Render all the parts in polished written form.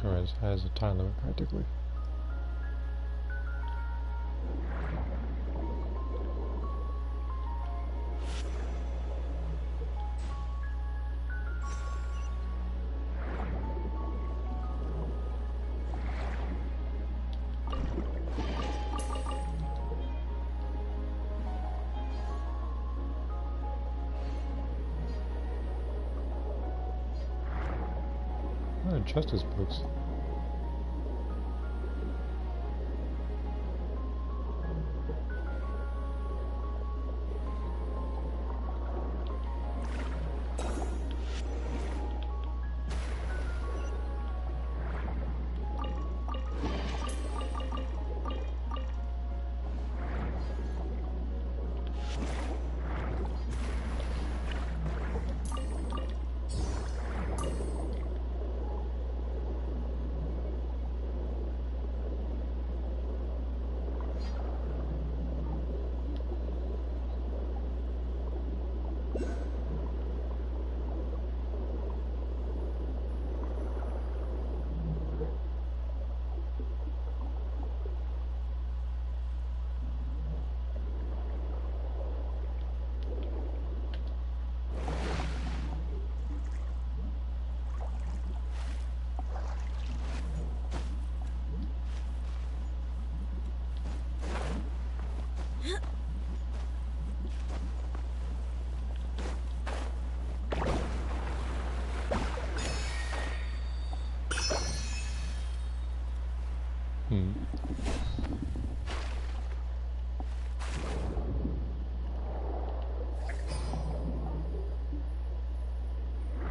Alright, it has a time limit practically. Oh, justice books.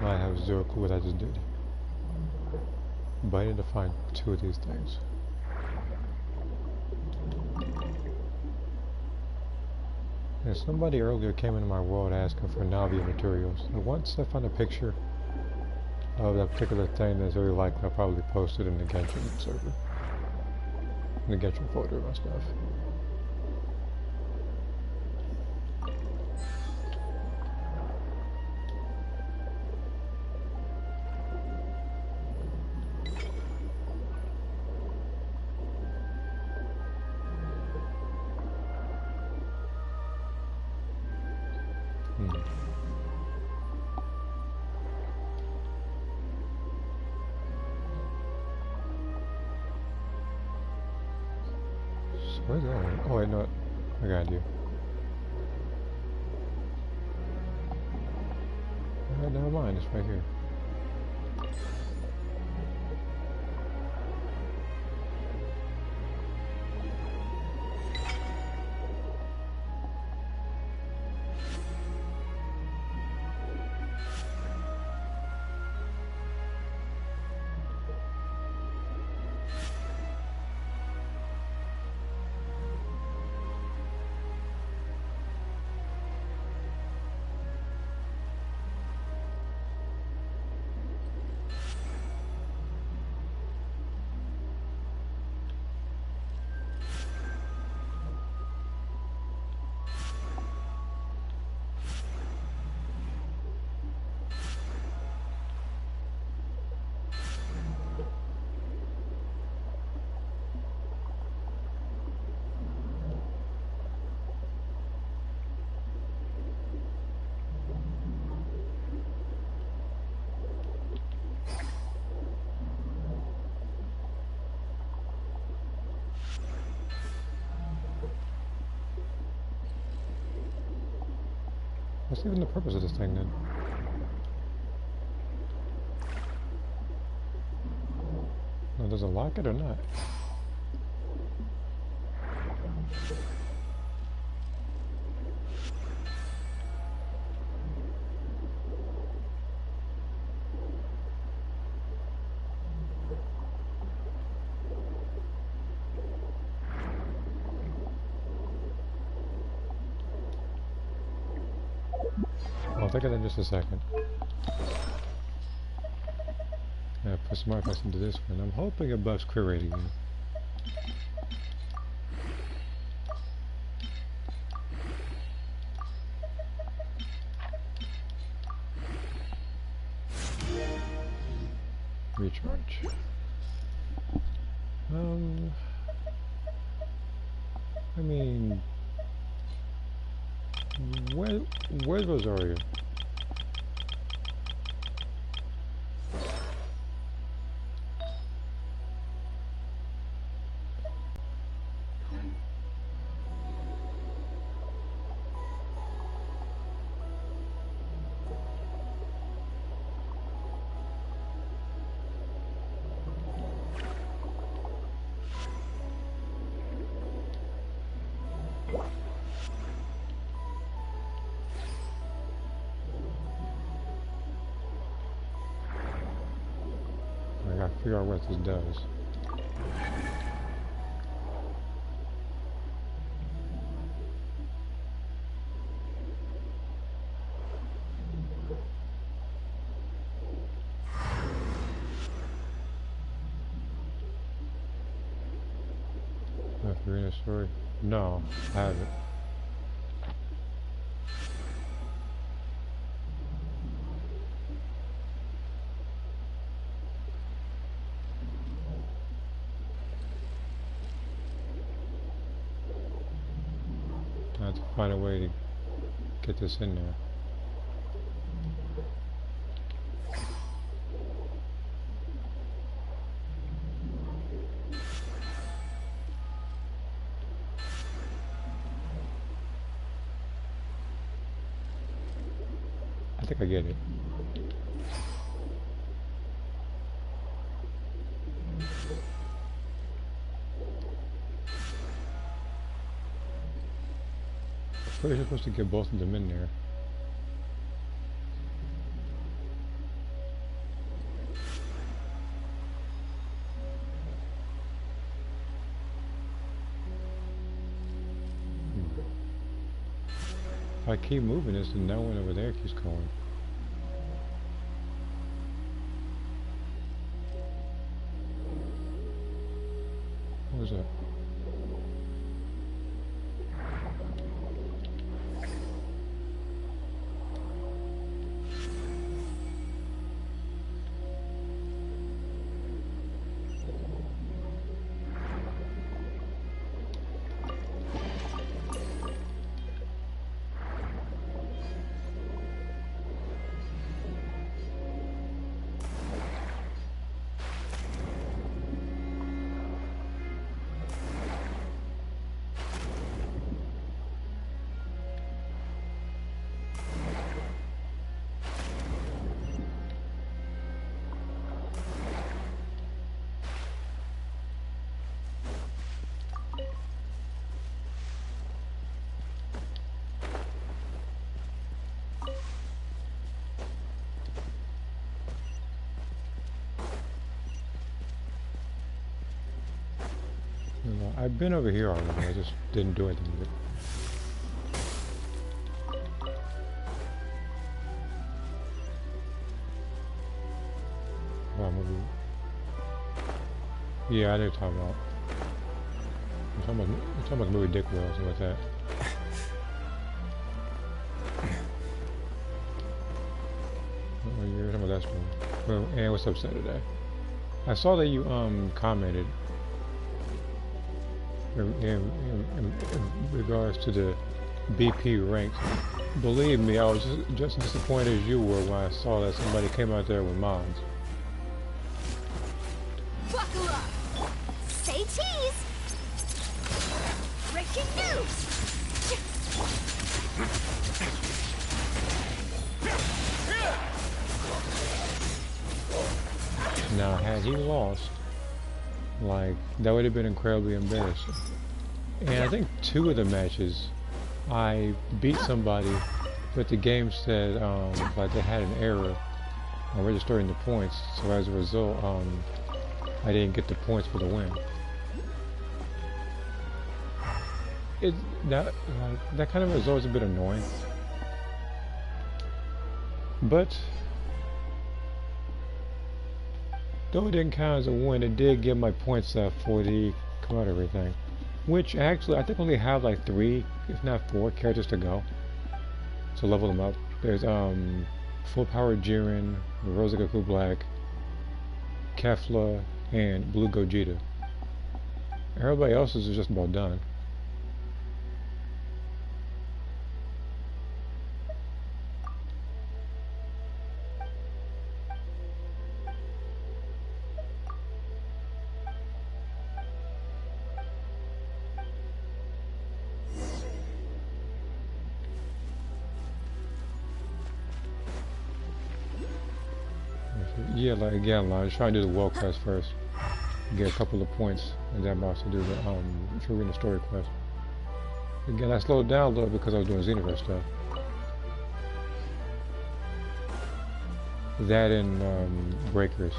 I have zero clue what I just did. But I need to find two of these things. And somebody earlier came into my world asking for Navi materials. And once I find a picture of that particular thing, that's very likely I'll probably post it in the Genshin server. In the Genshin folder of my stuff. Where's that one? Oh wait, no, I got you. Never mind, it's right here. What's even the purpose of this thing then? Well, does it lock it or not? I'll think of that in just a second. Yeah, put some more effects into this one. I'm hoping it buffs crit rate again. Recharge. I mean, where's Rosario? I gotta figure out what this does. Furina story? No, I haven't. I have to find a way to get this in there. I think I get it. So you're supposed to get both of them in there. If I keep moving this, then no one over there keeps going. What was that? I've been over here already, I just didn't do anything with it. Oh, maybe. Yeah, I know what you're talking about. You're talking about the movie Dick Will or something like that. Oh, you're talking about that one. Well, and what's up Saturday? I saw that you commented in regards to the BP ranks. Believe me, I was just disappointed as you were when I saw that somebody came out there with mods. Buckle up! Say cheese! Breaking news! Now, had he lost, like, that would have been incredibly embarrassing. And I think 2 of the matches, I beat somebody, but the game said, like they had an error on registering the points, so as a result, I didn't get the points for the win. That kind of result is a bit annoying. But though it didn't count as a win, it did give my points up for the camaraderie thing. Which actually, I think only have like 3, if not 4 characters to go. To level them up. There's Full Power Jiren, Rosagaku Black, Kefla, and Blue Gogeta. Everybody else is just about done. Yeah, like again, I was trying to do the world quest first, get a couple of points, and then I'm about to do the Furina story quest. Again, I slowed down a little because I was doing Xenoverse stuff. That and Breakers,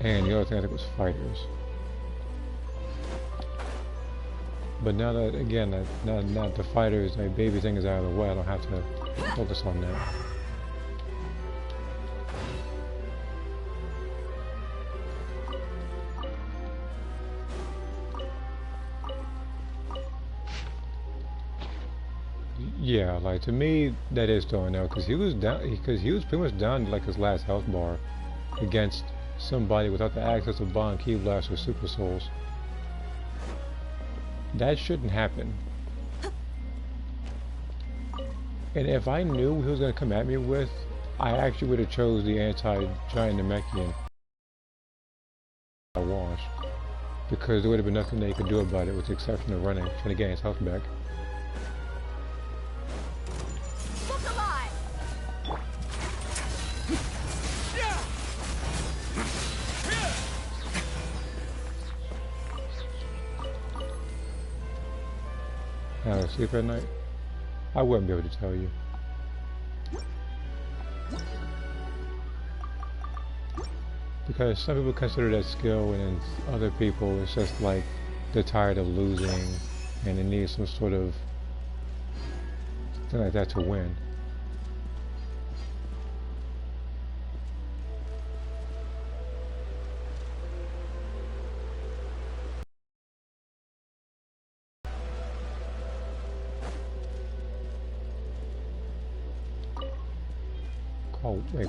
and the other thing I think was Fighters. But now that again, now the Fighters, my baby thing is out of the way, I don't have to focus on that. Yeah, like to me that is throwing out because he was down because he was pretty much down to like his last health bar against somebody without the access to Bond, Key Blast, or Super Souls. That shouldn't happen. And if I knew he was gonna come at me with, I actually would have chose the anti-giant Namekian I washed. Because there would have been nothing they could do about it with the exception of running, trying to get his health back. How to sleep at night? I wouldn't be able to tell you. Because some people consider that skill, and then other people it's just like they're tired of losing and they need some sort of thing like that to win.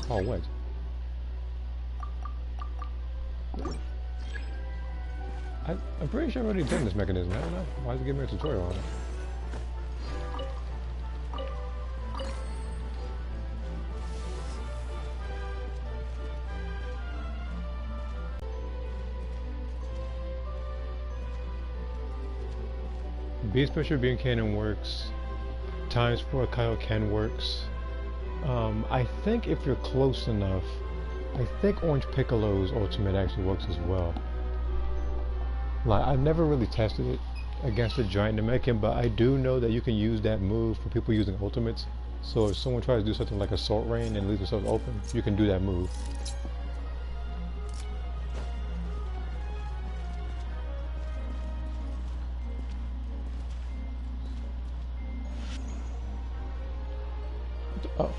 Call what? I'm pretty sure I've already done this mechanism, haven't I? Why does it give me a tutorial on it? Beast Pusher Beam Cannon works. Times 4 Kaioken works. I think if you're close enough, I think Orange Piccolo's ultimate actually works as well. Like, I've never really tested it against a giant Namekian, but I do know that you can use that move for people using ultimates. So if someone tries to do something like Assault Rain and leave themselves open, you can do that move. Oh.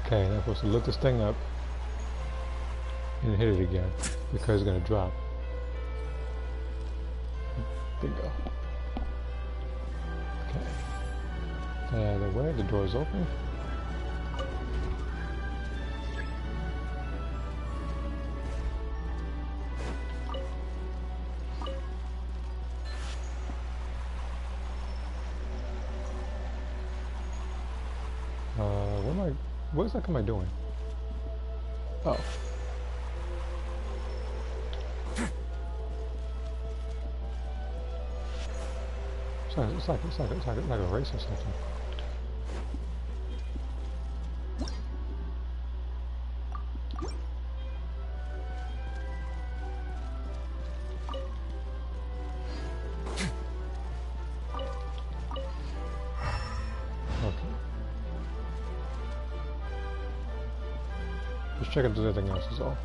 Okay, I'm supposed to lift this thing up and hit it again because it's going to drop. Bingo. Okay. The way the door is open. What the heck am I doing? Oh. It's like a race or something. Okay. Just check if there's anything else is all.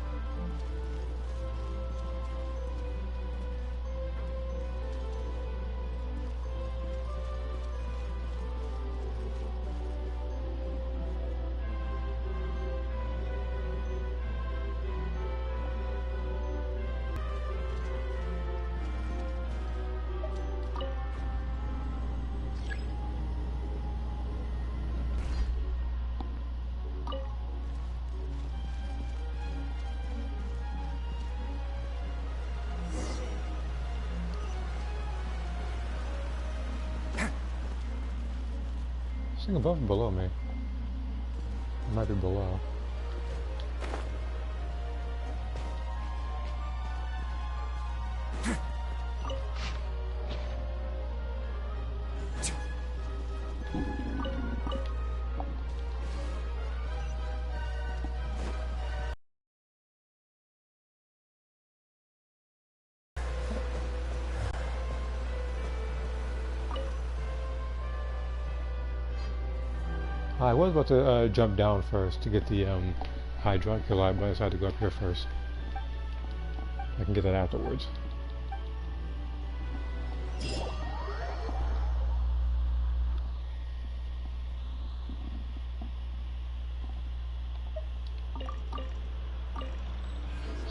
Something above and below me. It might be below. I was about to jump down first to get the hydroculite, but I decided to go up here first. I can get that afterwards.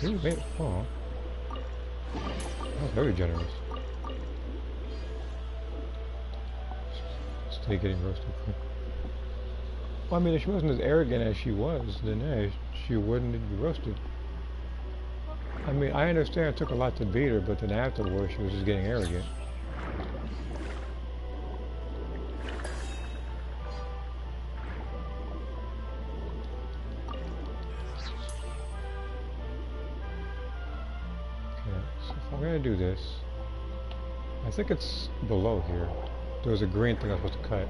Ooh, wait, oh. That's very generous. Stay getting roasted quick. Well, I mean, if she wasn't as arrogant as she was, then she wouldn't be roasted. I mean, I understand it took a lot to beat her, but then afterwards she was just getting arrogant. Okay, so if I'm gonna do this, I think it's below here. There was a green thing I was supposed to cut.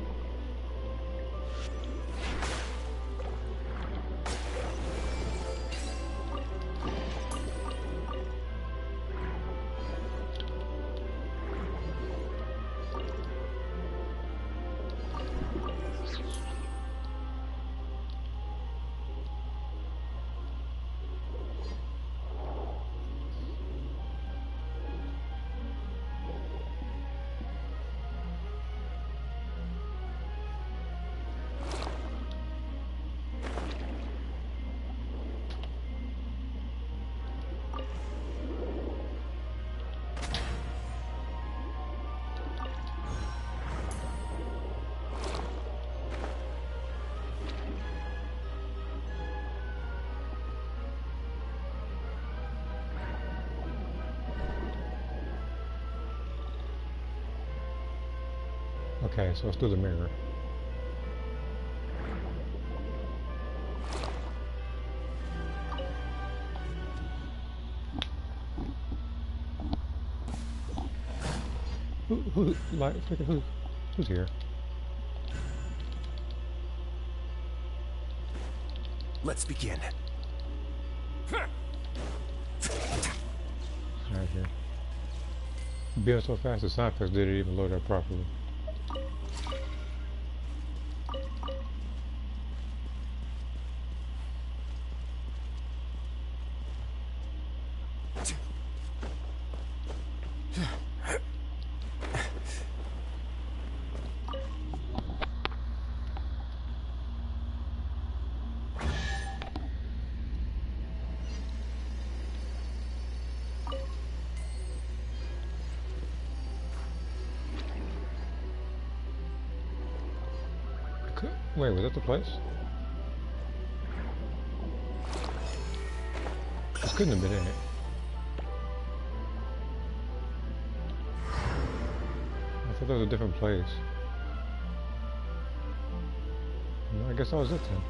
Okay, so it's through the mirror. Who's here? Let's begin. Right here. Being so fast, the sound effects didn't even load up properly. Wait, was that the place? This couldn't have been in it. I thought that was a different place. No, I guess that was it then.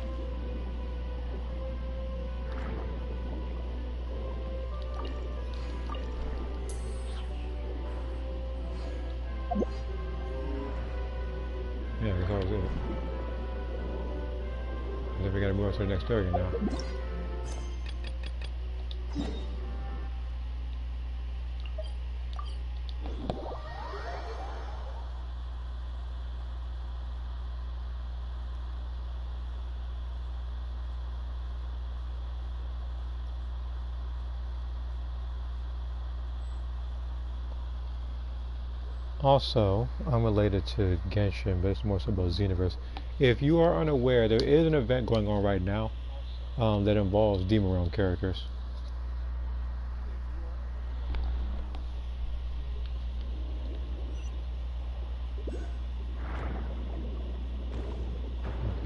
Yeah, that's always it. And then we gotta move on to the next area now. Also, I'm related to Genshin, but it's more so about Xenoverse. If you are unaware, there is an event going on right now that involves Demon Realm characters.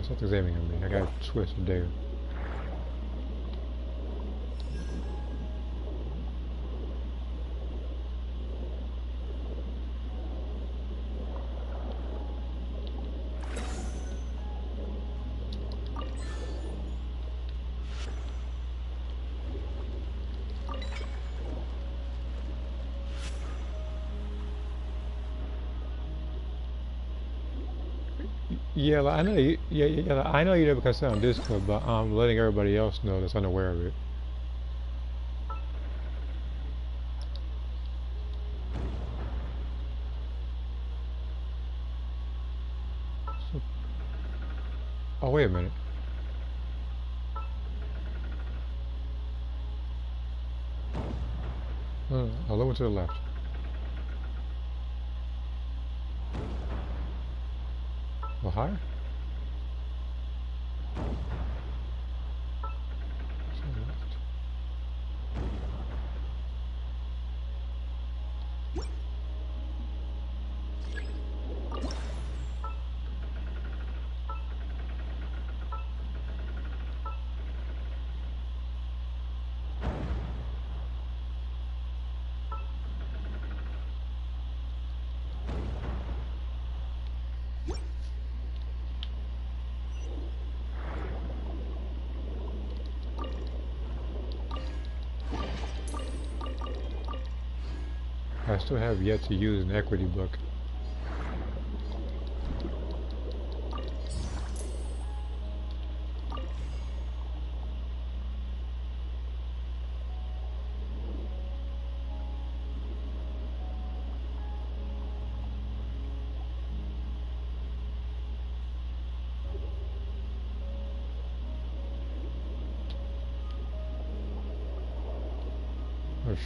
Something's aiming at me. I got a twist of dare. Yeah, like, I know you. Yeah, like, I know you never because on Discord, but I'm letting everybody else know that's unaware of it. So, oh, wait a minute. A little to the left. A little higher? To the left. I still have yet to use an equity book.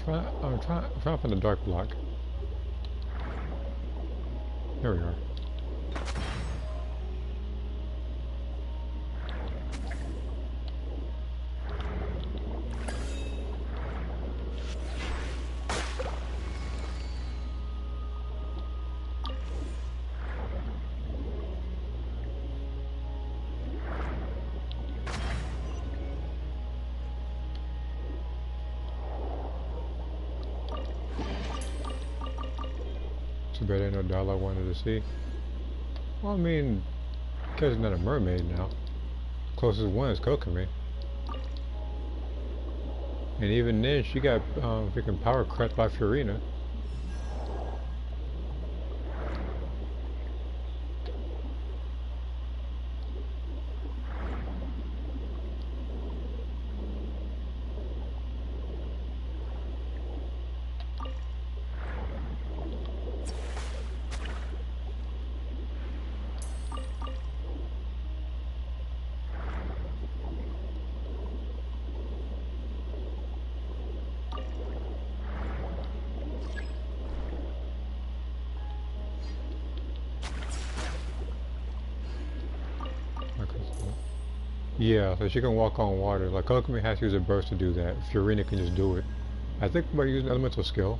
I'm trying to find the dark block. Here we are. Too bad ain't no doll I wanted to see. Well, I mean, because it's not a mermaid now. Closest one is Kokomi. And even then, she got freaking power cracked by Furina. Yeah, so she can walk on water. Like Kokomi has to use a burst to do that. Furina can just do it. I think by using elemental skill,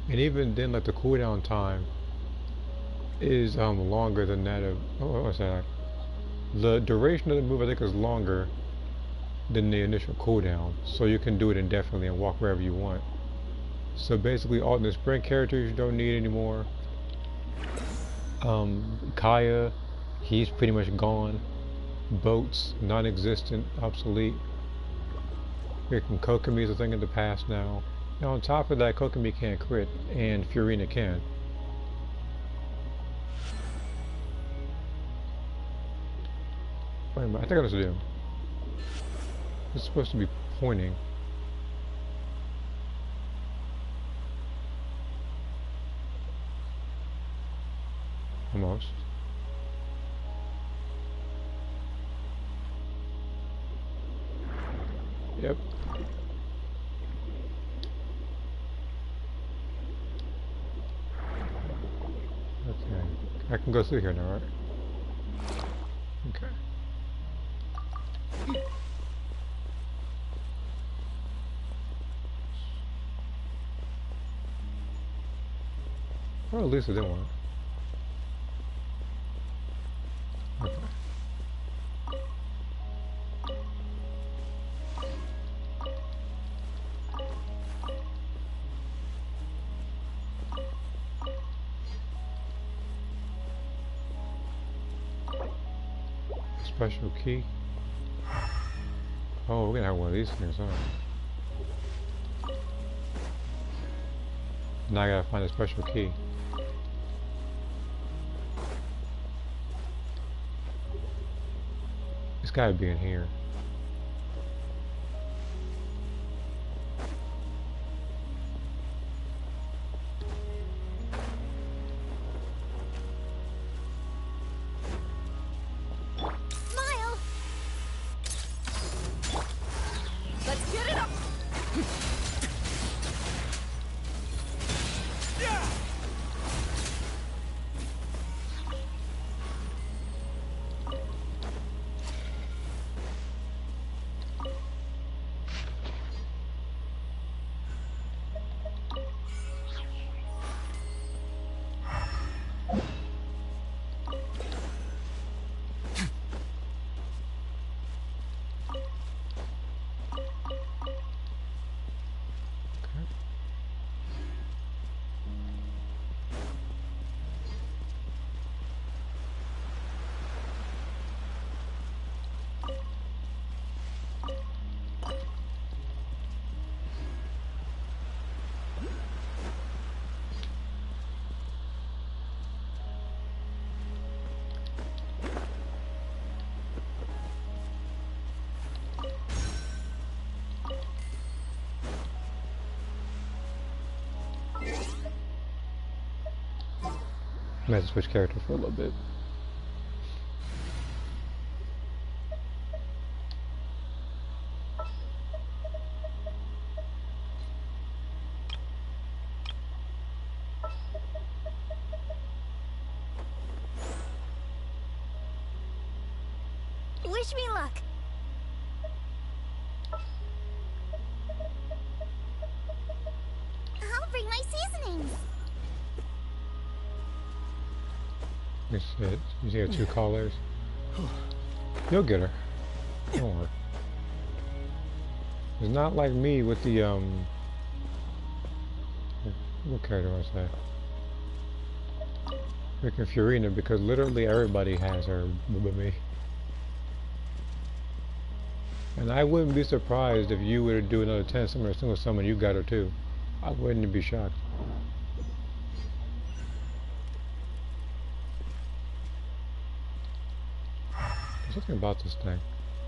and even then, like the cooldown time is longer than that of what's that? The duration of the move I think is longer than the initial cooldown, so you can do it indefinitely and walk wherever you want. So basically, all the sprint characters you don't need anymore. Kaya, he's pretty much gone. Boats, non-existent, obsolete. Freaking Kokomi is a thing of the past now. And on top of that, Kokomi can't crit, and Furina can. Wait, I think I just do. It's supposed to be pointing. Almost. Yep. Okay. I can go through here now, right? Okay. Well, at least I didn't want it. Okay. Special key. Oh, we're gonna have one of these things, huh? Now I gotta find a special key. It's gotta be in here. Smile. Let's get it up. I might have to switch character for a little bit. Wish me luck. I'll bring my seasonings. That's it. You see her 2 callers. You'll get her. Don't worry. It's not like me with the what character do I say? Freaking Furina, because literally everybody has her but me. And I wouldn't be surprised if you were to do another 10 summon or single summon, you got her too. I wouldn't be shocked. There's something about this thing.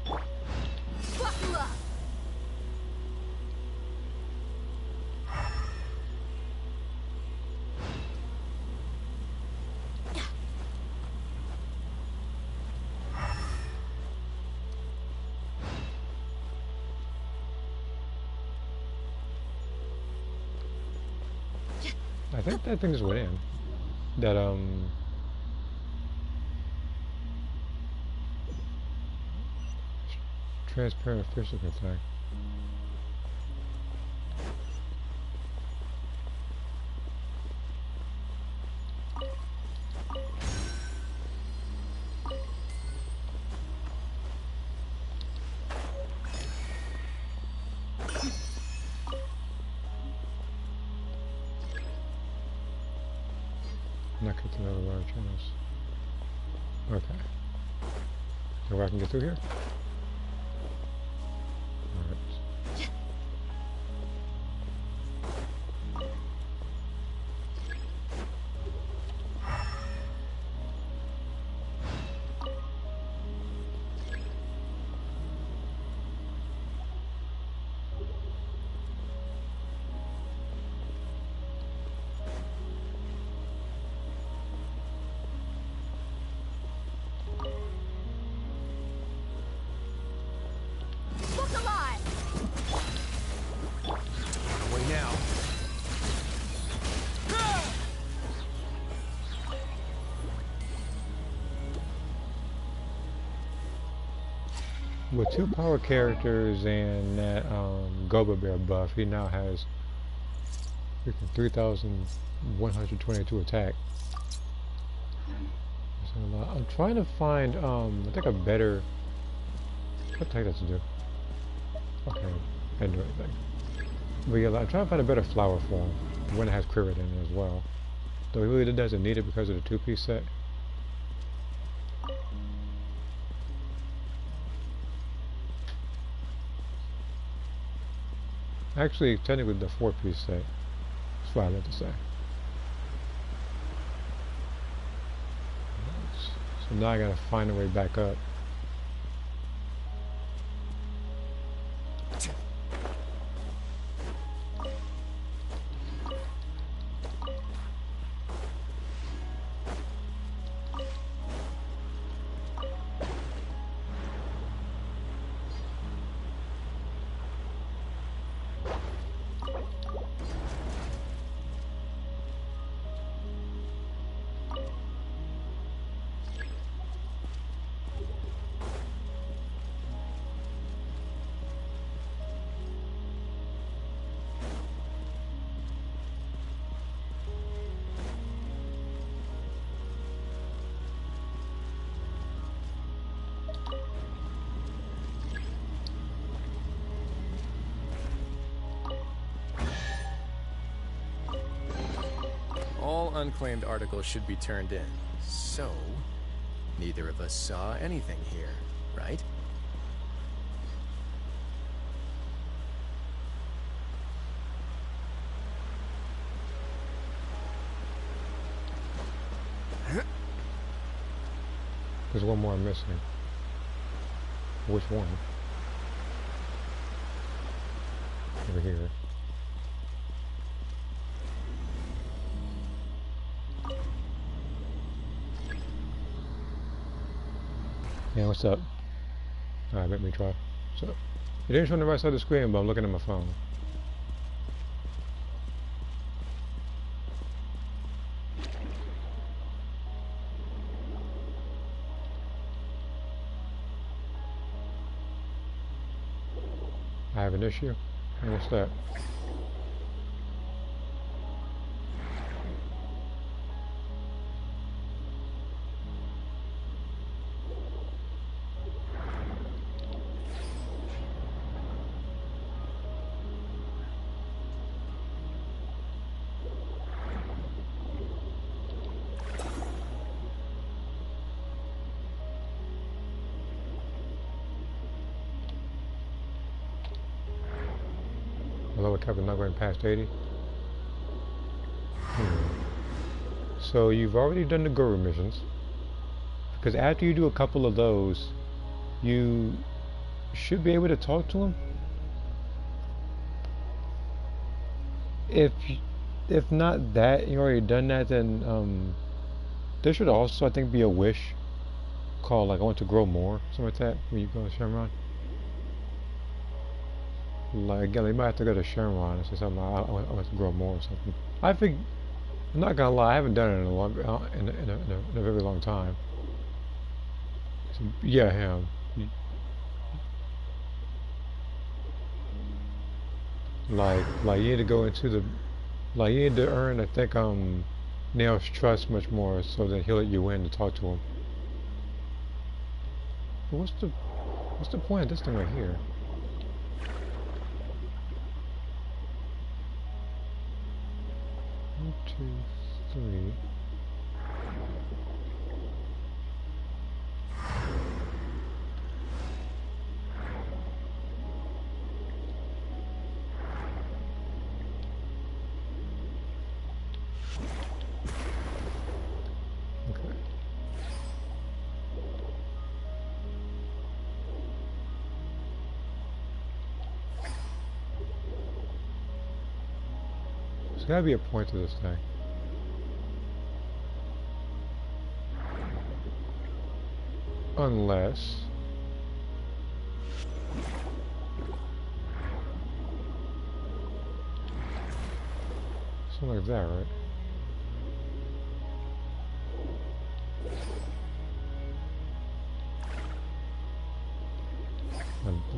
Buckle up. I think that thing just went in. That transparent fish looking thing. Not cut the other wire channels. Okay. So I can get through here? Alright. with 2 power characters and that Goba Bear buff, he now has freaking 3,122 attack. That's a lot. I'm trying to find I think a better. What the heck does it do? Okay, I didn't do anything. But yeah, I'm trying to find a better flower form, one that has Cririt in it as well. Though he really doesn't need it because of the 2-piece set. Actually, technically the 4-piece set. That's what I meant to say. So now I gotta find a way back up. All unclaimed articles should be turned in. So, neither of us saw anything here, right? There's one more I'm missing. Which one? Over here. Yeah, what's up? Alright, let me try. What's up? It didn't show on the right side of the screen, but I'm looking at my phone. I have an issue? And what's that? Hello, Captain, not going past 80. So you've already done the guru missions. Because after you do a couple of those, you should be able to talk to him. If not that, you already done that, then there should also, I think, be a wish called, like, I want to grow more, something like that, when you go to Shenron. Like, again, you might have to go to Shenron and say something like, I want to grow more or something. I think, I'm not gonna lie, I haven't done it in a long, in a very long time. So, yeah, him. Like you need to go into the, like you need to earn, I think, Nail's trust much more so that he'll let you in to talk to him. But what's the point of this thing right here? 1, 2, 3. Okay. There's gotta be a point to this thing. Unless... something like that, right?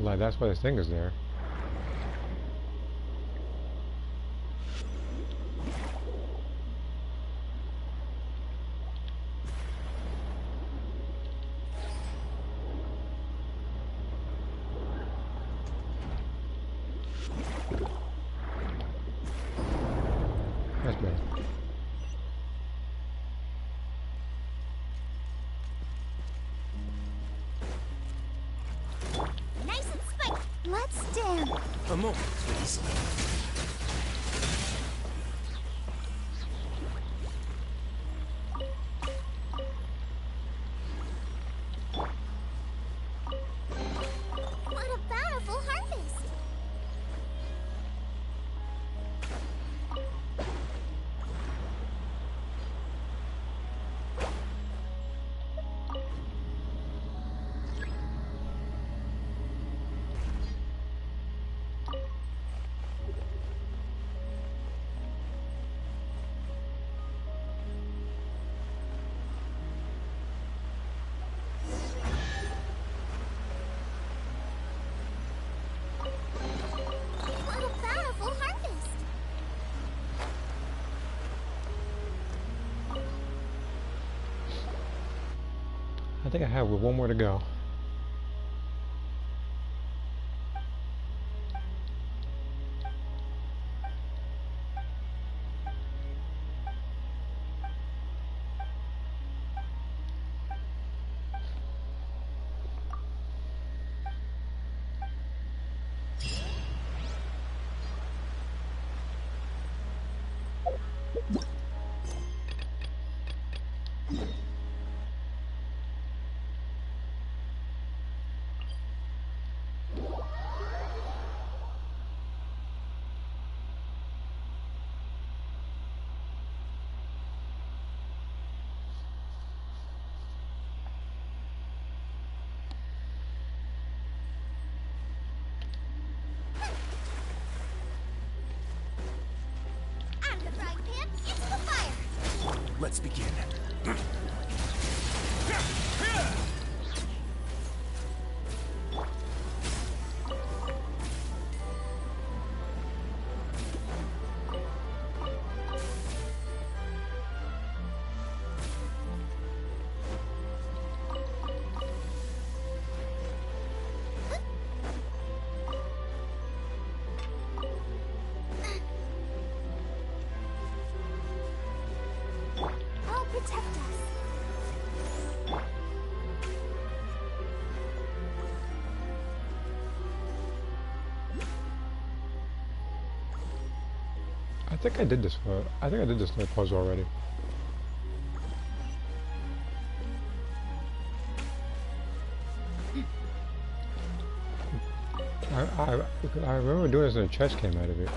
Like, that's why this thing is there. That's better. Nice and spiky. Let's dance. A moment, please. What a bountiful harvest. What a bountiful harvest. I think I have one more to go. Out of the frying pan, into the fire. Let's begin. Oh, protect us. I think I did this one. I think I did this little puzzle already. I remember doing this and a chest came out of it.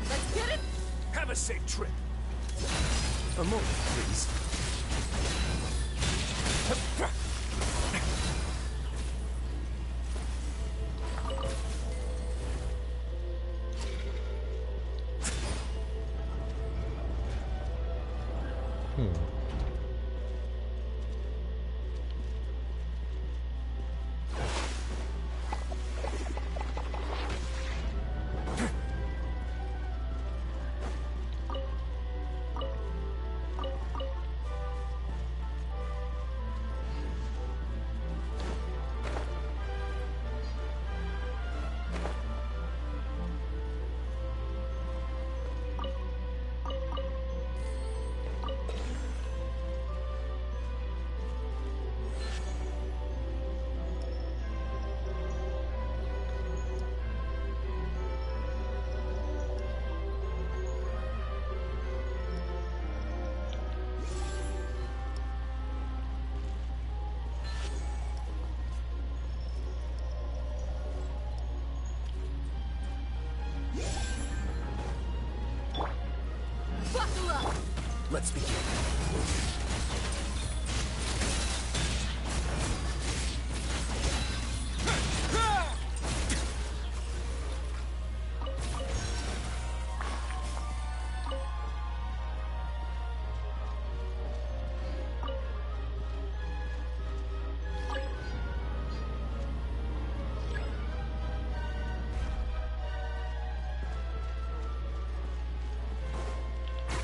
Let's get it. Have a safe trip. A moment, please. Let's begin.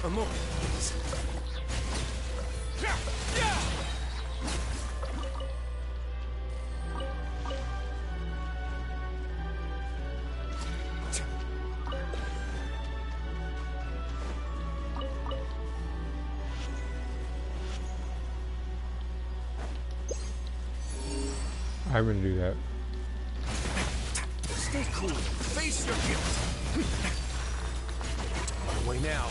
A moment, please. I'm gonna do that. Stay cool. Face your guilt. On the way now.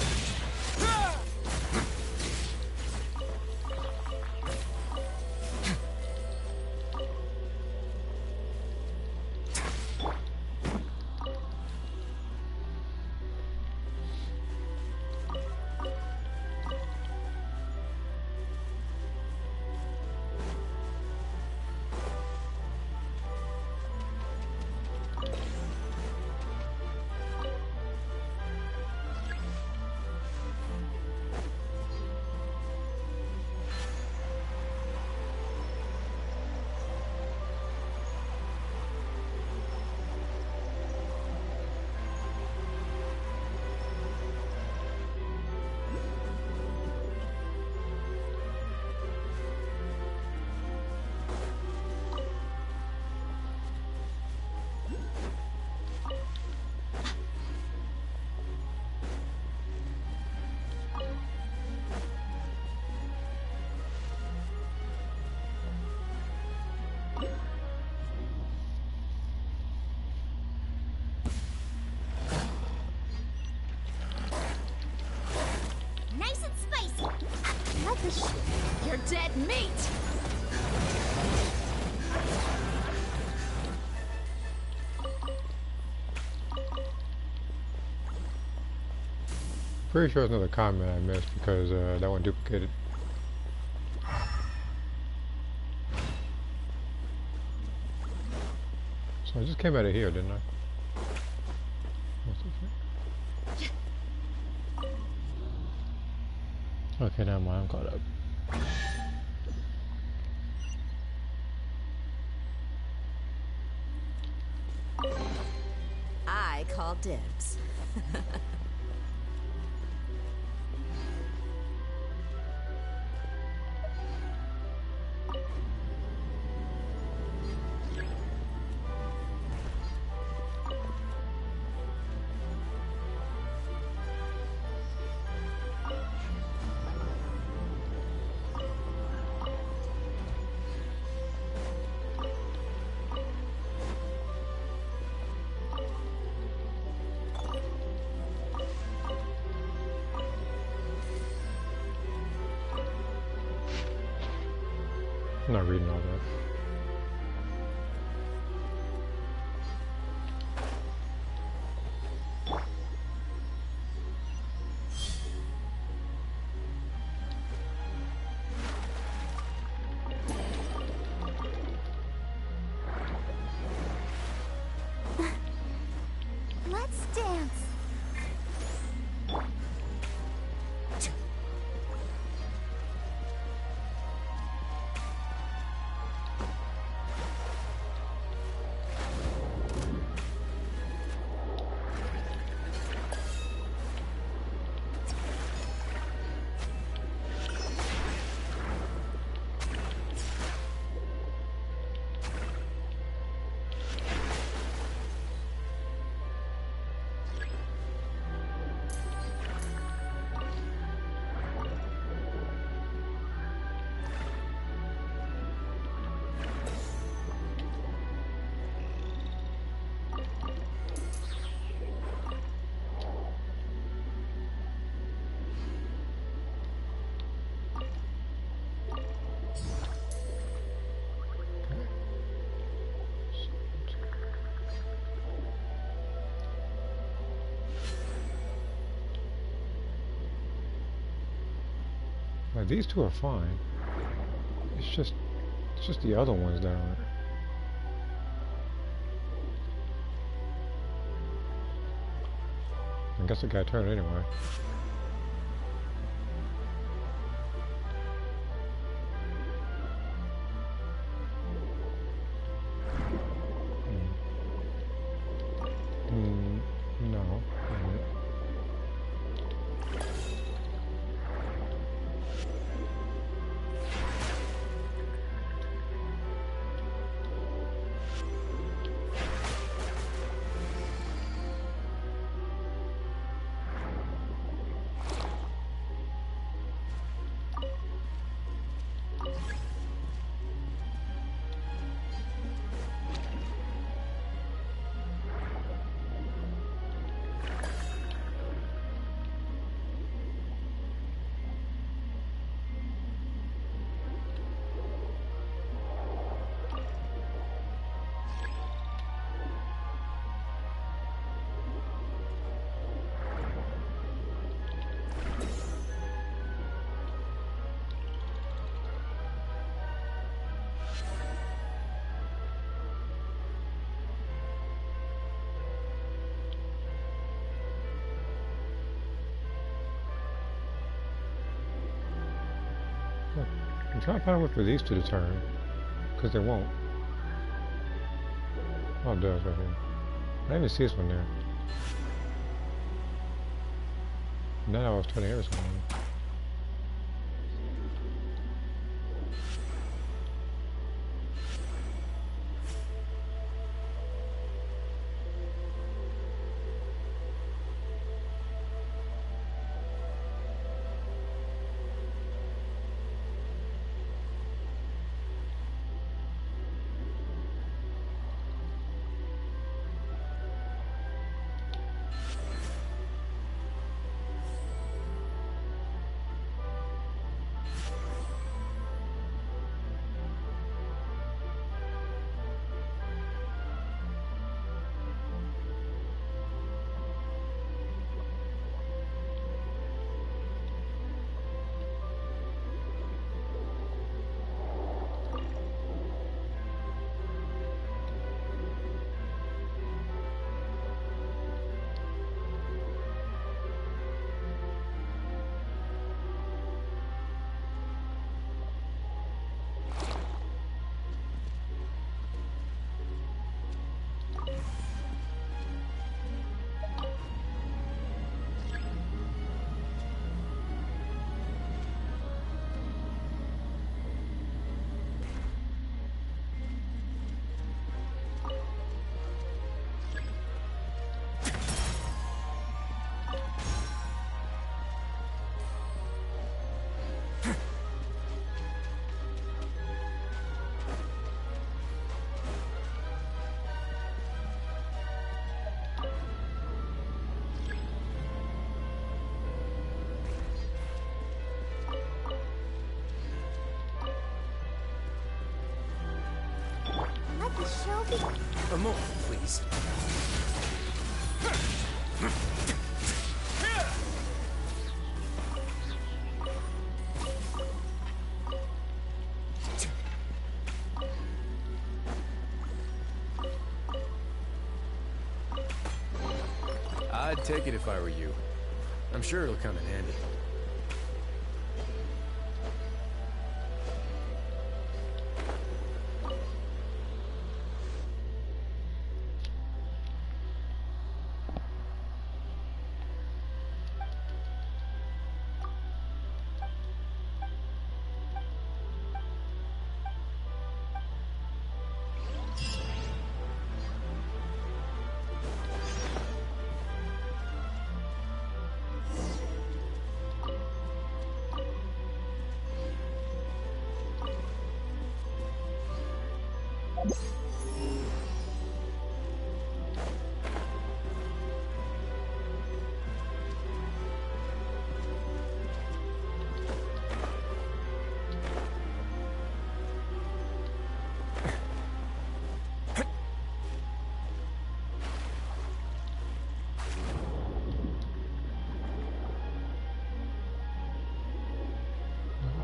Nice and spicy. Love the shit. You're dead meat. Pretty sure it's another comment I missed because that one duplicated. So I just came out of here, didn't I? Okay, now I'm caught up. I call dibs. I'm not reading all that. Let's dance. Like, these two are fine. It's just the other ones that aren't. I guess I gotta turn it anyway. No. I'm trying to find a way for these two to turn, because they won't. Oh, it does right here. I didn't even see this one there. Now I was turning everything on. Let the show be. A moment, please. I'd take it if I were you. I'm sure it'll come in handy.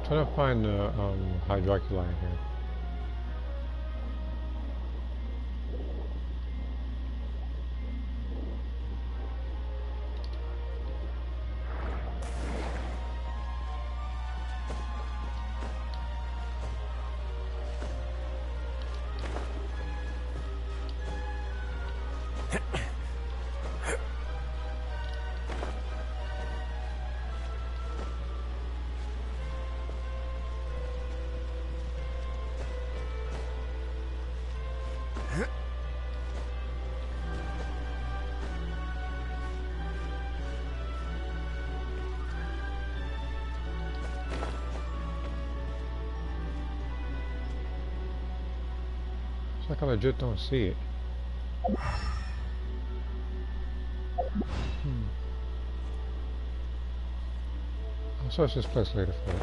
Trying to find the hydroculi in here. It's like I legit don't see it. I'll search this place later for it.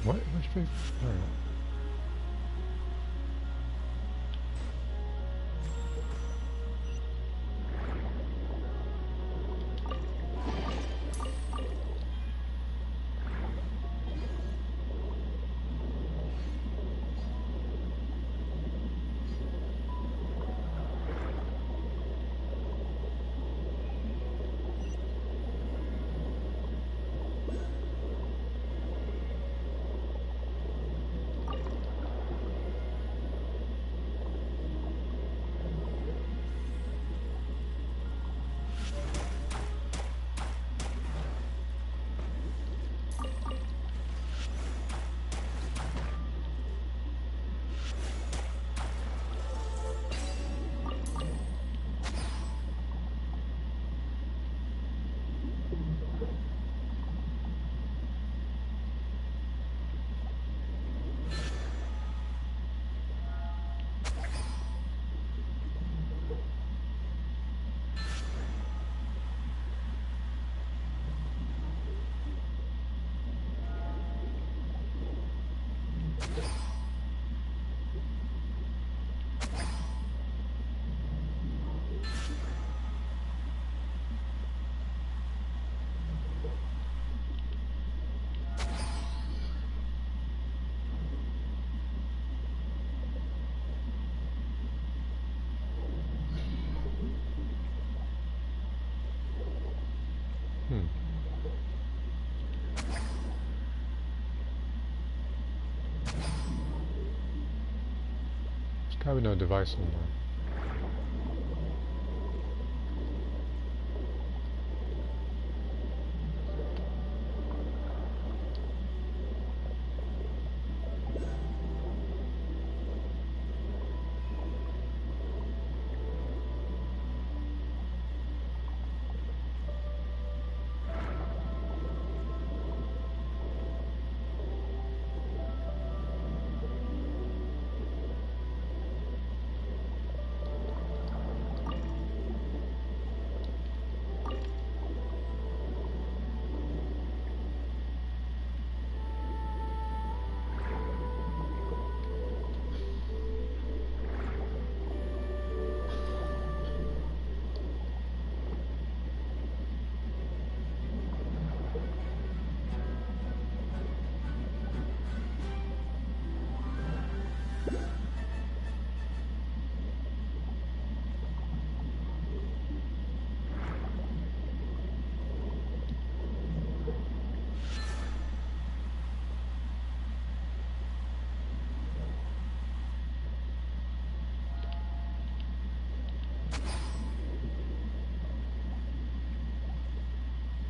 What? Which paper? Alright. Probably no device in there.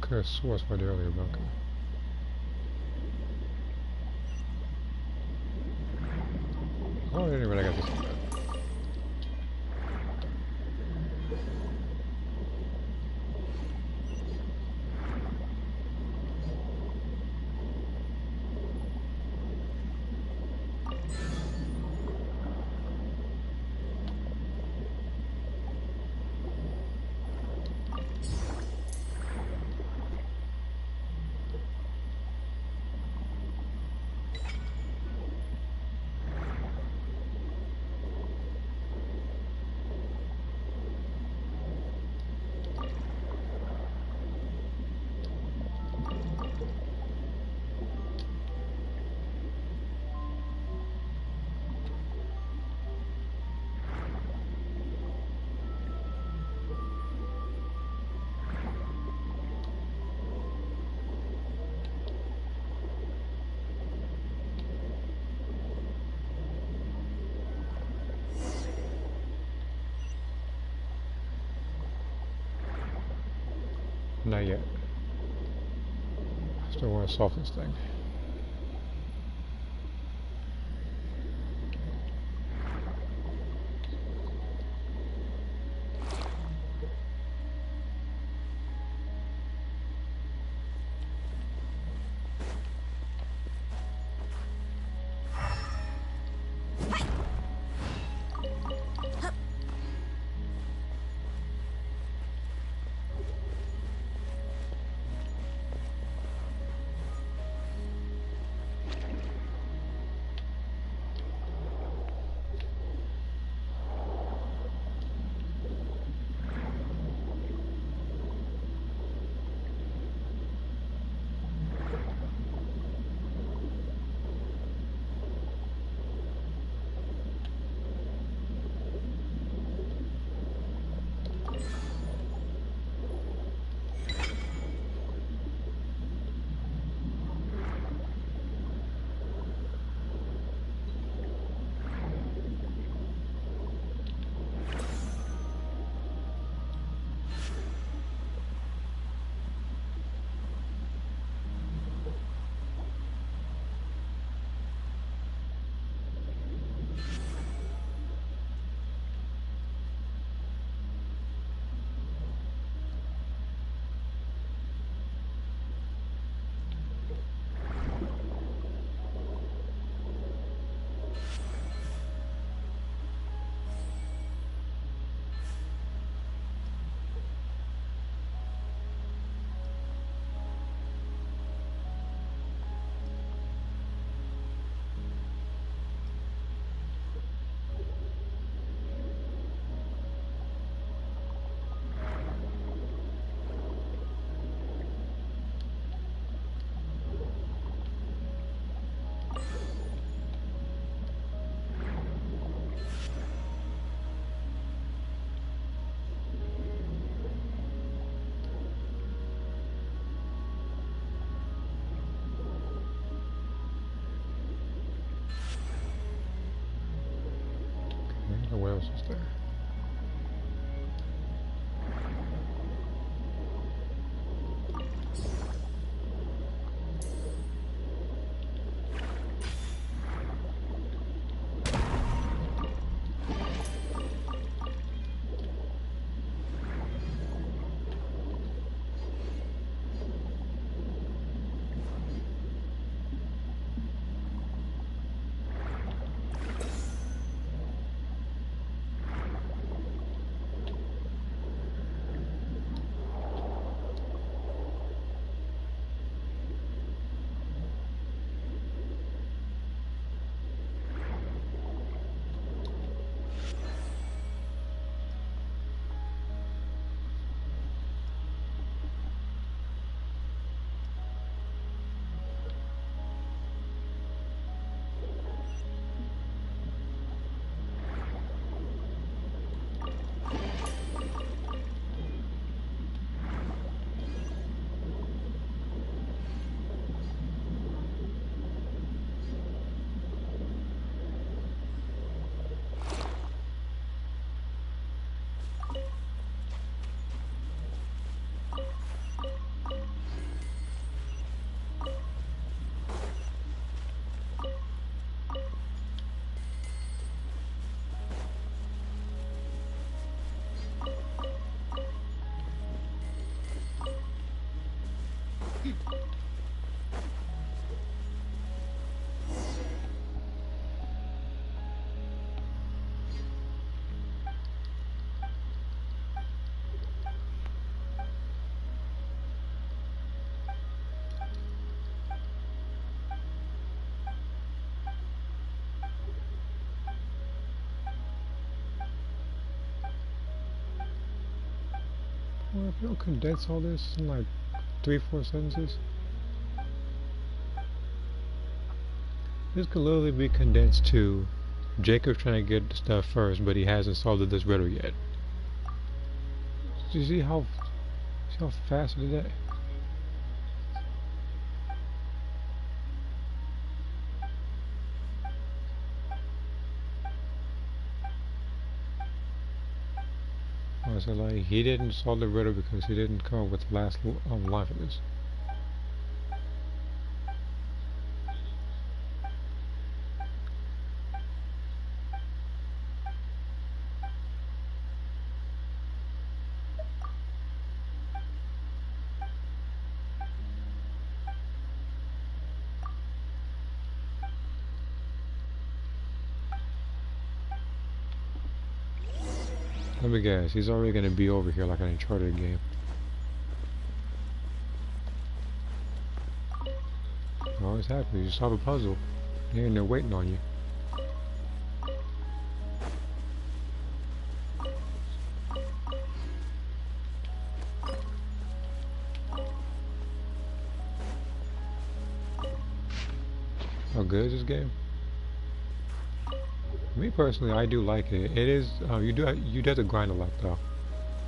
Could have swore it's by the earlier bunker. Oh, anyway, I got this one. Not yet. Still want to solve this thing. What else is there? Well, if you don't condense all this in like 3-4 sentences, this could literally be condensed to Jacob trying to get the stuff first, but he hasn't solved this riddle yet. Do you see how fast it is? So like he didn't solve the riddle because he didn't come up with the last line for this. Let me guess, he's already gonna be over here like an Uncharted game. Always happens, you solve a puzzle, and they're waiting on you. How good is this game? Me personally, I do like it. It is you do have to grind a lot though,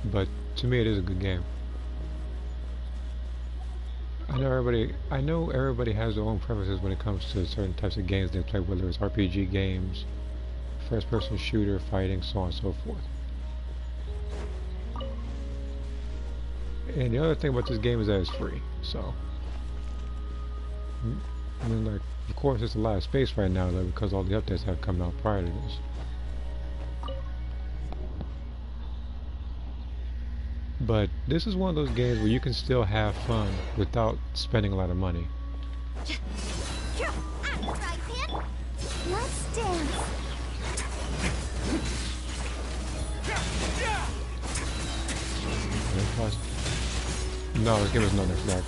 but to me, it is a good game. I know everybody has their own preferences when it comes to certain types of games they play, whether it's RPG games, first-person shooter, fighting, so on and so forth. And the other thing about this game is that it's free, so I mean, like, of course, there's a lot of space right now though because all the updates have come out prior to this. But this is one of those games where you can still have fun without spending a lot of money. Let's dance. No, this game is no next box.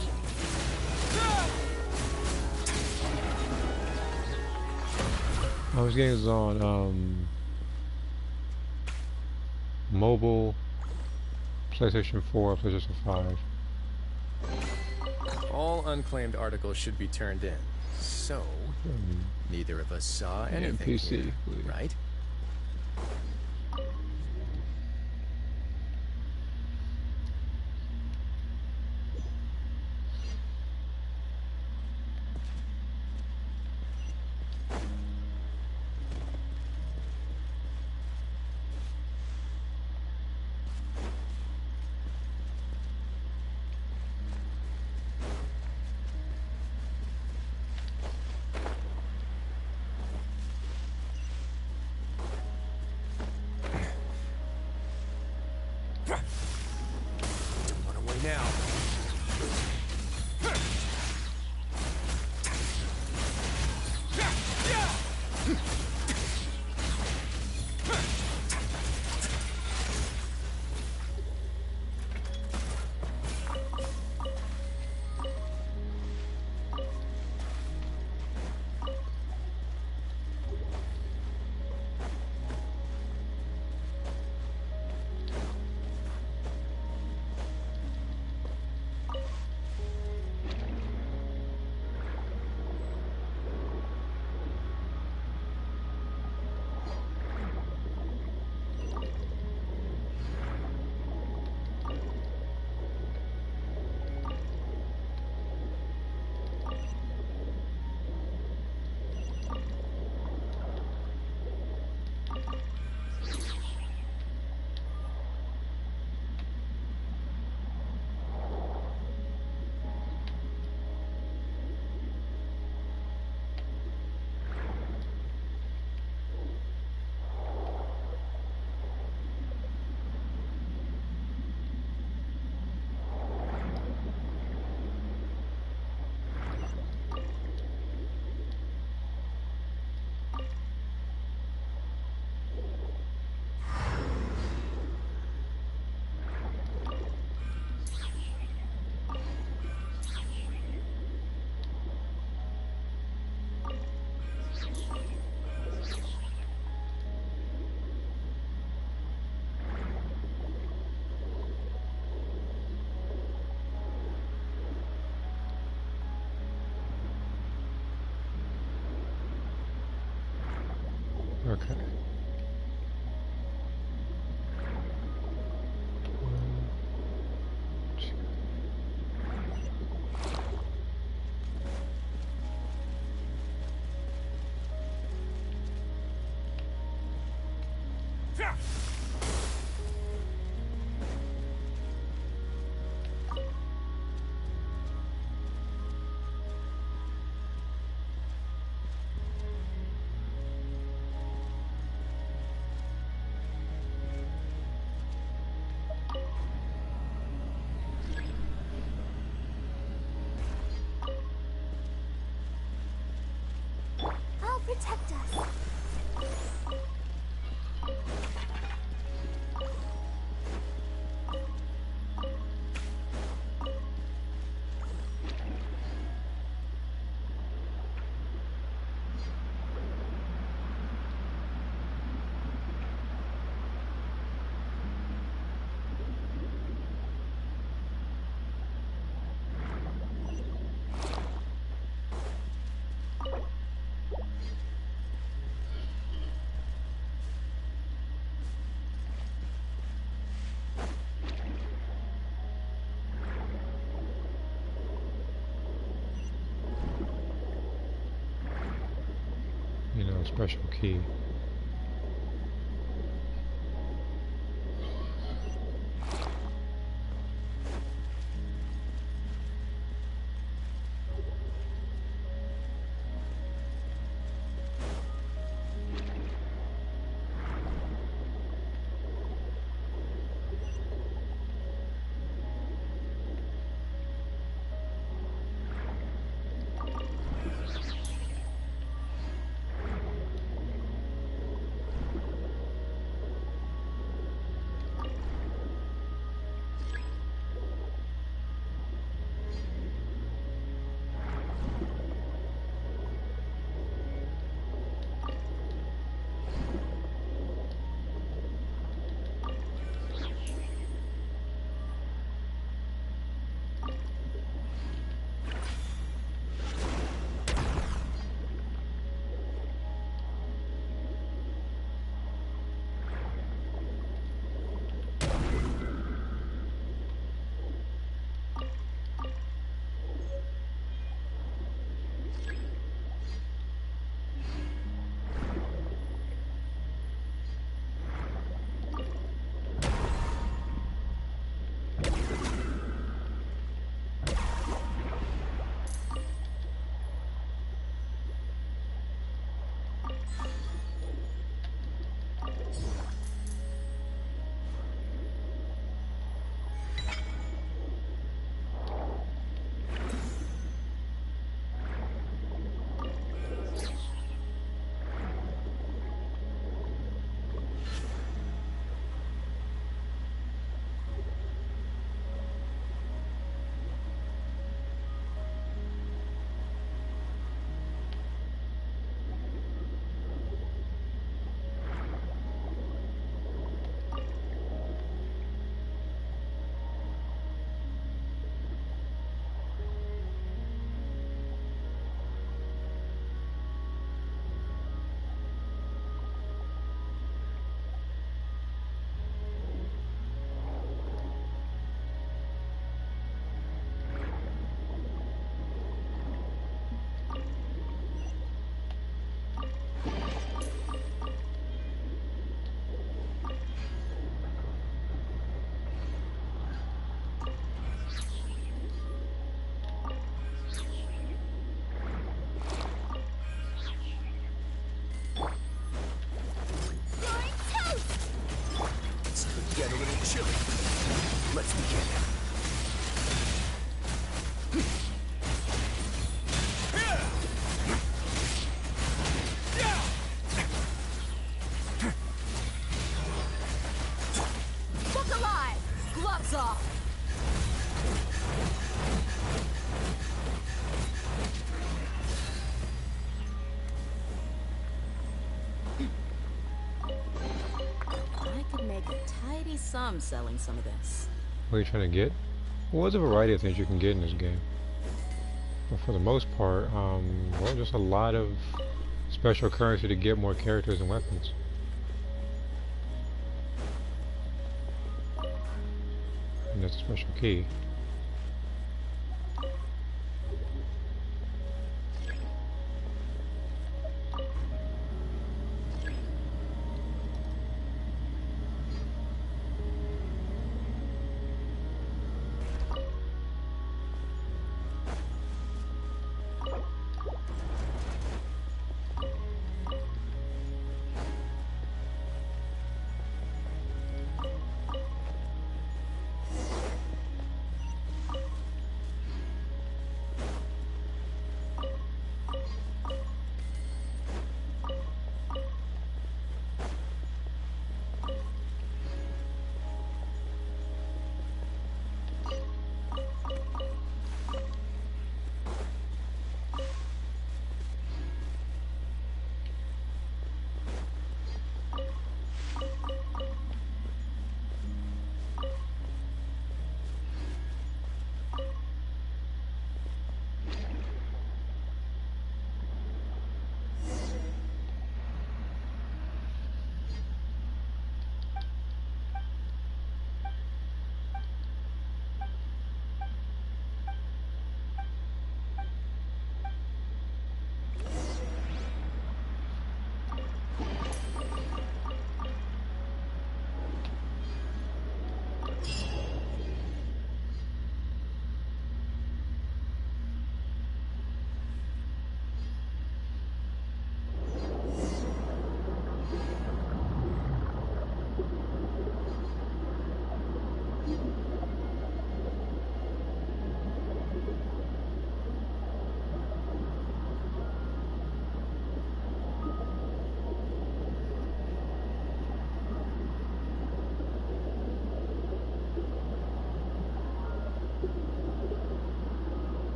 This game is on mobile, PlayStation 4, PlayStation 5. All unclaimed articles should be turned in. So, neither of us saw anything PC, here, please. right? Okay. I'll protect us. You know, special key. Maybe some selling some of this. What are you trying to get? Well, there's a variety of things you can get in this game. But for the most part, well, just a lot of special currency to get more characters and weapons. And that's a special key.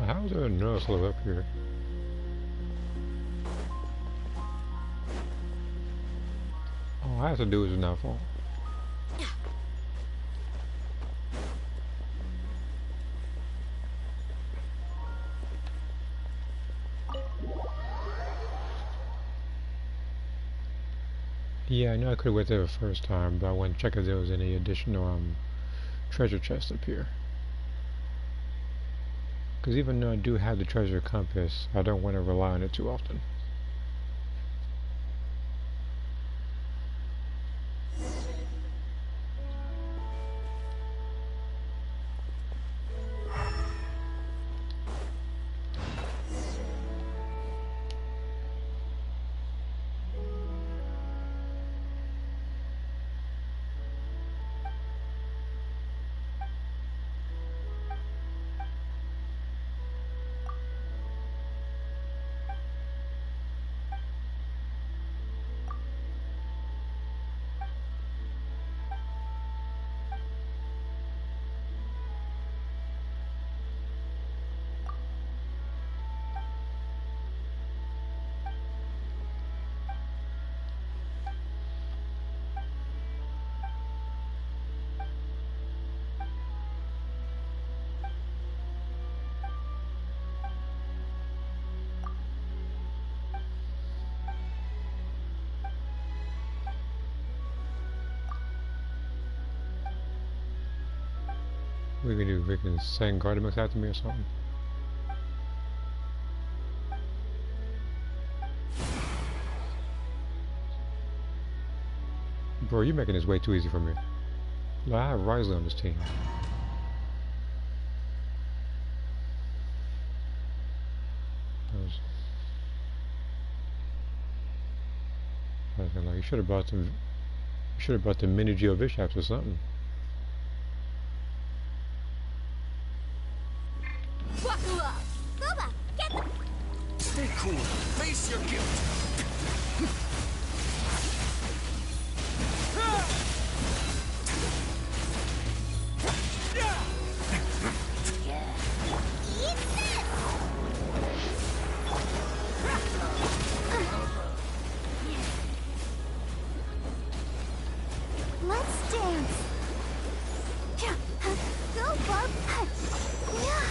How is there a nose up here? All I have to do is not fall. Yeah, I know I could have went there the first time, but I wanted to check if there was any additional treasure chests up here. Because even though I do have the treasure compass, I don't want to rely on it too often. We can do freaking send Gardemox after me or something. Bro, you're making this way too easy for me. Look, I have Risley on this team. Like, you should have brought some. You should have brought the mini Geovishaps or something. Buckle up! Boba, get the... Stay cool. Face your guilt. Eat this! Let's dance. Go, Barb. Yeah.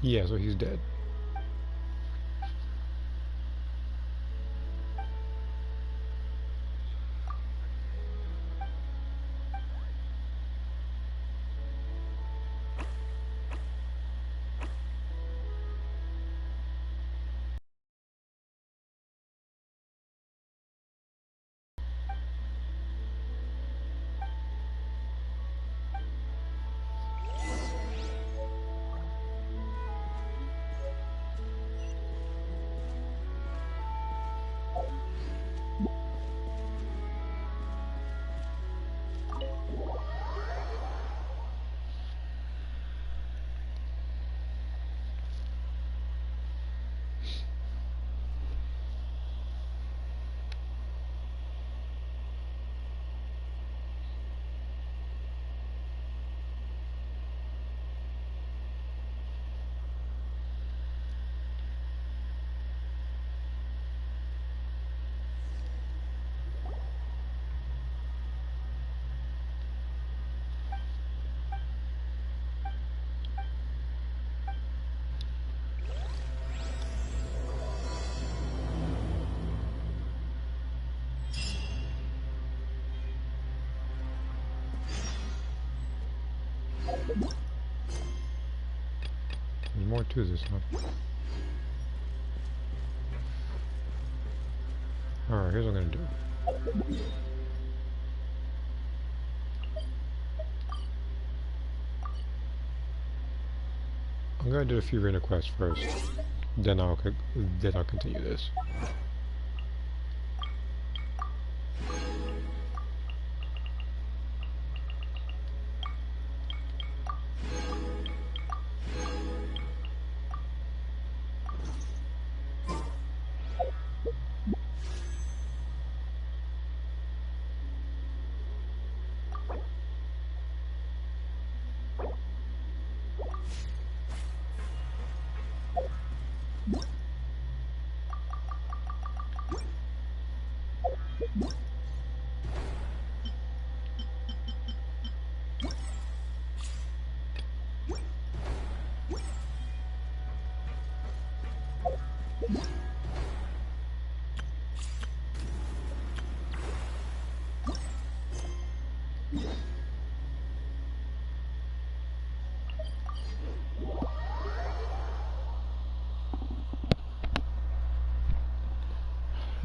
Yeah, so he's dead. There's more to this, huh? Alright, here's what I'm gonna do. I'm gonna do a few Furina quests first. Then I'll continue this.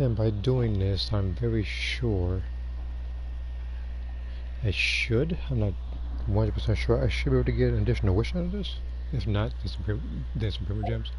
And by doing this, I'm very sure I'm not 100% sure, I should be able to get an additional wish out of this. If not, then some Prima Gems.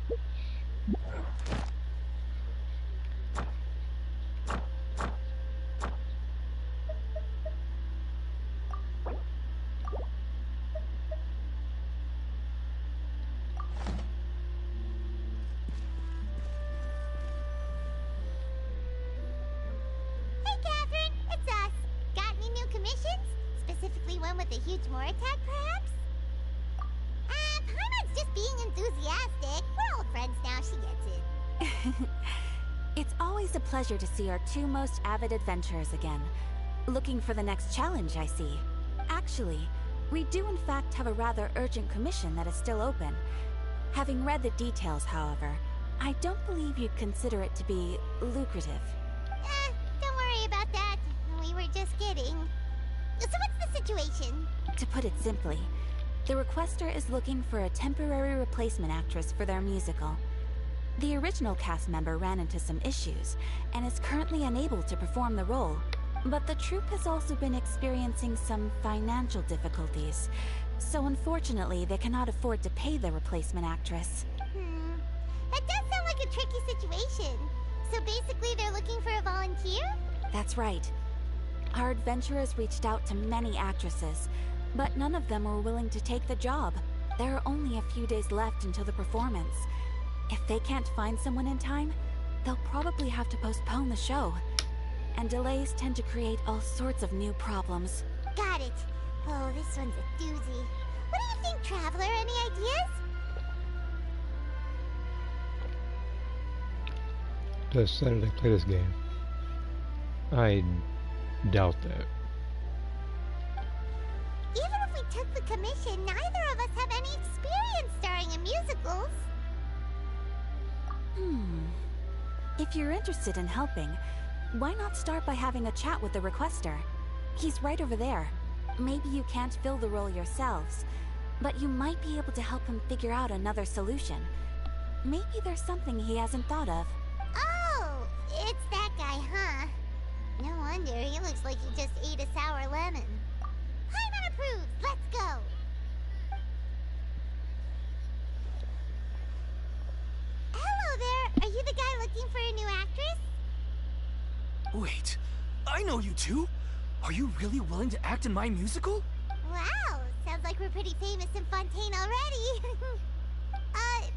It's always a pleasure to see our two most avid adventurers again. Looking for the next challenge, I see. Actually, we do in fact have a rather urgent commission that is still open. Having read the details, however, I don't believe you'd consider it to be lucrative. Don't worry about that. We were just kidding. So what's the situation? To put it simply, the requester is looking for a temporary replacement actress for their musical. The original cast member ran into some issues, and is currently unable to perform the role. But the troupe has also been experiencing some financial difficulties, so unfortunately they cannot afford to pay the replacement actress. That does sound like a tricky situation. So basically they're looking for a volunteer? That's right. Our adventurers reached out to many actresses, but none of them were willing to take the job. There are only a few days left until the performance. If they can't find someone in time, they'll probably have to postpone the show. And delays tend to create all sorts of new problems. Got it. Oh, this one's a doozy. What do you think, Traveler? Any ideas? Does Saturday play this game? I doubt that. Even if we took the commission, neither of us have any experience starring in musicals. If you're interested in helping, why not start by having a chat with the requester? He's right over there. Maybe you can't fill the role yourselves, but you might be able to help him figure out another solution. Maybe there's something he hasn't thought of. Oh, it's that guy, huh? No wonder, he looks like he just ate a sour lemon. Hyman approved, let's go! Hello there, are you the guy looking for a new actress? Wait, I know you two! Are you really willing to act in my musical? Wow, sounds like we're pretty famous in Fontaine already.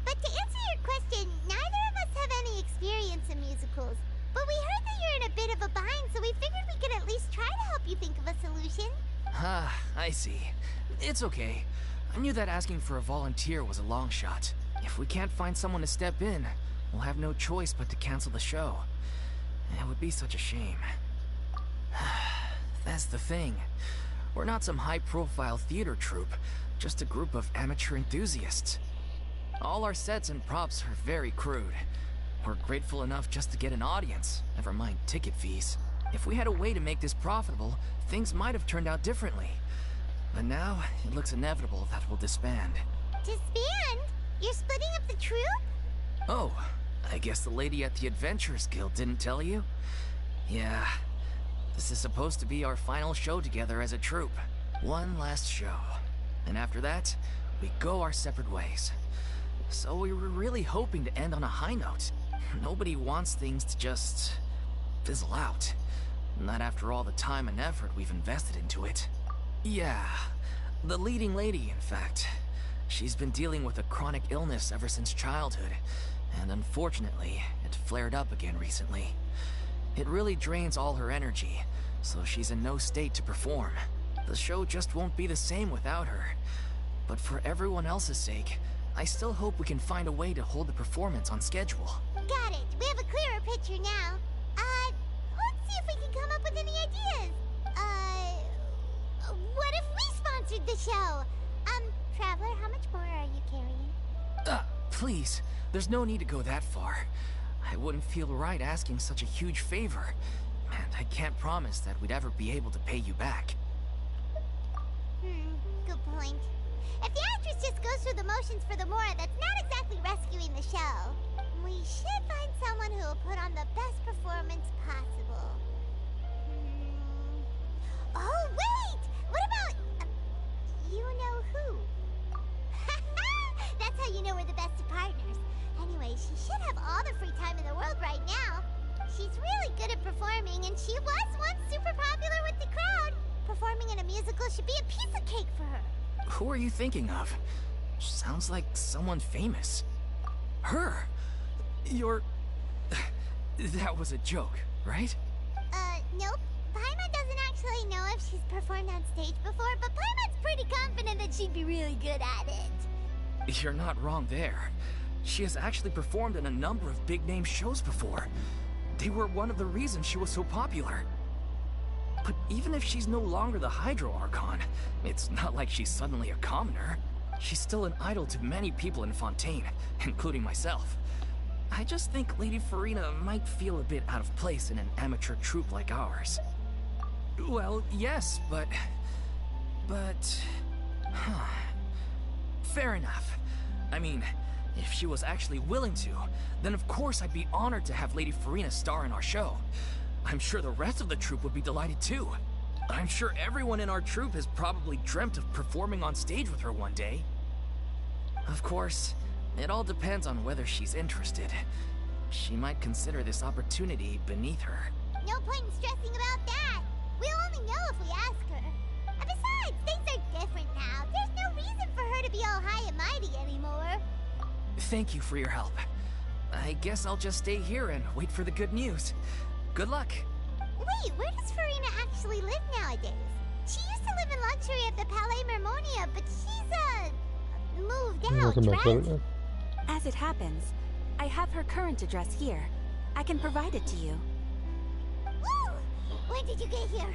But to answer your question, neither of us have any experience in musicals. But we heard that you're in a bit of a bind, so we figured we could at least try to help you think of a solution. Ah, I see. It's okay. I knew that asking for a volunteer was a long shot. If we can't find someone to step in, we'll have no choice but to cancel the show. It would be such a shame. That's the thing. We're not some high-profile theater troupe, just a group of amateur enthusiasts. All our sets and props are very crude. We're grateful enough just to get an audience, never mind ticket fees. If we had a way to make this profitable, things might have turned out differently. But now, it looks inevitable that we'll disband. Disband? You're splitting up the troupe? Oh, I guess the lady at the Adventurers Guild didn't tell you? Yeah, this is supposed to be our final show together as a troupe. One last show. And after that, we go our separate ways. So we were really hoping to end on a high note. Nobody wants things to just fizzle out. Not after all the time and effort we've invested into it. Yeah, the leading lady, in fact. She's been dealing with a chronic illness ever since childhood, and unfortunately, it flared up again recently. It really drains all her energy, so she's in no state to perform. The show just won't be the same without her. But for everyone else's sake, I still hope we can find a way to hold the performance on schedule. Got it. We have a clearer picture now. Let's see if we can come up with any ideas. What if we sponsored the show? Traveler, how much more are you carrying? Please, there's no need to go that far. I wouldn't feel right asking such a huge favor. And I can't promise that we'd ever be able to pay you back. Good point. If the actress just goes through the motions for the Mora, that's not exactly rescuing the show. We should find someone who will put on the best performance possible. Oh, wait! What about... you know who? That's how you know we're the best of partners. Anyway, she should have all the free time in the world right now. She's really good at performing, and she was once super popular with the crowd. Performing in a musical should be a piece of cake for her. Who are you thinking of? Sounds like someone famous. Her? You're... That was a joke, right? Nope. Paimon doesn't actually know if she's performed on stage before, but Paimon's pretty confident that she'd be really good at it. You're not wrong there. She has actually performed in a number of big-name shows before. They were one of the reasons she was so popular. But even if she's no longer the Hydro Archon, it's not like she's suddenly a commoner. She's still an idol to many people in Fontaine, including myself. I just think Lady Furina might feel a bit out of place in an amateur troupe like ours. Well, yes, but... Fair enough. I mean, if she was actually willing to, then of course I'd be honored to have Lady Furina star in our show. I'm sure the rest of the troupe would be delighted too. I'm sure everyone in our troupe has probably dreamt of performing on stage with her one day. Of course, it all depends on whether she's interested. She might consider this opportunity beneath her. No point in stressing about that. We'll only know if we ask her. And besides, things are different now. There's no reason for her to be all high and mighty anymore. Thank you for your help. I guess I'll just stay here and wait for the good news. Good luck. Wait, where does Furina actually live nowadays? She used to live in luxury at the Palais Mermonia, but she's, moved out, right? As it happens, I have her current address here. I can provide it to you. Woo! When did you get here?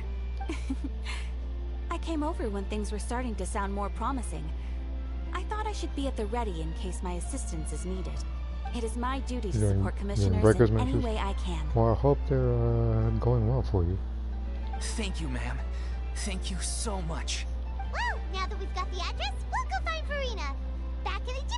I came over when things were starting to sound more promising. I thought I should be at the ready in case my assistance is needed. It is my duty to support commissioners in any way I can. Well, I hope they're going well for you. Thank you, ma'am. Thank you so much. Woo! Now that we've got the address, we'll go find Furina. Back in a jiffy.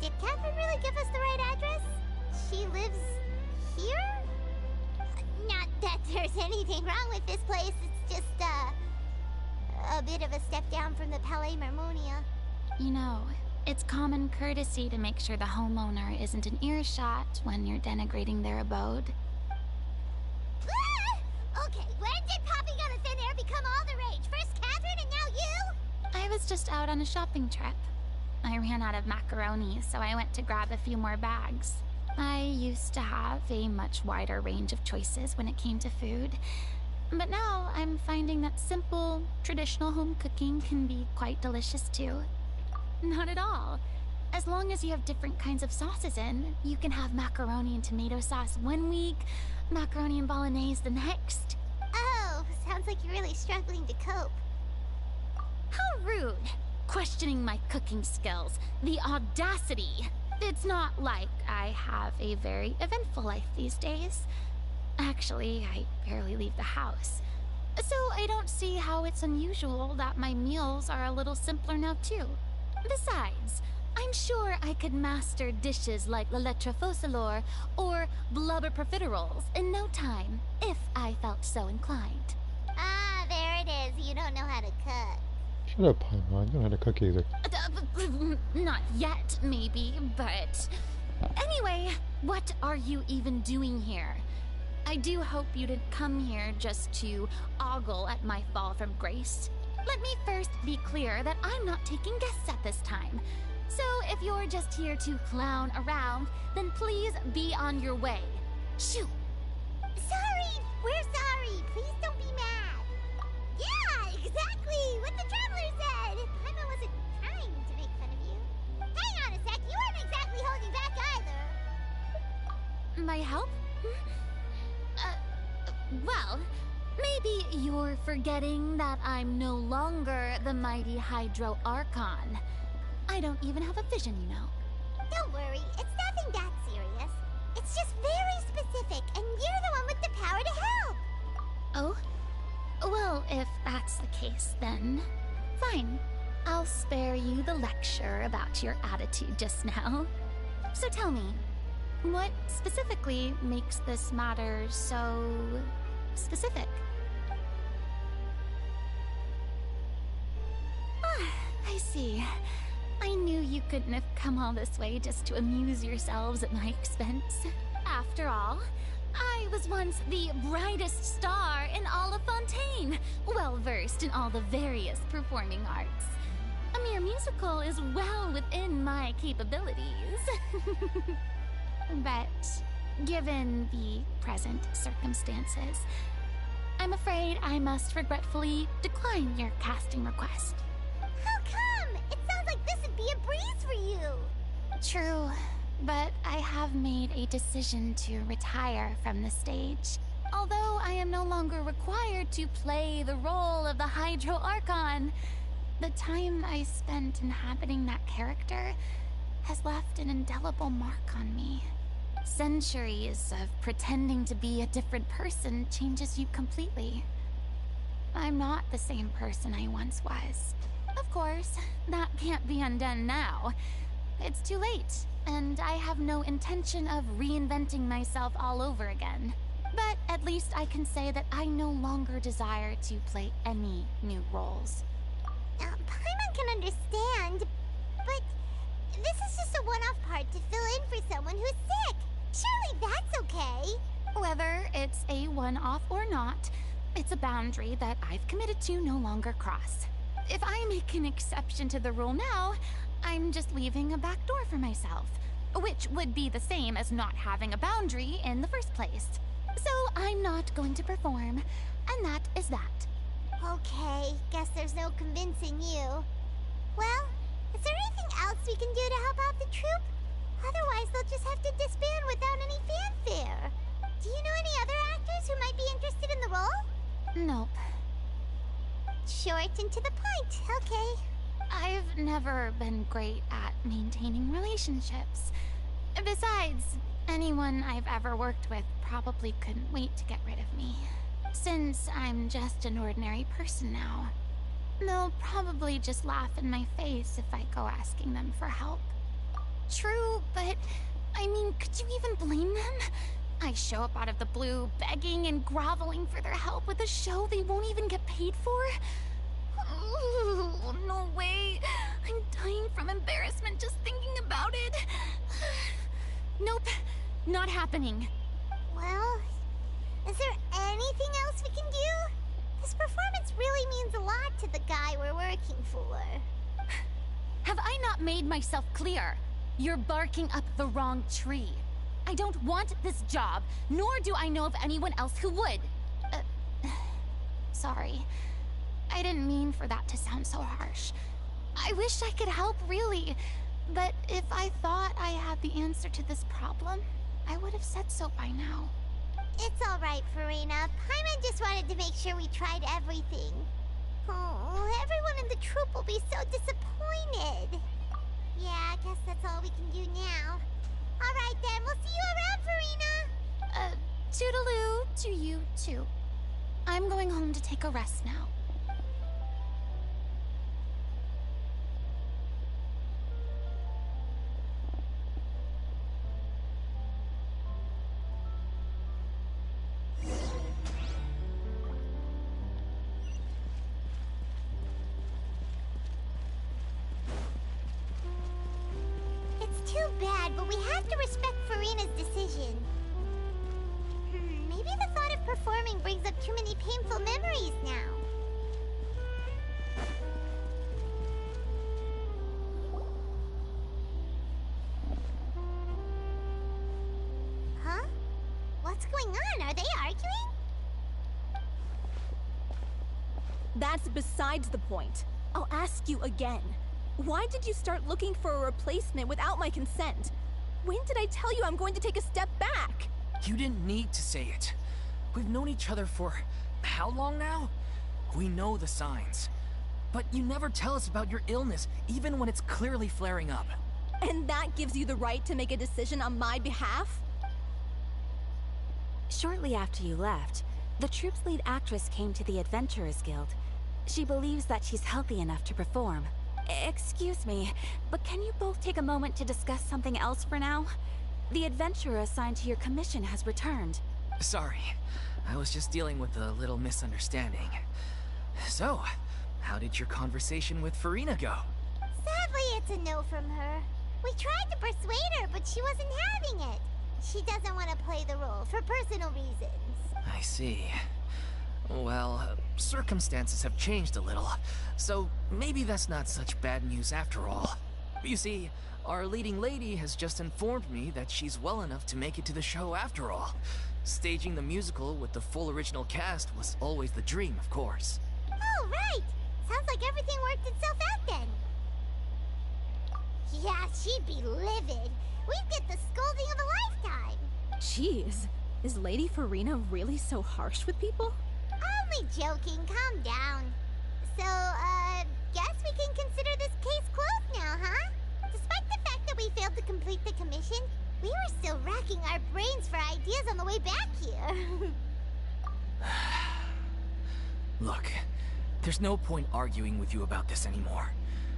Did Catherine really give us the right address? She lives here? Not that there's anything wrong with this place, it's just, a bit of a step down from the Palais Mermonia. You know, it's common courtesy to make sure the homeowner isn't in earshot when you're denigrating their abode. Ah! Okay, when did popping out of thin air become all the rage? First Catherine and now you? I was just out on a shopping trip. I ran out of macaroni, so I went to grab a few more bags. I used to have a much wider range of choices when it came to food, but now I'm finding that simple, traditional home cooking can be quite delicious too. Not at all. As long as you have different kinds of sauces in, you can have macaroni and tomato sauce one week, macaroni and bolognese the next. Oh, sounds like you're really struggling to cope. How rude! Questioning my cooking skills. The audacity! It's not like I have a very eventful life these days. Actually, I barely leave the house. So I don't see how it's unusual that my meals are a little simpler now too. Besides, I'm sure I could master dishes like la lettre focilor or blubber profiteroles in no time, if I felt so inclined. Ah, there it is. You don't know how to cook. Shut up, Paimon. You don't know how to cook either. Not yet, maybe, but... Anyway, what are you even doing here? I do hope you didn't come here just to ogle at my fall from grace. Let me first be clear that I'm not taking guests at this time. So if you're just here to clown around, then please be on your way. Shoo! Sorry! We're sorry! Please don't be mad! Yeah, exactly! What the traveler said! Paimon wasn't trying to make fun of you. Hang on a sec, you weren't exactly holding back either! My help? Well, maybe you're forgetting that I'm no longer the mighty Hydro Archon. I don't even have a vision, you know. Don't worry, it's nothing that serious. It's just very specific, and you're the one with the power to help! Oh? Well, if that's the case, then fine. I'll spare you the lecture about your attitude just now. So tell me, what specifically makes this matter so specific? Ah, I see. I knew you couldn't have come all this way just to amuse yourselves at my expense. After all, I was once the brightest star in all of Fontaine, well versed in all the various performing arts. A mere musical is well within my capabilities. But given the present circumstances, I'm afraid I must regretfully decline your casting request. How come? It sounds like this would be a breeze for you! True, but I have made a decision to retire from the stage. Although I am no longer required to play the role of the Hydro Archon, the time I spent inhabiting that character has left an indelible mark on me. Centuries of pretending to be a different person changes you completely. I'm not the same person I once was. Of course, that can't be undone now. It's too late, and I have no intention of reinventing myself all over again. But at least I can say that I no longer desire to play any new roles. Paimon can understand, but this is just a one-off part to fill in for someone who's sick. Surely that's okay. Whether it's a one-off or not, it's a boundary that I've committed to no longer cross. If I make an exception to the rule now, I'm just leaving a back door for myself, which would be the same as not having a boundary in the first place. So I'm not going to perform, and that is that. Okay, guess there's no convincing you. Well, is there anything else we can do to help out the troupe? Otherwise, they'll just have to disband without any fanfare. Do you know any other actors who might be interested in the role? Nope. Short and to the point, okay. I've never been great at maintaining relationships. Besides, anyone I've ever worked with probably couldn't wait to get rid of me. Since I'm just an ordinary person now. They'll probably just laugh in my face if I go asking them for help. True, but I mean, could you even blame them? I show up out of the blue, begging and groveling for their help with a show they won't even get paid for? Ooh, no way. I'm dying from embarrassment just thinking about it. Nope, not happening. Well, is there anything else we can do? This performance really means a lot to the guy we're working for. Have I not made myself clear? You're barking up the wrong tree. I don't want this job, nor do I know of anyone else who would. Sorry. I didn't mean for that to sound so harsh. I wish I could help, really. But if I thought I had the answer to this problem, I would have said so by now. It's all right, Furina. Paimon just wanted to make sure we tried everything. Oh, everyone in the troop will be so disappointed. Yeah, I guess that's all we can do now. All right then, we'll see you around, Furina. Toodaloo to you too. I'm going home to take a rest now. It's too bad, but we have to respect Furina's decision. Maybe the thought of performing brings up too many painful memories now. Huh? What's going on? Are they arguing? That's besides the point. I'll ask you again. Why did you start looking for a replacement without my consent? When did I tell you I'm going to take a step back? You didn't need to say it. We've known each other for how long now? We know the signs. But you never tell us about your illness, even when it's clearly flaring up. And that gives you the right to make a decision on my behalf? Shortly after you left, the troop's lead actress came to the Adventurers Guild. She believes that she's healthy enough to perform. Excuse me, but can you both take a moment to discuss something else for now? The adventurer assigned to your commission has returned. Sorry, I was just dealing with a little misunderstanding. So, how did your conversation with Furina go? Sadly, it's a no from her. We tried to persuade her, but she wasn't having it. She doesn't want to play the role for personal reasons. I see. Well, circumstances have changed a little, so maybe that's not such bad news after all. You see, our leading lady has just informed me that she's well enough to make it to the show after all. Staging the musical with the full original cast was always the dream, of course. Oh, right! Sounds like everything worked itself out then. Yeah, she'd be livid. We'd get the scolding of a lifetime. Jeez, is Lady Furina really so harsh with people? Only joking, calm down. So, guess we can consider this case closed now, huh? Despite the fact that we failed to complete the commission, we were still racking our brains for ideas on the way back here. Look, there's no point arguing with you about this anymore.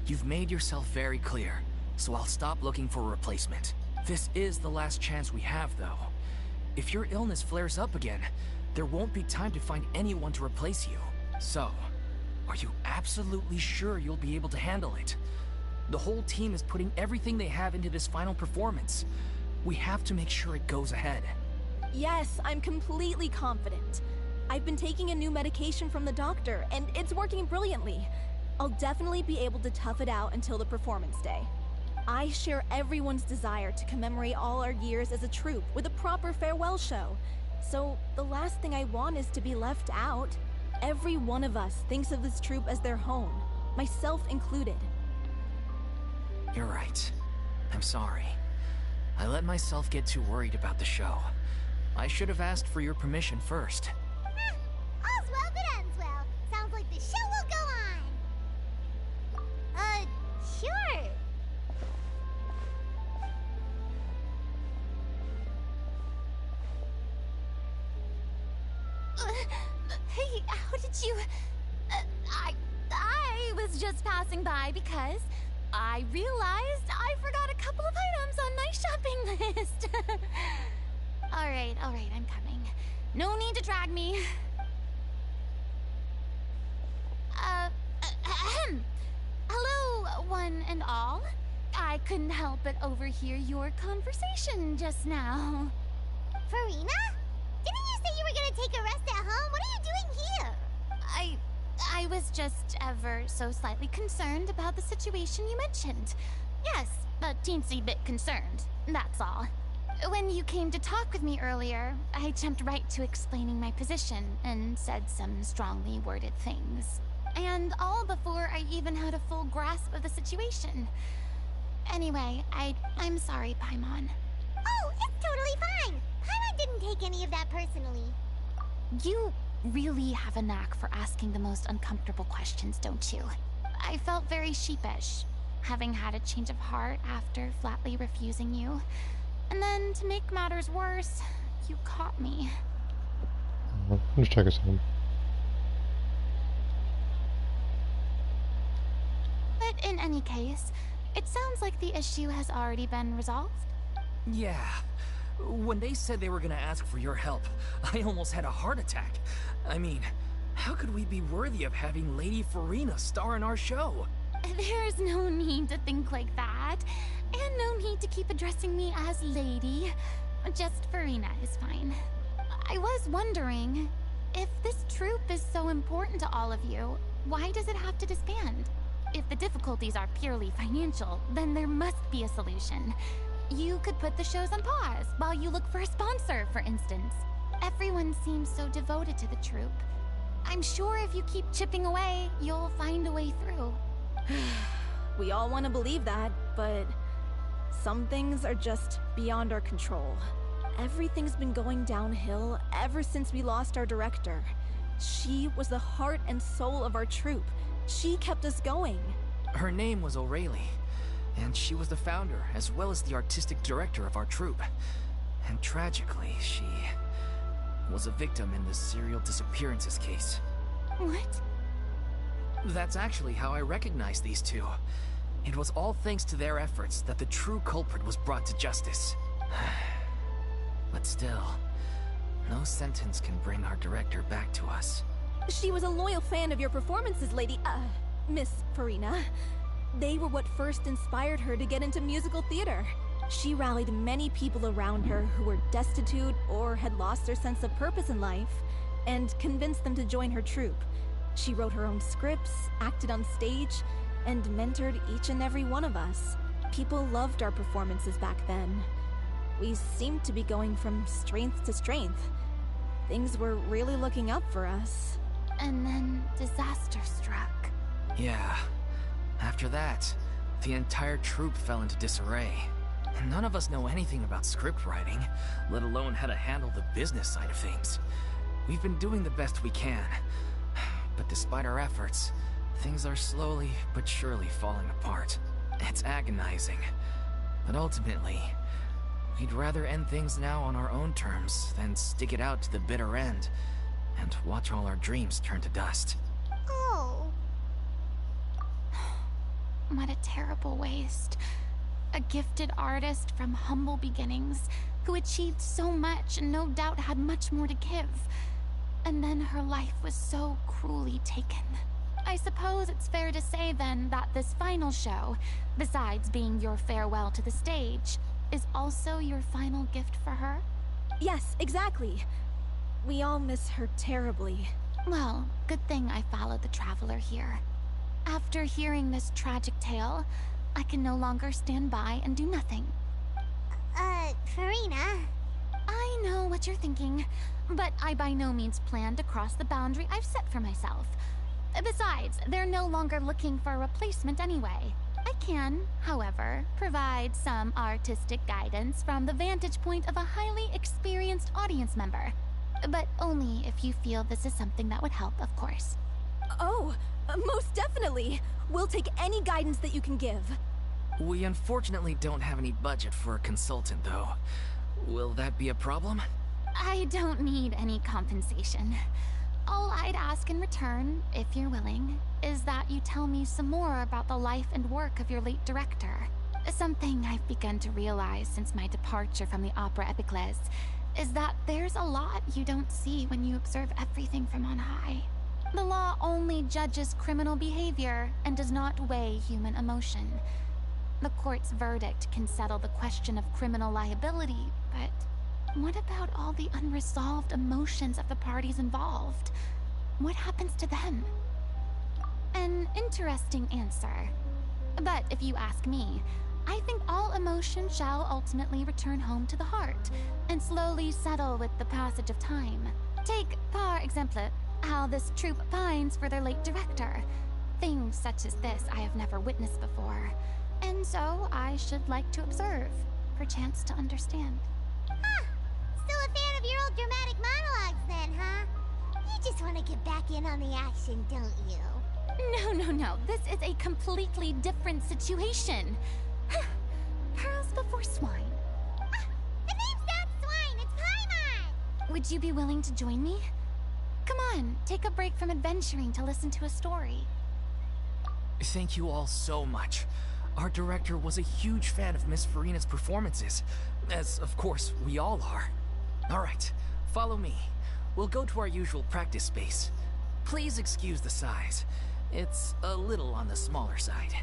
You've made yourself very clear, so I'll stop looking for a replacement. This is the last chance we have, though. If your illness flares up again, there won't be time to find anyone to replace you. So, are you absolutely sure you'll be able to handle it? The whole team is putting everything they have into this final performance. We have to make sure it goes ahead. Yes, I'm completely confident. I've been taking a new medication from the doctor, and it's working brilliantly. I'll definitely be able to tough it out until the performance day. I share everyone's desire to commemorate all our years as a troupe with a proper farewell show. So, the last thing I want is to be left out. Every one of us thinks of this troupe as their home, myself included. You're right. I'm sorry. I let myself get too worried about the show. I should have asked for your permission first. All's well that ends well. Sounds like the show will go on. Sure. Hey, how did you... I was just passing by because I realized I forgot a couple of items on my shopping list. All right, I'm coming. No need to drag me. Hello, one and all. I couldn't help but overhear your conversation just now. Furina? Didn't you say you were gonna take a rest at home? What are you doing here? I was just ever so slightly concerned about the situation you mentioned. Yes, a teensy bit concerned, that's all. When you came to talk with me earlier, I jumped right to explaining my position and said some strongly worded things. And all before I even had a full grasp of the situation. Anyway, I'm sorry, Paimon. Oh, it's totally fine. Paimon didn't take any of that personally. You really have a knack for asking the most uncomfortable questions, don't you? I felt very sheepish, having had a change of heart after flatly refusing you. And then, to make matters worse, you caught me. Let's check us home. But in any case, it sounds like the issue has already been resolved. Yeah. When they said they were gonna ask for your help, I almost had a heart attack. I mean, how could we be worthy of having Lady Furina star in our show? There's no need to think like that. And no need to keep addressing me as Lady. Just Furina is fine. I was wondering, if this troupe is so important to all of you, why does it have to disband? If the difficulties are purely financial, then there must be a solution. You could put the shows on pause while you look for a sponsor, for instance. Everyone seems so devoted to the troupe. I'm sure if you keep chipping away, you'll find a way through. We all want to believe that, but some things are just beyond our control. Everything's been going downhill ever since we lost our director. She was the heart and soul of our troupe. She kept us going. Her name was O'Reilly, and she was the founder as well as the artistic director of our troupe. And tragically, she was a victim in the serial disappearances case. What? That's actually how I recognized these two. It was all thanks to their efforts that the true culprit was brought to justice. But still, no sentence can bring our director back to us. She was a loyal fan of your performances, Miss Furina. They were what first inspired her to get into musical theater. She rallied many people around her who were destitute or had lost their sense of purpose in life, and convinced them to join her troupe. She wrote her own scripts, acted on stage, and mentored each and every one of us. People loved our performances back then. We seemed to be going from strength to strength. Things were really looking up for us. And then disaster struck. Yeah. After that, the entire troupe fell into disarray. None of us know anything about script writing, let alone how to handle the business side of things. We've been doing the best we can. But despite our efforts, things are slowly but surely falling apart. It's agonizing. But ultimately, we'd rather end things now on our own terms than stick it out to the bitter end and watch all our dreams turn to dust. Oh. What a terrible waste. A gifted artist from humble beginnings who achieved so much and no doubt had much more to give. And then her life was so cruelly taken. I suppose it's fair to say then that this final show, besides being your farewell to the stage, is also your final gift for her? Yes, exactly. We all miss her terribly. Well, good thing I followed the Traveler here. After hearing this tragic tale, I can no longer stand by and do nothing. Furina. I know what you're thinking, but I by no means plan to cross the boundary I've set for myself. Besides, they're no longer looking for a replacement anyway. I can, however, provide some artistic guidance from the vantage point of a highly experienced audience member. But only if you feel this is something that would help, of course. Oh, most definitely. We'll take any guidance that you can give. We unfortunately don't have any budget for a consultant, though. Will that be a problem? I don't need any compensation. All I'd ask in return, if you're willing, is that you tell me some more about the life and work of your late director. Something I've begun to realize since my departure from the Opera Epiclese is that there's a lot you don't see when you observe everything from on high. The law only judges criminal behavior and does not weigh human emotion. The court's verdict can settle the question of criminal liability, but what about all the unresolved emotions of the parties involved? What happens to them? An interesting answer. But if you ask me, I think all emotion shall ultimately return home to the heart and slowly settle with the passage of time. Take, par exemple, how this troupe pines for their late director. Things such as this I have never witnessed before. And so I should like to observe, perchance to understand. Huh. Still a fan of your old dramatic monologues then, huh? You just want to get back in on the action, don't you? No. This is a completely different situation. Pearls before swine. The name's not Swine, it's Paimon! Would you be willing to join me? Come on, take a break from adventuring to listen to a story. Thank you all so much. Our director was a huge fan of Miss Furina's performances, as of course we all are. Alright, follow me. We'll go to our usual practice space. Please excuse the size. It's a little on the smaller side.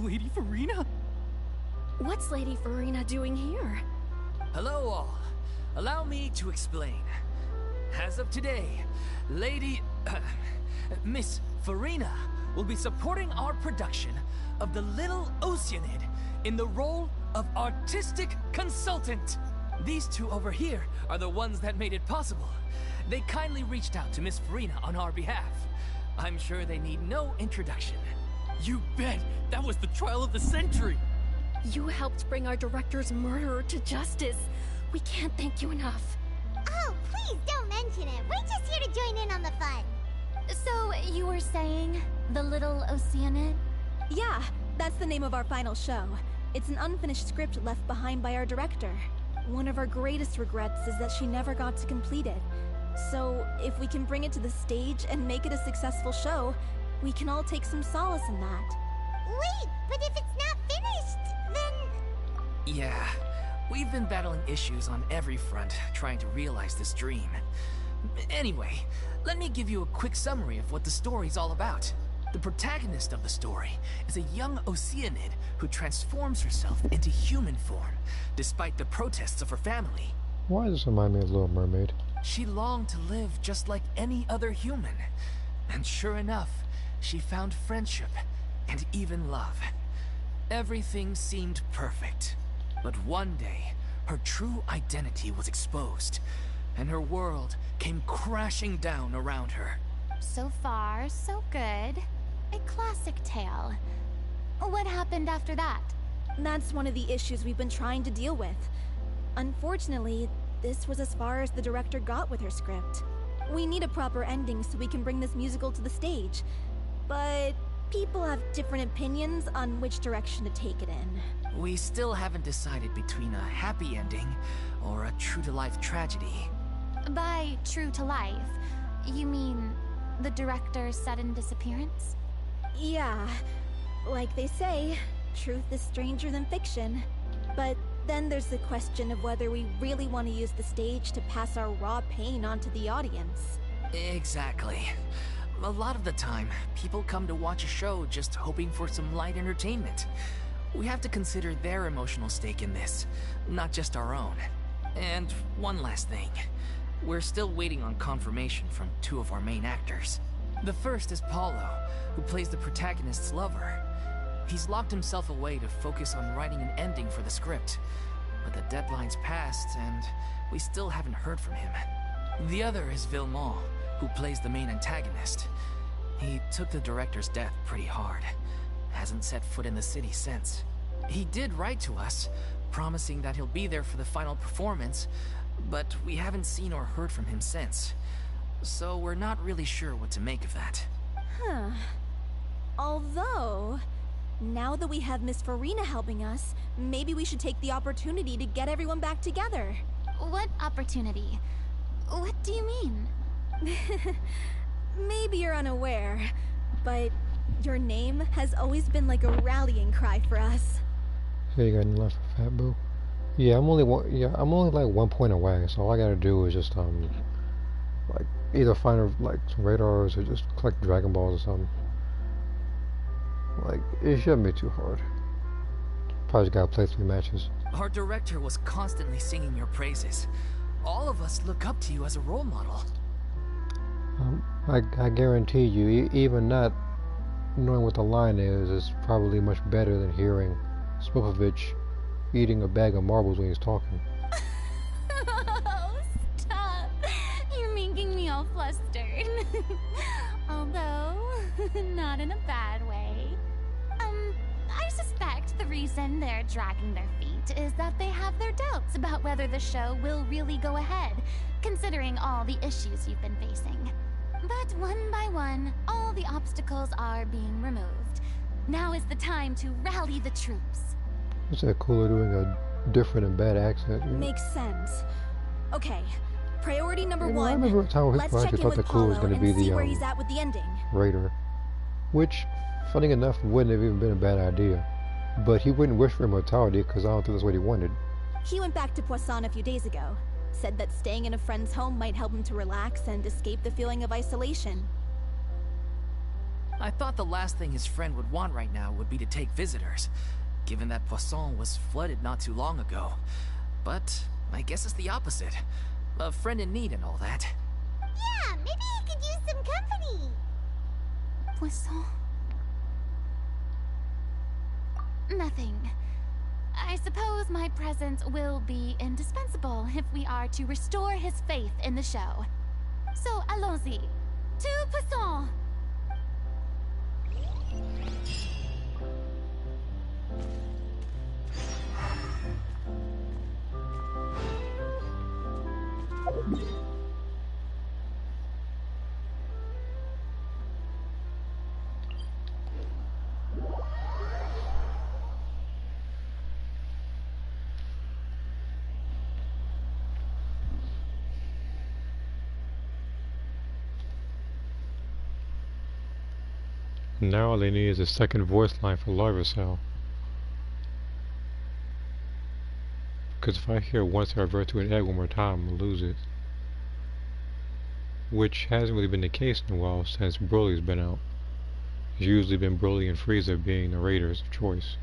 Lady Furina? What's Lady Furina doing here? Hello all. Allow me to explain. As of today, Miss Furina will be supporting our production of The Little Oceanid in the role of artistic consultant. These two over here are the ones that made it possible. They kindly reached out to Miss Furina on our behalf. I'm sure they need no introduction. You bet! That was the trial of the century! You helped bring our director's murderer to justice. We can't thank you enough. Oh, please don't mention it. We're just here to join in on the fun. So, you were saying The Little Oceanid? Yeah, that's the name of our final show. It's an unfinished script left behind by our director. One of our greatest regrets is that she never got to complete it. So, if we can bring it to the stage and make it a successful show, we can all take some solace in that. Wait, but if it's not finished, then... Yeah, we've been battling issues on every front trying to realize this dream. Anyway, let me give you a quick summary of what the story's all about. The protagonist of the story is a young Oceanid who transforms herself into human form, despite the protests of her family. Why does this remind me of Little Mermaid? She longed to live just like any other human. And sure enough, she found friendship and even love. Everything seemed perfect. But one day, her true identity was exposed, and her world came crashing down around her. So far, so good. A classic tale. What happened after that? That's one of the issues we've been trying to deal with. Unfortunately, this was as far as the director got with her script. We need a proper ending so we can bring this musical to the stage. But people have different opinions on which direction to take it in. We still haven't decided between a happy ending or a true-to-life tragedy. By true to life, you mean the director's sudden disappearance? Yeah, like they say, truth is stranger than fiction. But then there's the question of whether we really want to use the stage to pass our raw pain onto the audience. Exactly. A lot of the time, people come to watch a show just hoping for some light entertainment. We have to consider their emotional stake in this, not just our own. And one last thing. We're still waiting on confirmation from two of our main actors. The first is Paulo, who plays the protagonist's lover. He's locked himself away to focus on writing an ending for the script. But the deadline's passed, and we still haven't heard from him. The other is Villemont, who plays the main antagonist. He took the director's death pretty hard. Hasn't set foot in the city since. He did write to us, promising that he'll be there for the final performance, but we haven't seen or heard from him since. so we're not really sure what to make of that. Huh. Although, now that we have Miss Furina helping us, maybe we should take the opportunity to get everyone back together. What opportunity? What do you mean? Maybe you're unaware, but your name has always been like a rallying cry for us. Hey, you got any left for Fat Boo? Yeah, I'm only like 1 point away, so all I gotta do is just like either find like some radars or just collect Dragon Balls or something. Like, it shouldn't be too hard. Probably just gotta play 3 matches. Our director was constantly singing your praises. All of us look up to you as a role model. I guarantee you, even not knowing what the line is probably much better than hearing Spopovich eating a bag of marbles when he's talking. Oh, stop. You're making me all flustered. Although, not in a bad way. I suspect the reason they're dragging their feet is that they have their doubts about whether the show will really go ahead, considering all the issues you've been facing. But one by one, all the obstacles are being removed. Now is the time to rally the troops. Is that cooler doing a different and bad accent? Makes sense. Okay, priority number one. I remember a time when Let's I check actually in thought with the cool was Paulo going to be and see where the he's at with the ending. Raider, which, funny enough, wouldn't have even been a bad idea. But he wouldn't wish for immortality because I don't think that's what he wanted. He went back to Poisson a few days ago. Said that staying in a friend's home might help him to relax and escape the feeling of isolation. I thought the last thing his friend would want right now would be to take visitors, given that Poisson was flooded not too long ago. But I guess it's the opposite. A friend in need and all that. Yeah, maybe he could use some company. Poisson? Nothing. I suppose my presence will be indispensable if we are to restore his faith in the show. So, allons-y. To Poisson! Now all they need is a second voice line for Larvacell. Because if I hear once I revert to an egg one more time, I'm gonna lose it. Which hasn't really been the case in a while since Broly's been out. It's usually been Broly and Frieza being the raiders of choice.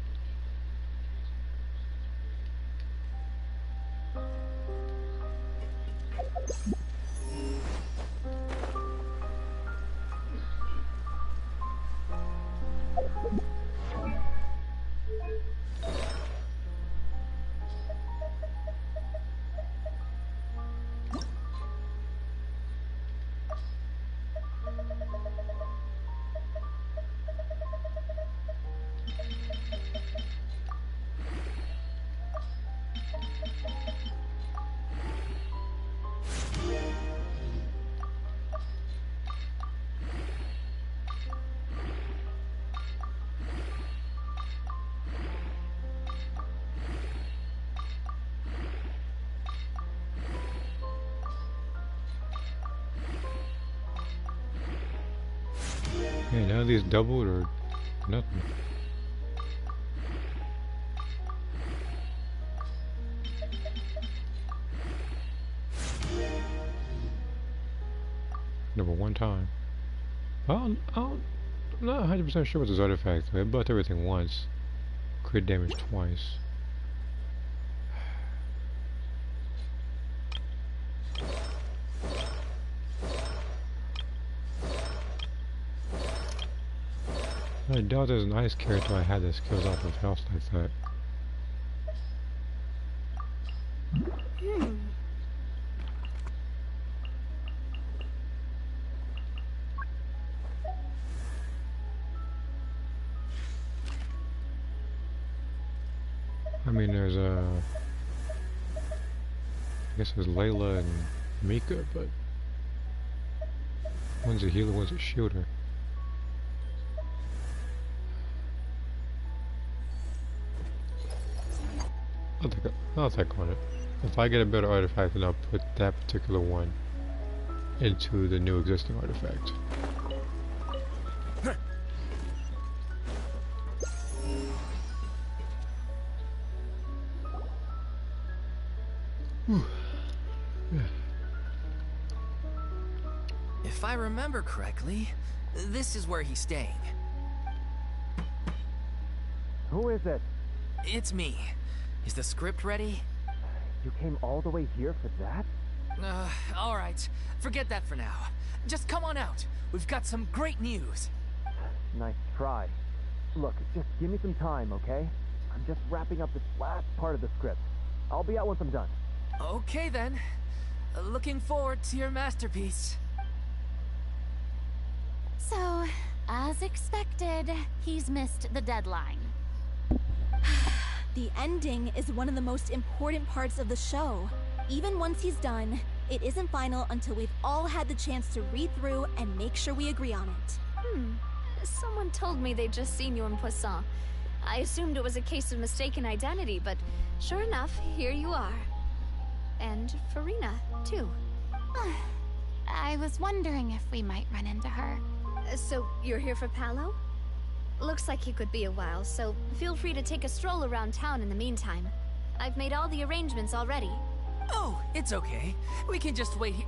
Hey, none of these doubled or nothing. Number one time. I'm not 100% sure what this artifact is. I buffed everything once. Crit damage twice. I doubt there's an ice character I had that skills off of health like that. I mean, there's I guess there's Layla and Mika, but One's a healer, one's a shooter. I'll take on it. If I get a better artifact, then I'll put that particular one into the new existing artifact. If I remember correctly, this is where he's staying. Who is it? It's me. Is the script ready? You came all the way here for that? Alright. Forget that for now. Just come on out. We've got some great news. Nice try. Look, just give me some time, okay? I'm just wrapping up this last part of the script. I'll be out once I'm done. Okay then. Looking forward to your masterpiece. So, as expected, he's missed the deadline. The ending is one of the most important parts of the show. Even once he's done, it isn't final until we've all had the chance to read through and make sure we agree on it. Someone told me they'd just seen you in Poisson. I assumed it was a case of mistaken identity, but sure enough, here you are. And Furina, too. I was wondering if we might run into her. So, you're here for Palo? Looks like you could be a while, so feel free to take a stroll around town in the meantime. I've made all the arrangements already. Oh, it's okay. We can just wait here.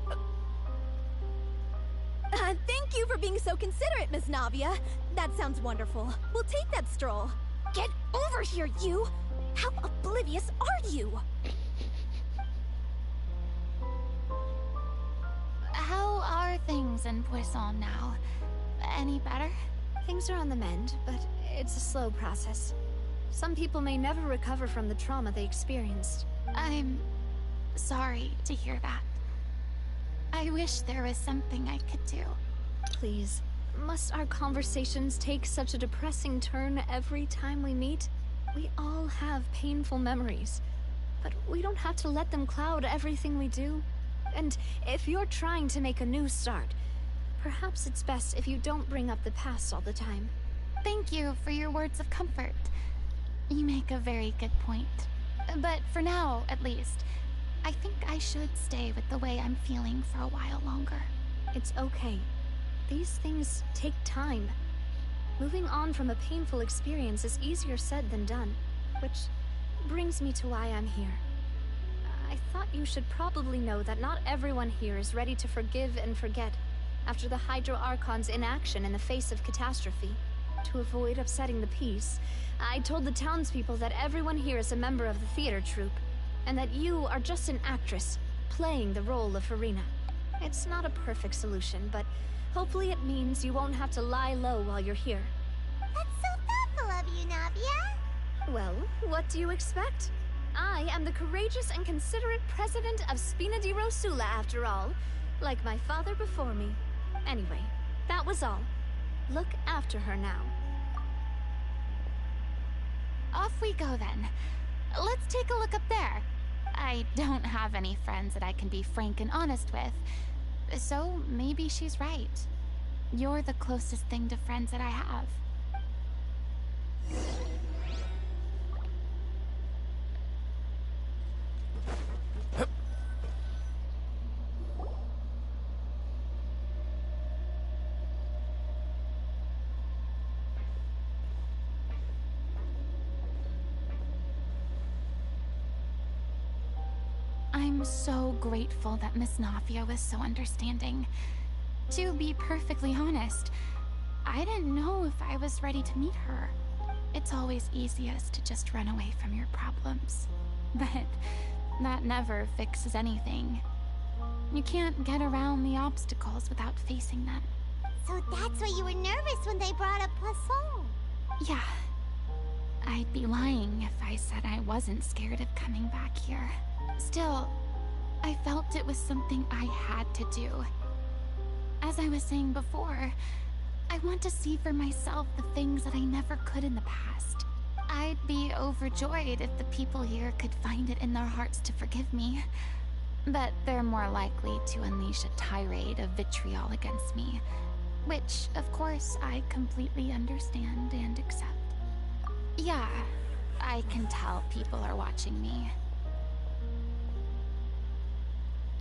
Thank you for being so considerate, Miss Navia. That sounds wonderful. We'll take that stroll. Get over here, you! How oblivious are you? How are things in Poisson now? Any better? Things are on the mend, but it's a slow process. Some people may never recover from the trauma they experienced. I'm sorry to hear that. I wish there was something I could do. Please, must our conversations take such a depressing turn every time we meet? We all have painful memories, but we don't have to let them cloud everything we do. And if you're trying to make a new start, perhaps it's best if you don't bring up the past all the time. Thank you for your words of comfort. You make a very good point. But for now, at least, I think I should stay with the way I'm feeling for a while longer. It's okay. These things take time. Moving on from a painful experience is easier said than done, which brings me to why I'm here. I thought you should probably know that not everyone here is ready to forgive and forget after the Hydro Archon's inaction in the face of catastrophe. To avoid upsetting the peace, I told the townspeople that everyone here is a member of the theater troupe, and that you are just an actress, playing the role of Furina. It's not a perfect solution, but hopefully it means you won't have to lie low while you're here. That's so thoughtful of you, Navia. Well, what do you expect? I am the courageous and considerate president of Spina di Rosula, after all, like my father before me. Anyway, that was all. Look after her now. Off we go then. Let's take a look up there. I don't have any friends that I can be frank and honest with, so maybe she's right. You're the closest thing to friends that I have. I'm so grateful that Miss Navia was so understanding. To be perfectly honest, I didn't know if I was ready to meet her. It's always easiest to just run away from your problems. But that never fixes anything. You can't get around the obstacles without facing them. So that's why you were nervous when they brought up Poisson. Yeah. I'd be lying if I said I wasn't scared of coming back here. Still, I felt it was something I had to do. As I was saying before, I want to see for myself the things that I never could in the past. I'd be overjoyed if the people here could find it in their hearts to forgive me. but they're more likely to unleash a tirade of vitriol against me, which, of course, I completely understand and accept. Yeah, I can tell people are watching me.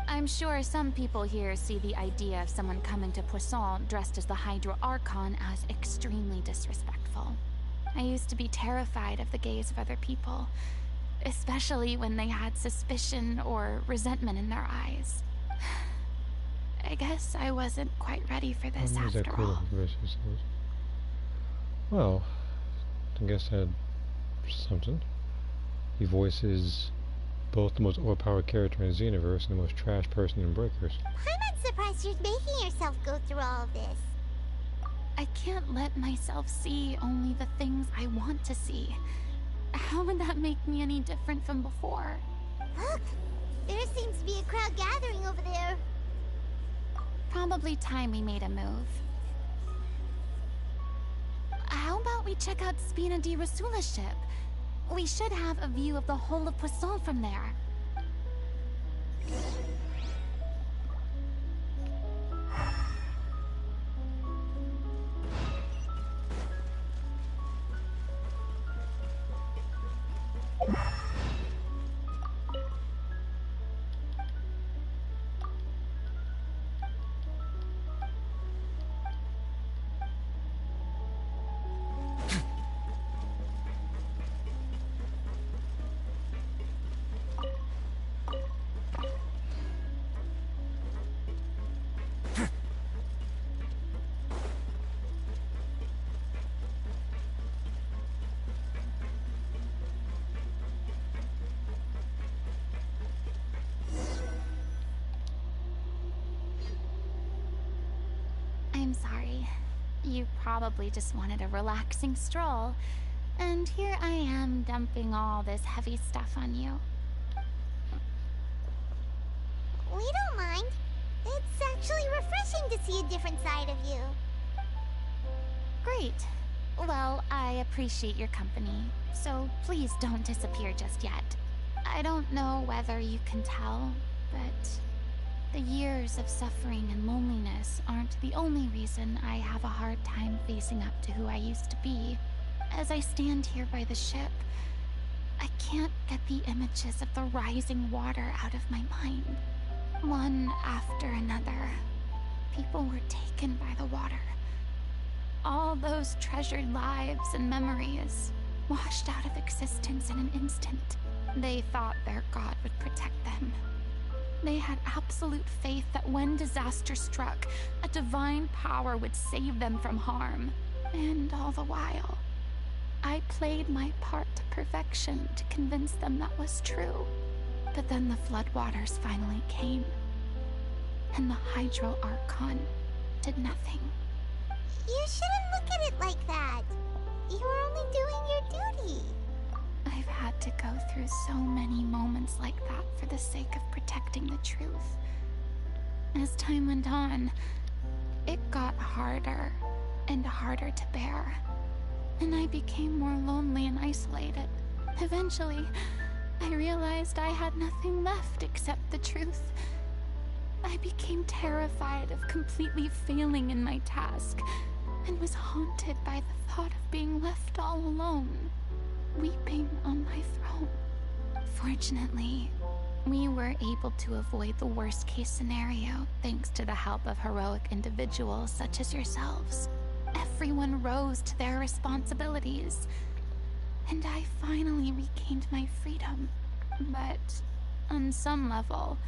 I'm sure some people here see the idea of someone coming to Poisson dressed as the Hydro Archon as extremely disrespectful. I used to be terrified of the gaze of other people, especially when they had suspicion or resentment in their eyes. I guess I wasn't quite ready for this after all. Well, I guess that's something. He voices both the most overpowered character in the Xenoverse and the most trash person in Breakers. I'm not surprised you're making yourself go through all of this. I can't let myself see only the things I want to see. How would that make me any different from before? Look! There seems to be a crowd gathering over there. Probably time we made a move. How about we check out Spina di Rasula's ship? We should have a view of the whole of Poisson from there. I'm sorry. You probably just wanted a relaxing stroll, and here I am dumping all this heavy stuff on you. We don't mind. It's actually refreshing to see a different side of you. Great. Well, I appreciate your company, so please don't disappear just yet. I don't know whether you can tell, but the years of suffering and loneliness aren't the only reason I have a hard time facing up to who I used to be. As I stand here by the ship, I can't get the images of the rising water out of my mind. One after another, people were taken by the water. All those treasured lives and memories washed out of existence in an instant. They thought their god would protect them. They had absolute faith that when disaster struck, a divine power would save them from harm. And all the while, I played my part to perfection to convince them that was true. But then the floodwaters finally came, and the Hydro Archon did nothing. You shouldn't look at it like that. You were only doing your duty. I've had to go through so many moments like that for the sake of protecting the truth. As time went on, it got harder and harder to bear, and I became more lonely and isolated. Eventually, I realized I had nothing left except the truth. I became terrified of completely failing in my task, and was haunted by the thought of being left all alone, weeping on my throne. Fortunately, we were able to avoid the worst-case scenario thanks to the help of heroic individuals such as yourselves. Everyone rose to their responsibilities, and I finally regained my freedom. But on some level,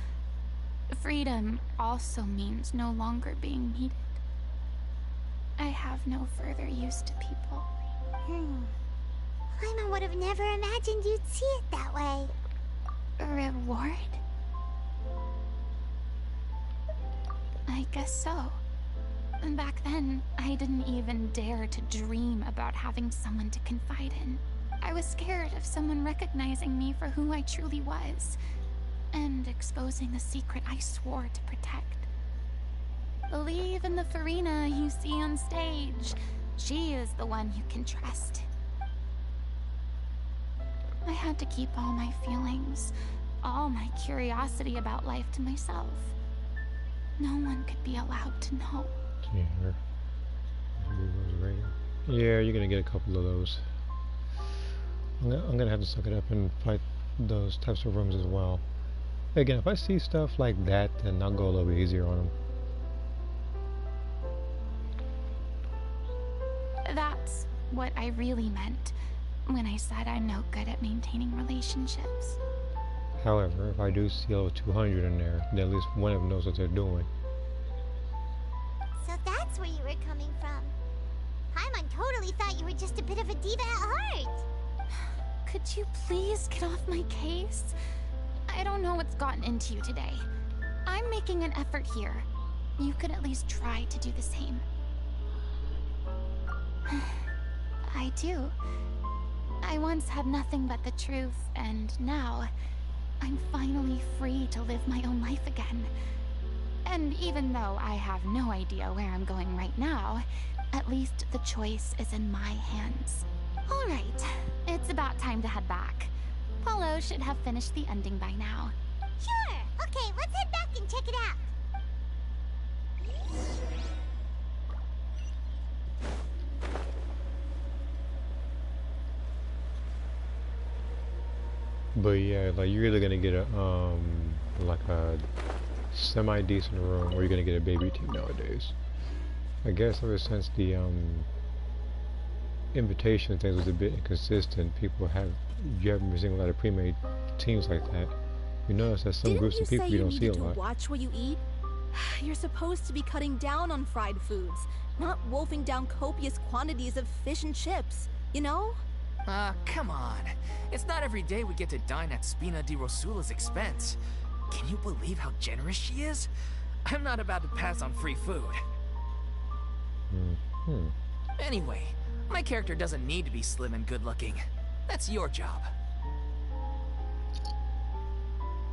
freedom also means no longer being needed. I have no further use to people. Paimon would have never imagined you'd see it that way. Reward? I guess so. Back then, I didn't even dare to dream about having someone to confide in. I was scared of someone recognizing me for who I truly was, and exposing the secret I swore to protect. Believe in the Furina you see on stage. She is the one you can trust. I had to keep all my feelings, all my curiosity about life to myself. No one could be allowed to know. Yeah, you're gonna get a couple of those. I'm gonna have to suck it up and fight those types of rooms as well. Again, if I see stuff like that, then I'll go a little bit easier on them. That's what I really meant when I said I'm no good at maintaining relationships. However, if I do see level 200 in there, then at least one of them knows what they're doing. So that's where you were coming from. Paimon totally thought you were just a bit of a diva at heart. Could you please get off my case? I don't know what's gotten into you today. I'm making an effort here. You could at least try to do the same. I do. I once had nothing but the truth, and now I'm finally free to live my own life again. And even though I have no idea where I'm going right now, at least the choice is in my hands. All right, it's about time to head back. Paulo should have finished the ending by now. Sure. Okay, let's head back and check it out. But yeah, like you're either gonna get a like a semi-decent room, or you're gonna get a baby team nowadays. I guess ever since the invitation things was a bit inconsistent, you haven't been seeing a lot of pre-made teams like that. You notice that some groups of people you don't see a lot. Watch what you eat? You're supposed to be cutting down on fried foods, not wolfing down copious quantities of fish and chips, you know? Come on. It's not every day we get to dine at Spina di Rosula's expense. Can you believe how generous she is? I'm not about to pass on free food. Anyway, my character doesn't need to be slim and good looking. That's your job.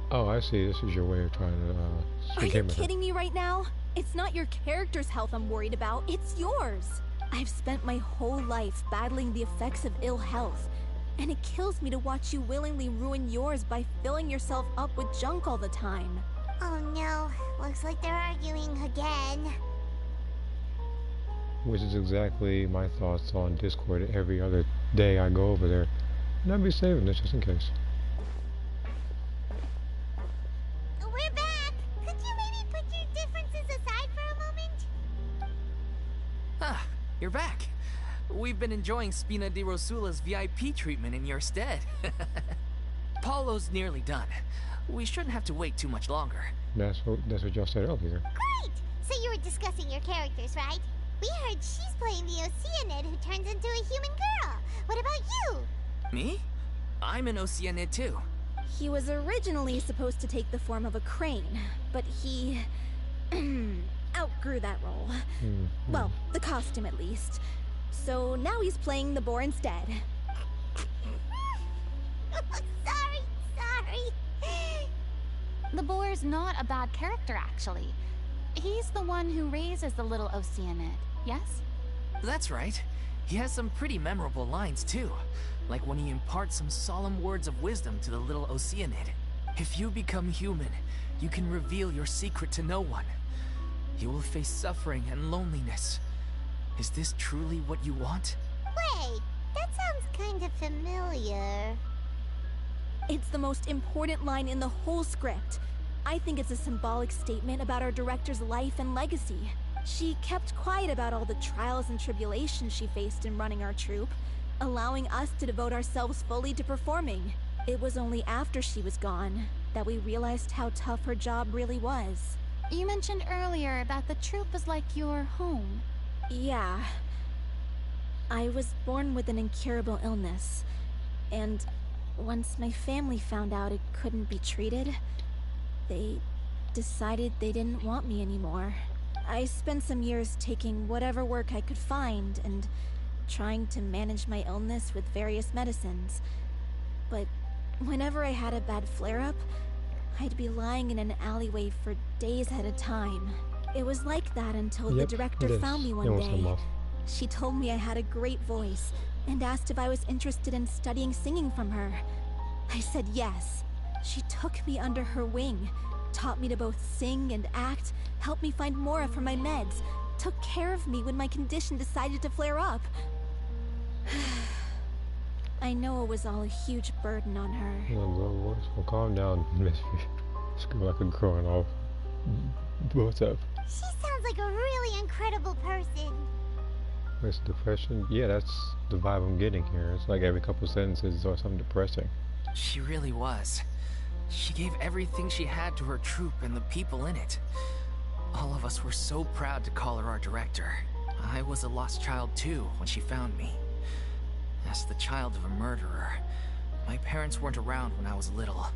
Oh, I see. This is your way of trying to Are you kidding me right now? It's not your character's health I'm worried about, it's yours. I've spent my whole life battling the effects of ill health, and it kills me to watch you willingly ruin yours by filling yourself up with junk all the time. Oh no, looks like they're arguing again. Which is exactly my thoughts on Discord every other day I go over there. And I'll be saving this just in case. We're back! Could you maybe put your differences aside for a moment? Ah, you're back. We've been enjoying Spina di Rosula's VIP treatment in your stead. Paulo's nearly done. We shouldn't have to wait too much longer. That's what y'all said earlier. Great! So you were discussing your characters, right? We heard she's playing the Oceanid who turns into a human girl. What about you? Me? I'm an Oceanid too. He was originally supposed to take the form of a crane, but he outgrew that role. Well, the costume at least. So now he's playing the boar instead. Sorry. The boar's not a bad character, actually. He's the one who raises the little Oceanid, yes? That's right. He has some pretty memorable lines too. Like when he imparts some solemn words of wisdom to the little Oceanid. If you become human, you can reveal your secret to no one. You will face suffering and loneliness. Is this truly what you want? Wait, that sounds kind of familiar. It's the most important line in the whole script. I think it's a symbolic statement about our director's life and legacy. She kept quiet about all the trials and tribulations she faced in running our troupe, allowing us to devote ourselves fully to performing. It was only after she was gone that we realized how tough her job really was. You mentioned earlier that the troupe was like your home. Yeah. I was born with an incurable illness, and once my family found out it couldn't be treated, they decided they didn't want me anymore. I spent some years taking whatever work I could find and trying to manage my illness with various medicines. But whenever I had a bad flare-up, I'd be lying in an alleyway for days at a time. It was like that until the director found me one day. She told me I had a great voice and asked if I was interested in studying singing from her. I said yes. She took me under her wing, taught me to both sing and act, helped me find Mora for my meds, took care of me when my condition decided to flare up. I know it was all a huge burden on her. Well, calm down, Miss. Scream like a growing off. What's up? She sounds like a really incredible person. It's depression? Yeah, that's the vibe I'm getting here. It's like every couple sentences or something depressing. She really was. She gave everything she had to her troupe and the people in it. All of us were so proud to call her our director. I was a lost child too when she found me. As the child of a murderer, my parents weren't around when I was little,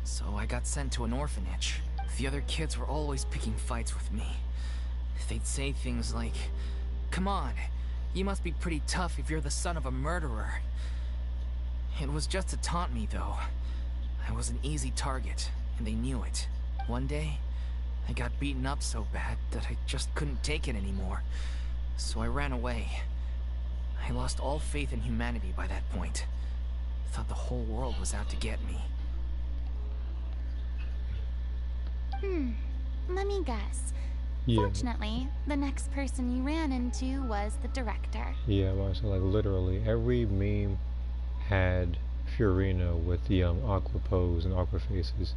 so I got sent to an orphanage. The other kids were always picking fights with me. They'd say things like, "Come on, you must be pretty tough if you're the son of a murderer." It was just to taunt me, though. I was an easy target, and they knew it. One day, I got beaten up so bad that I just couldn't take it anymore, so I ran away. I lost all faith in humanity by that point. Thought the whole world was out to get me. Let me guess. Yeah. Fortunately, the next person you ran into was the director. Yeah, well, so like literally every meme had Furina with the aqua pose and aqua faces.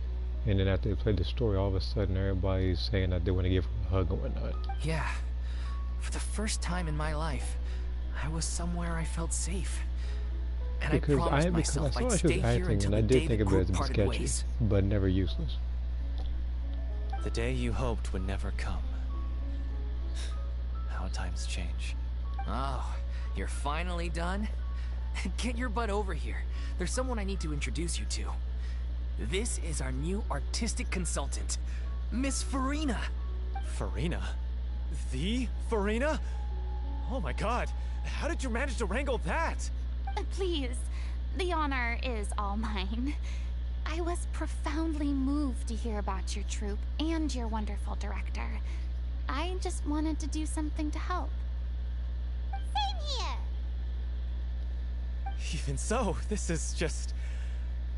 And then after they played the story, all of a sudden everybody's saying that they want to give her a hug and whatnot. Yeah. For the first time in my life, I was somewhere I felt safe. And I promised myself I'd stay here until the day the group parted ways. But never useless. The day you hoped would never come. How times change. Oh, you're finally done? Get your butt over here. There's someone I need to introduce you to. This is our new artistic consultant, Miss Furina. Furina? The Furina? Oh my god, how did you manage to wrangle that? Please, the honor is all mine. I was profoundly moved to hear about your troupe and your wonderful director. I just wanted to do something to help. Same here. Even so, this is just...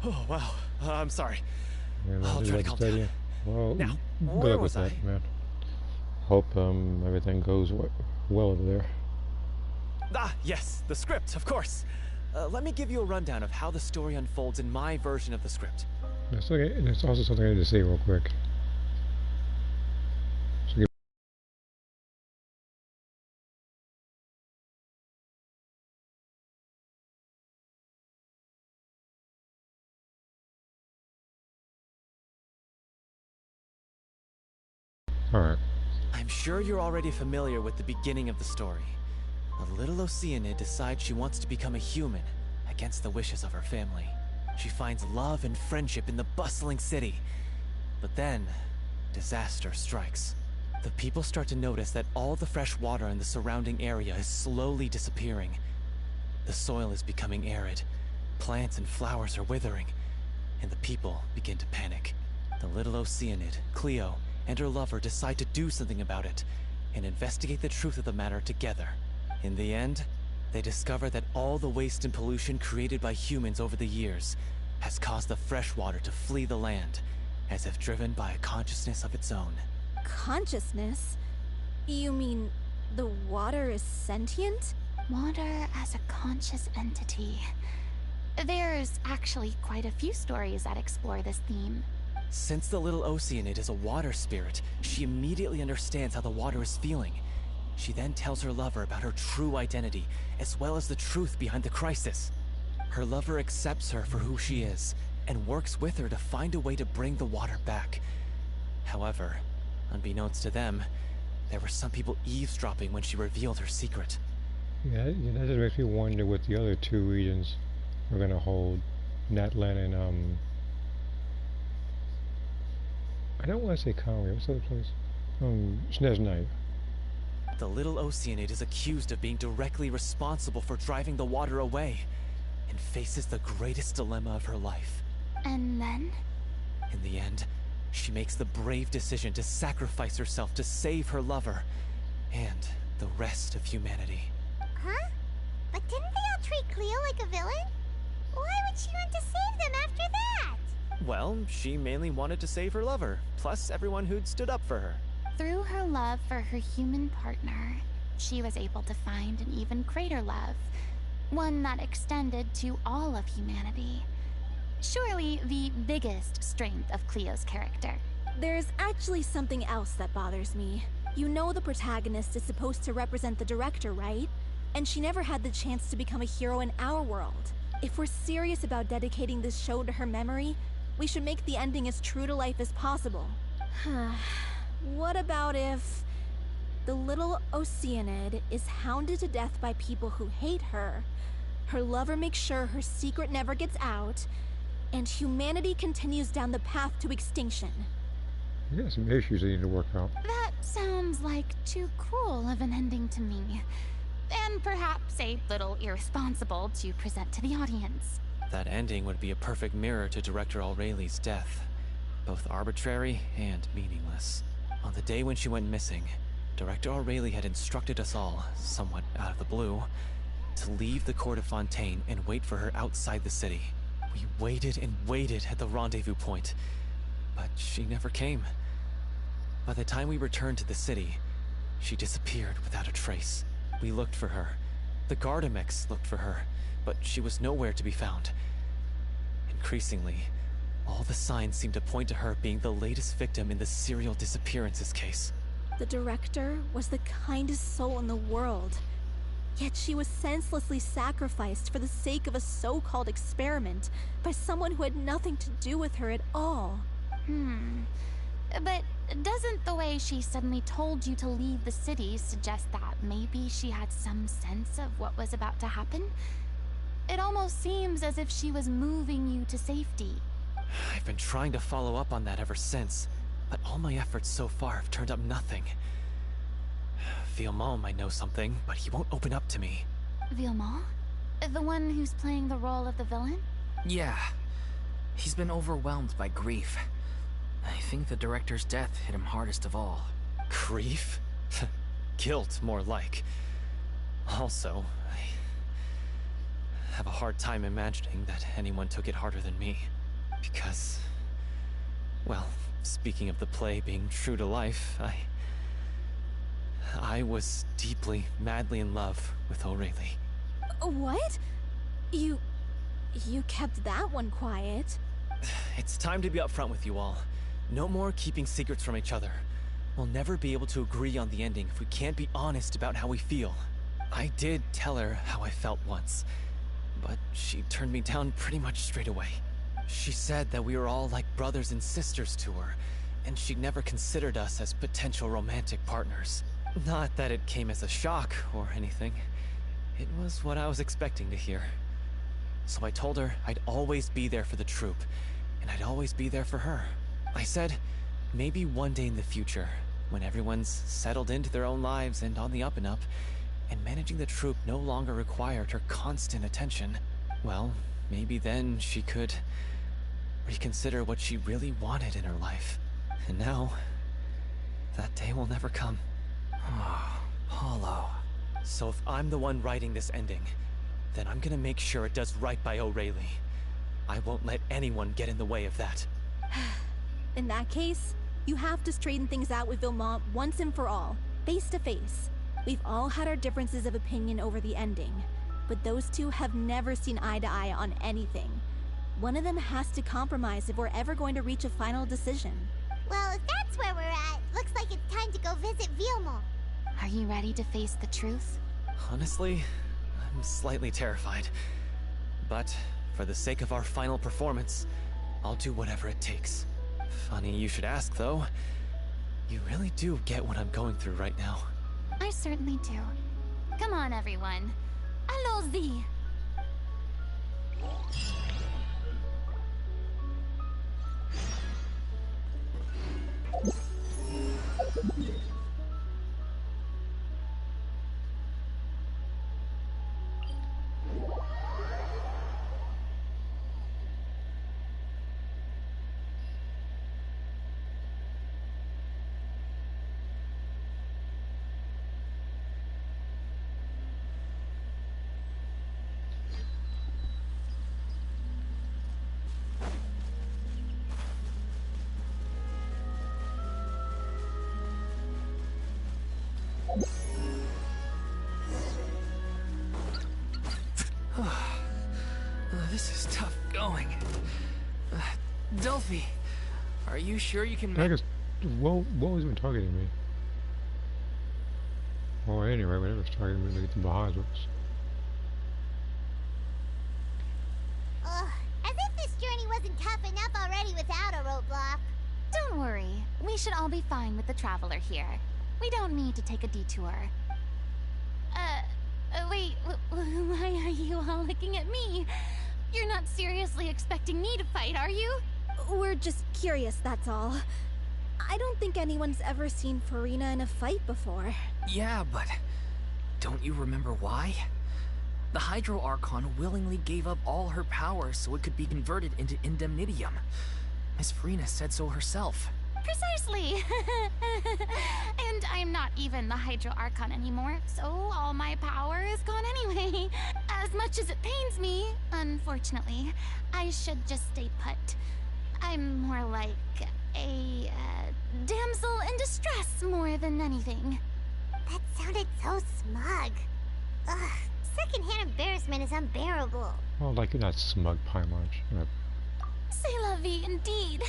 Oh, wow. I'm sorry. Yeah, I'll try to calm down. Well, now, good where luck was with I? that, man. Hope everything goes well over there. Ah, yes, the script, of course. Let me give you a rundown of how the story unfolds in my version of the script. That's okay. And there's also something I need to say real quick. So alright. I'm sure you're already familiar with the beginning of the story. A little Oceanid decides she wants to become a human, against the wishes of her family. She finds love and friendship in the bustling city. But then, disaster strikes. The people start to notice that all the fresh water in the surrounding area is slowly disappearing. The soil is becoming arid, plants and flowers are withering, and the people begin to panic. The little Oceanid, Cleo, and her lover decide to do something about it, and investigate the truth of the matter together. In the end, they discover that all the waste and pollution created by humans over the years has caused the fresh water to flee the land, as if driven by a consciousness of its own. Consciousness? You mean the water is sentient? Water as a conscious entity. There's actually quite a few stories that explore this theme. Since the little Oceanid is a water spirit, she immediately understands how the water is feeling. She then tells her lover about her true identity, as well as the truth behind the crisis. Her lover accepts her for who she is, and works with her to find a way to bring the water back. However, unbeknownst to them, there were some people eavesdropping when she revealed her secret. Yeah, that just makes me wonder what the other two regions are gonna hold. Natlan and I don't want to say Conway. What's the other place? Snezhnaya. The little Oceanid is accused of being directly responsible for driving the water away, and faces the greatest dilemma of her life. And then? In the end, she makes the brave decision to sacrifice herself to save her lover, and the rest of humanity. Huh? But didn't they all treat Cleo like a villain? Why would she want to save them after that? Well, she mainly wanted to save her lover, plus everyone who'd stood up for her. Through her love for her human partner, she was able to find an even greater love, one that extended to all of humanity. Surely the biggest strength of Cleo's character. There's actually something else that bothers me. You know the protagonist is supposed to represent the director, right? And she never had the chance to become a hero in our world. If we're serious about dedicating this show to her memory, we should make the ending as true to life as possible. What about if the little Oceanid is hounded to death by people who hate her, her lover makes sure her secret never gets out, and humanity continues down the path to extinction? You got some issues that need to work out. That sounds like too cruel of an ending to me. And perhaps a little irresponsible to present to the audience. That ending would be a perfect mirror to Director O'Reilly's death, both arbitrary and meaningless. On the day when she went missing, Director O'Reilly had instructed us all, somewhat out of the blue, to leave the court of Fontaine and wait for her outside the city. We waited and waited at the rendezvous point, but she never came. By the time we returned to the city, she disappeared without a trace. We looked for her. The Gardamex looked for her, but she was nowhere to be found. Increasingly, all the signs seemed to point to her being the latest victim in the serial disappearances case. The director was the kindest soul in the world, yet she was senselessly sacrificed for the sake of a so-called experiment by someone who had nothing to do with her at all. But doesn't the way she suddenly told you to leave the city suggest that maybe she had some sense of what was about to happen? It almost seems as if she was moving you to safety. I've been trying to follow up on that ever since, but all my efforts so far have turned up nothing. Villemont might know something, but he won't open up to me. Villemont? The one who's playing the role of the villain? Yeah. He's been overwhelmed by grief. I think the director's death hit him hardest of all. Grief? Guilt, more like. Also, I have a hard time imagining that anyone took it harder than me. Because, well, speaking of the play being true to life, I was deeply, madly in love with O'Reilly. What? You kept that one quiet. It's time to be upfront with you all. No more keeping secrets from each other. We'll never be able to agree on the ending if we can't be honest about how we feel. I did tell her how I felt once, but she turned me down pretty much straight away. She said that we were all like brothers and sisters to her, and she'd never considered us as potential romantic partners. Not that it came as a shock or anything. It was what I was expecting to hear. So I told her I'd always be there for the troupe, and I'd always be there for her. I said, maybe one day in the future, when everyone's settled into their own lives and on the up and up, and managing the troupe no longer required her constant attention, well, maybe then she could reconsider what she really wanted in her life. And now, that day will never come. Hollow. So if I'm the one writing this ending, then I'm gonna make sure it does right by O'Reilly. I won't let anyone get in the way of that. In that case, you have to straighten things out with Villemont once and for all, face to face. We've all had our differences of opinion over the ending, but those two have never seen eye to eye on anything. One of them has to compromise if we're ever going to reach a final decision. Well, if that's where we're at, looks like it's time to go visit Villemont. Are you ready to face the truth? Honestly, I'm slightly terrified. But for the sake of our final performance, I'll do whatever it takes. Funny you should ask, though. You really do get what I'm going through right now. I certainly do. Come on, everyone. Allons-y! tough going. Delphi, are you sure you can I guess, what was even targeting me? Or anyway, whatever was targeting me to get the behind us. Ugh, as if this journey wasn't tough enough already without a roadblock. Don't worry. We should all be fine with the traveler here. We don't need to take a detour. Wait, why are you all looking at me? You're not seriously expecting me to fight, are you? We're just curious, that's all. I don't think anyone's ever seen Furina in a fight before. Yeah, but don't you remember why? The Hydro Archon willingly gave up all her power so it could be converted into indemnitium. Miss Furina said so herself. Precisely. And I'm not even the Hydro Archon anymore, so all my power is gone anyway. As much as it pains me, unfortunately, I should just stay put. I'm more like a damsel in distress more than anything. That sounded so smug. Ugh, secondhand embarrassment is unbearable. Well, like you're not smug, Paimon. C'est la vie indeed.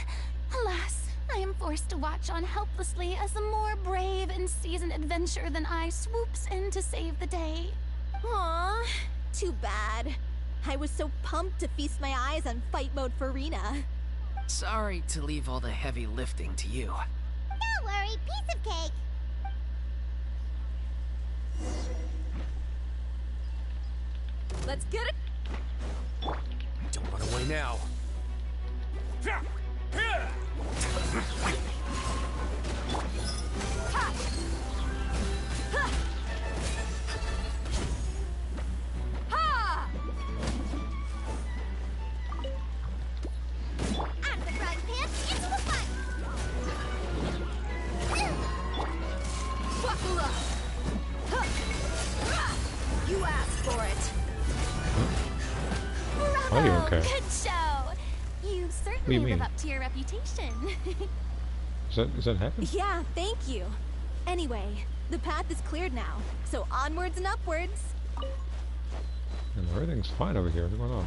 Alas, I am forced to watch on helplessly as a more brave and seasoned adventurer than I swoops in to save the day. Aww, too bad. I was so pumped to feast my eyes on fight mode Furina. Sorry to leave all the heavy lifting to you. Don't worry, piece of cake. Let's get it. Don't run away now. Out of the frying pan, into the fire. Buckle up. You asked for it. Bravo! Are you okay? Good show! You certainly mean? live up to your reputation. Is that happening? Yeah, thank you. Anyway, the path is cleared now, so onwards and upwards. And everything's fine over here. What's going on?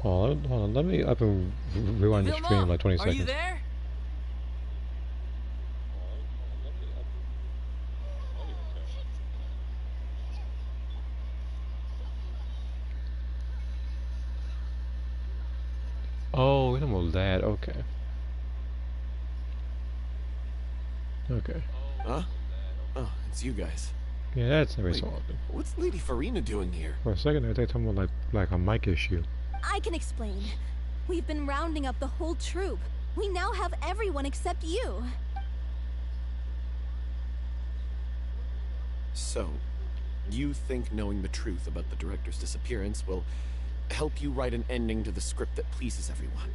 Hold on. Let me up and rewind the stream like 20 seconds. Are you there? Oh, it's almost that. Okay. Okay. Huh? Oh, it's you guys. Yeah, that's every Wait, so often. What's Lady Furina doing here? For a second, I thought talking about like a mic issue. I can explain. We've been rounding up the whole troop. We now have everyone except you. So, you think knowing the truth about the director's disappearance will help you write an ending to the script that pleases everyone?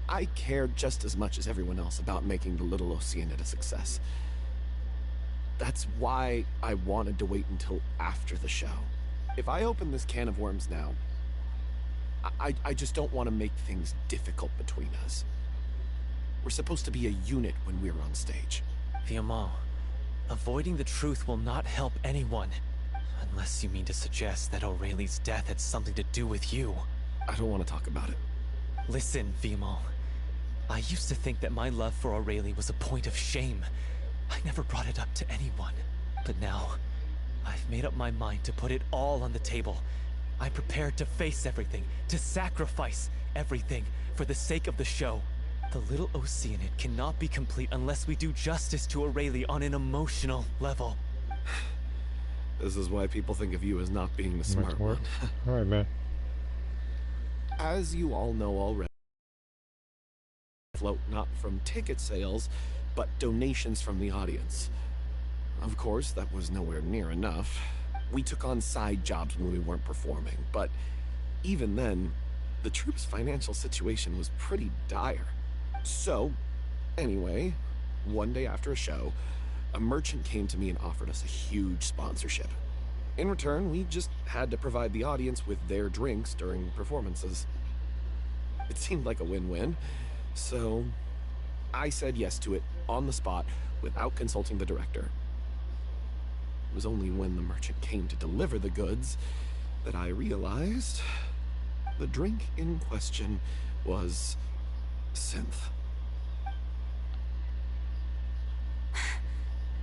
I care just as much as everyone else about making the Little Oceanid a success. That's why I wanted to wait until after the show. If I open this can of worms now, I just don't want to make things difficult between us. We're supposed to be a unit when we're on stage. Viamant, avoiding the truth will not help anyone. Unless you mean to suggest that Aurelie's death had something to do with you. I don't want to talk about it. Listen, Viamant. I used to think that my love for Aurelie was a point of shame. I never brought it up to anyone. But now, I've made up my mind to put it all on the table. I'm prepared to face everything, to sacrifice everything for the sake of the show. The Little Oceanid cannot be complete unless we do justice to Aurelie on an emotional level. This is why people think of you as not being the smart one. Alright, man. As you all know already, float not from ticket sales, but donations from the audience. Of course, that was nowhere near enough. We took on side jobs when we weren't performing, but even then, the troupe's financial situation was pretty dire. So, anyway, one day after a show, a merchant came to me and offered us a huge sponsorship. In return, we just had to provide the audience with their drinks during performances. It seemed like a win-win, so I said yes to it on the spot without consulting the director. It was only when the merchant came to deliver the goods that I realized the drink in question was synth.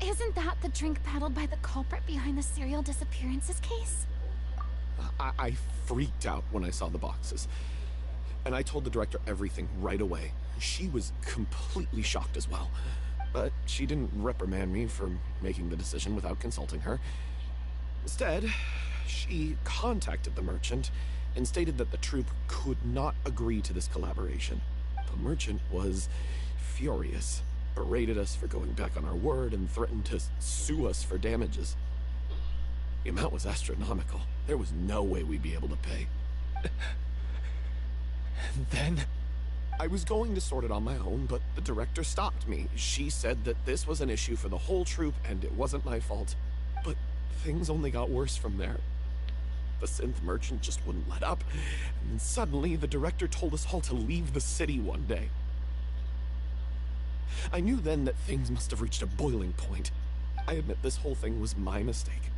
Isn't that the drink peddled by the culprit behind the serial disappearances case? I freaked out when I saw the boxes. And I told the director everything right away. She was completely shocked as well. But she didn't reprimand me for making the decision without consulting her. Instead, she contacted the merchant and stated that the troupe could not agree to this collaboration. The merchant was furious, berated us for going back on our word, and threatened to sue us for damages. The amount was astronomical. There was no way we'd be able to pay. And then? I was going to sort it on my own, but the director stopped me. She said that this was an issue for the whole troupe and it wasn't my fault. But things only got worse from there. The synth merchant just wouldn't let up, and then suddenly the director told us all to leave the city one day. I knew then that things must have reached a boiling point. I admit this whole thing was my mistake.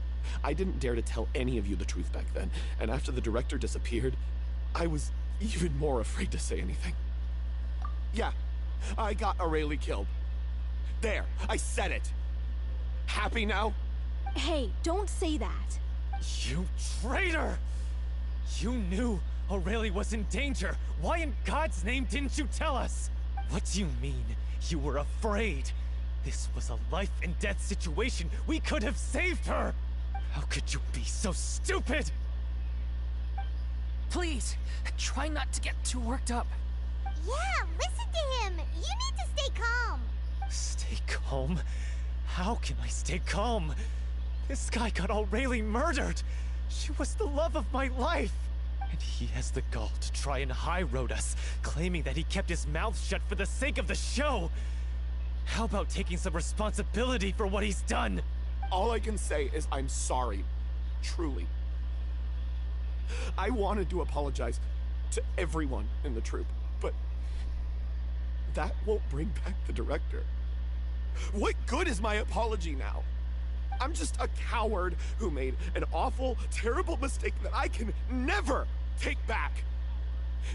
I didn't dare to tell any of you the truth back then, and after the director disappeared, I was even more afraid to say anything. Yeah, I got Aurelie killed. There, I said it. Happy now? Hey, don't say that. You traitor! You knew Aurelie was in danger. Why in God's name didn't you tell us? What do you mean? You were afraid. This was a life and death situation. We could have saved her. How could you be so stupid? Please, try not to get too worked up. Yeah, listen to him. You need to stay calm. Stay calm? How can I stay calm? This guy got Aurelie murdered. She was the love of my life. And he has the gall to try and high-road us, claiming that he kept his mouth shut for the sake of the show. How about taking some responsibility for what he's done? All I can say is I'm sorry. Truly. I wanted to apologize to everyone in the troupe, but that won't bring back the director. What good is my apology now? I'm just a coward who made an awful, terrible mistake that I can never take back.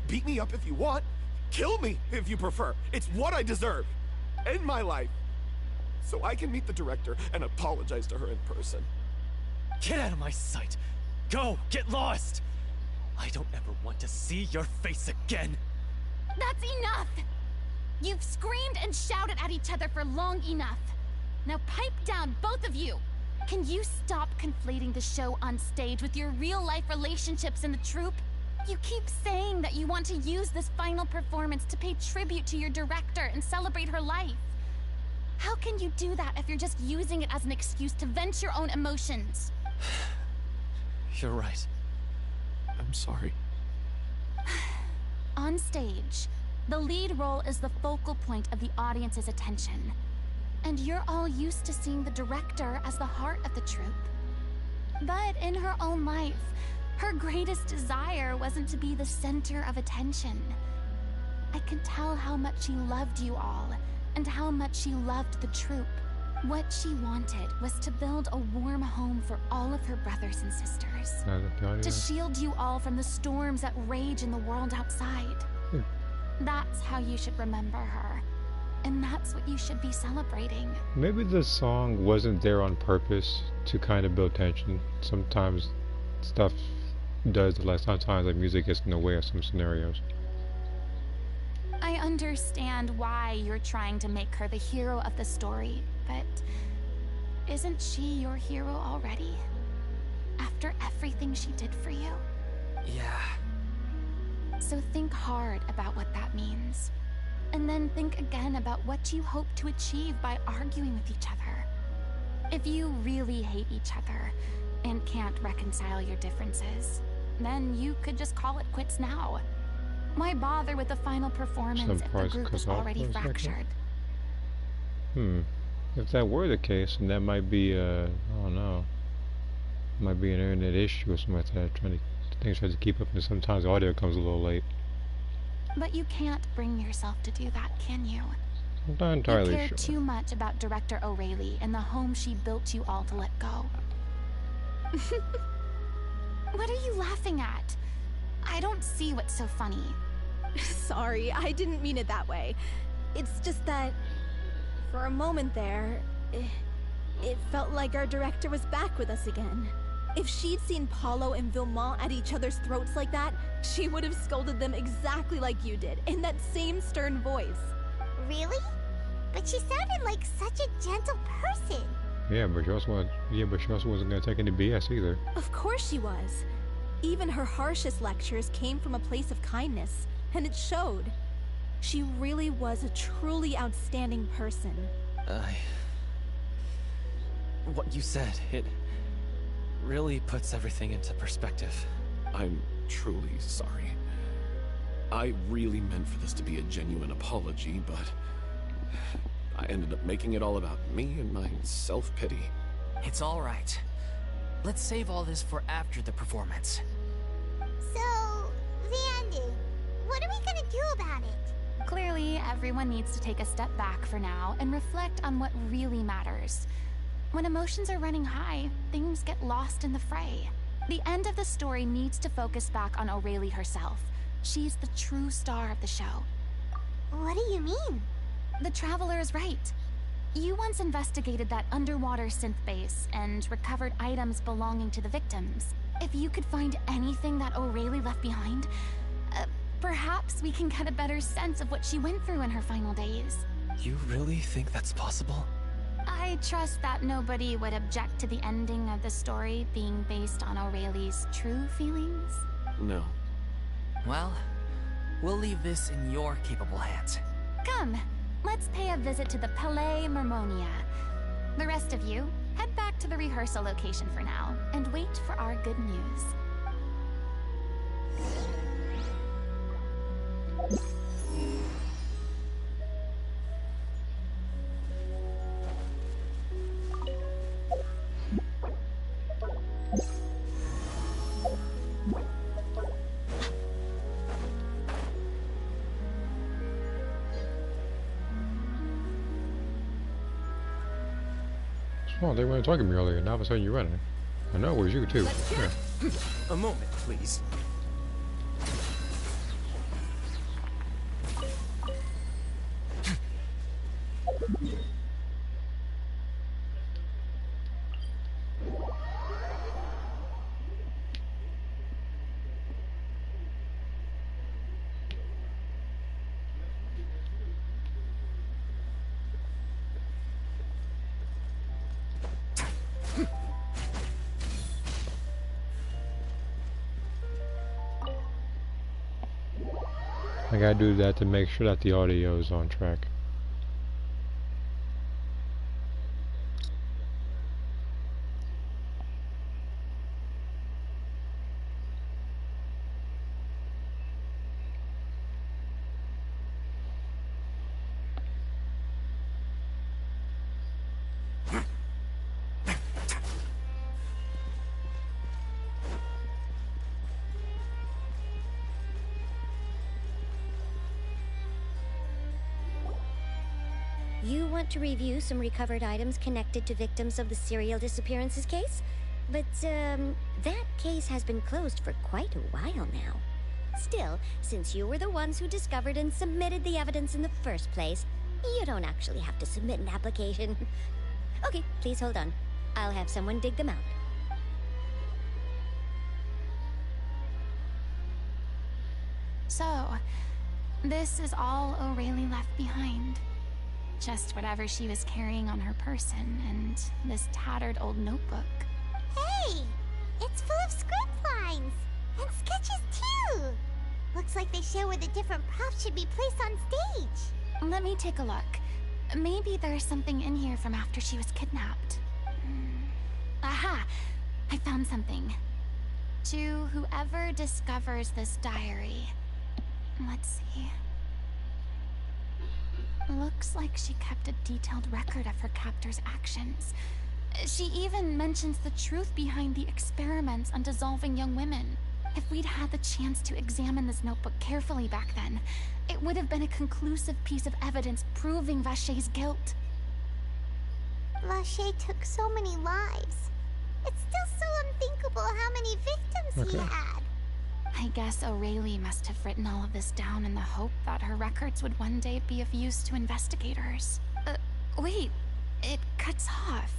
Beat me up if you want. Kill me if you prefer. It's what I deserve. End my life. So I can meet the director and apologize to her in person. Get out of my sight. Go, get lost. I don't ever want to see your face again. That's enough! You've screamed and shouted at each other for long enough. Now pipe down, both of you! Can you stop conflating the show on stage with your real-life relationships in the troupe? You keep saying that you want to use this final performance to pay tribute to your director and celebrate her life. How can you do that if you're just using it as an excuse to vent your own emotions? You're right. I'm sorry. On stage, the lead role is the focal point of the audience's attention. And you're all used to seeing the director as the heart of the troupe. But in her own life, her greatest desire wasn't to be the center of attention. I can tell how much she loved you all, and how much she loved the troupe. What she wanted was to build a warm home for all of her brothers and sisters. To shield you all from the storms that rage in the world outside. That's how you should remember her. And that's what you should be celebrating. Maybe the song wasn't there on purpose to kind of build tension. Sometimes stuff does, like sometimes like music gets in the way of some scenarios. I understand why you're trying to make her the hero of the story, but isn't she your hero already? After everything she did for you? Yeah. So think hard about what that means. And then think again about what you hope to achieve by arguing with each other. If you really hate each other and can't reconcile your differences, then you could just call it quits now. Why bother with the final performance if the group is already fractured? If that were the case, then that might be I don't know, might be an internet issue or something like that. Things try to keep up, and sometimes the audio comes a little late. But you can't bring yourself to do that, can you? I'm not entirely You care sure. too much about Director O'Reilly and the home she built you all to let go. What are you laughing at? I don't see what's so funny. Sorry, I didn't mean it that way. It's just that, for a moment there, it felt like our director was back with us again. If she'd seen Paulo and Vilmont at each other's throats like that, she would have scolded them exactly like you did, in that same stern voice. Really? But she sounded like such a gentle person. Yeah, but she also wasn't gonna take any BS either. Of course she was. Even her harshest lectures came from a place of kindness, and it showed. She really was a truly outstanding person. What you said, it really puts everything into perspective. I'm truly sorry. I really meant for this to be a genuine apology, but I ended up making it all about me and my self-pity. It's all right. Let's save all this for after the performance. So, the ending. What are we gonna do about it? Clearly, everyone needs to take a step back for now and reflect on what really matters. When emotions are running high, things get lost in the fray. The end of the story needs to focus back on O'Reilly herself. She's the true star of the show. What do you mean? The Traveler is right. You once investigated that underwater synth base and recovered items belonging to the victims. If you could find anything that O'Reilly left behind, perhaps we can get a better sense of what she went through in her final days. You really think that's possible? I trust that nobody would object to the ending of the story being based on O'Reilly's true feelings. No. Well, we'll leave this in your capable hands. Come, let's pay a visit to the Palais Mermonia. The rest of you, head back to the rehearsal location for now, and wait for our good news. Oh, they weren't talking to me earlier. Now all of a sudden you're running. I know, where's you too? Yeah. A moment, please. I gotta do that to make sure that the audio is on track. You want to review some recovered items connected to victims of the serial disappearances case? But, that case has been closed for quite a while now. Still, since you were the ones who discovered and submitted the evidence in the first place, you don't actually have to submit an application. Okay, please hold on. I'll have someone dig them out. So, this is all O'Reilly left behind. Just whatever she was carrying on her person, and this tattered old notebook. Hey! It's full of script lines! And sketches too! Looks like they show where the different props should be placed on stage. Let me take a look. Maybe there's something in here from after she was kidnapped. Aha! I found something. To whoever discovers this diary. Let's see. Looks like she kept a detailed record of her captor's actions. She even mentions the truth behind the experiments on dissolving young women. If we'd had the chance to examine this notebook carefully back then, it would have been a conclusive piece of evidence proving Vachey's guilt. Vachey took so many lives. It's still so unthinkable how many victims he had. I guess O'Reilly must have written all of this down in the hope that her records would one day be of use to investigators. Wait, it cuts off.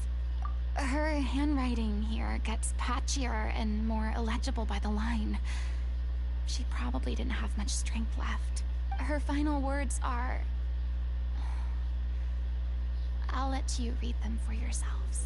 Her handwriting here gets patchier and more illegible by the line. She probably didn't have much strength left. Her final words are... I'll let you read them for yourselves.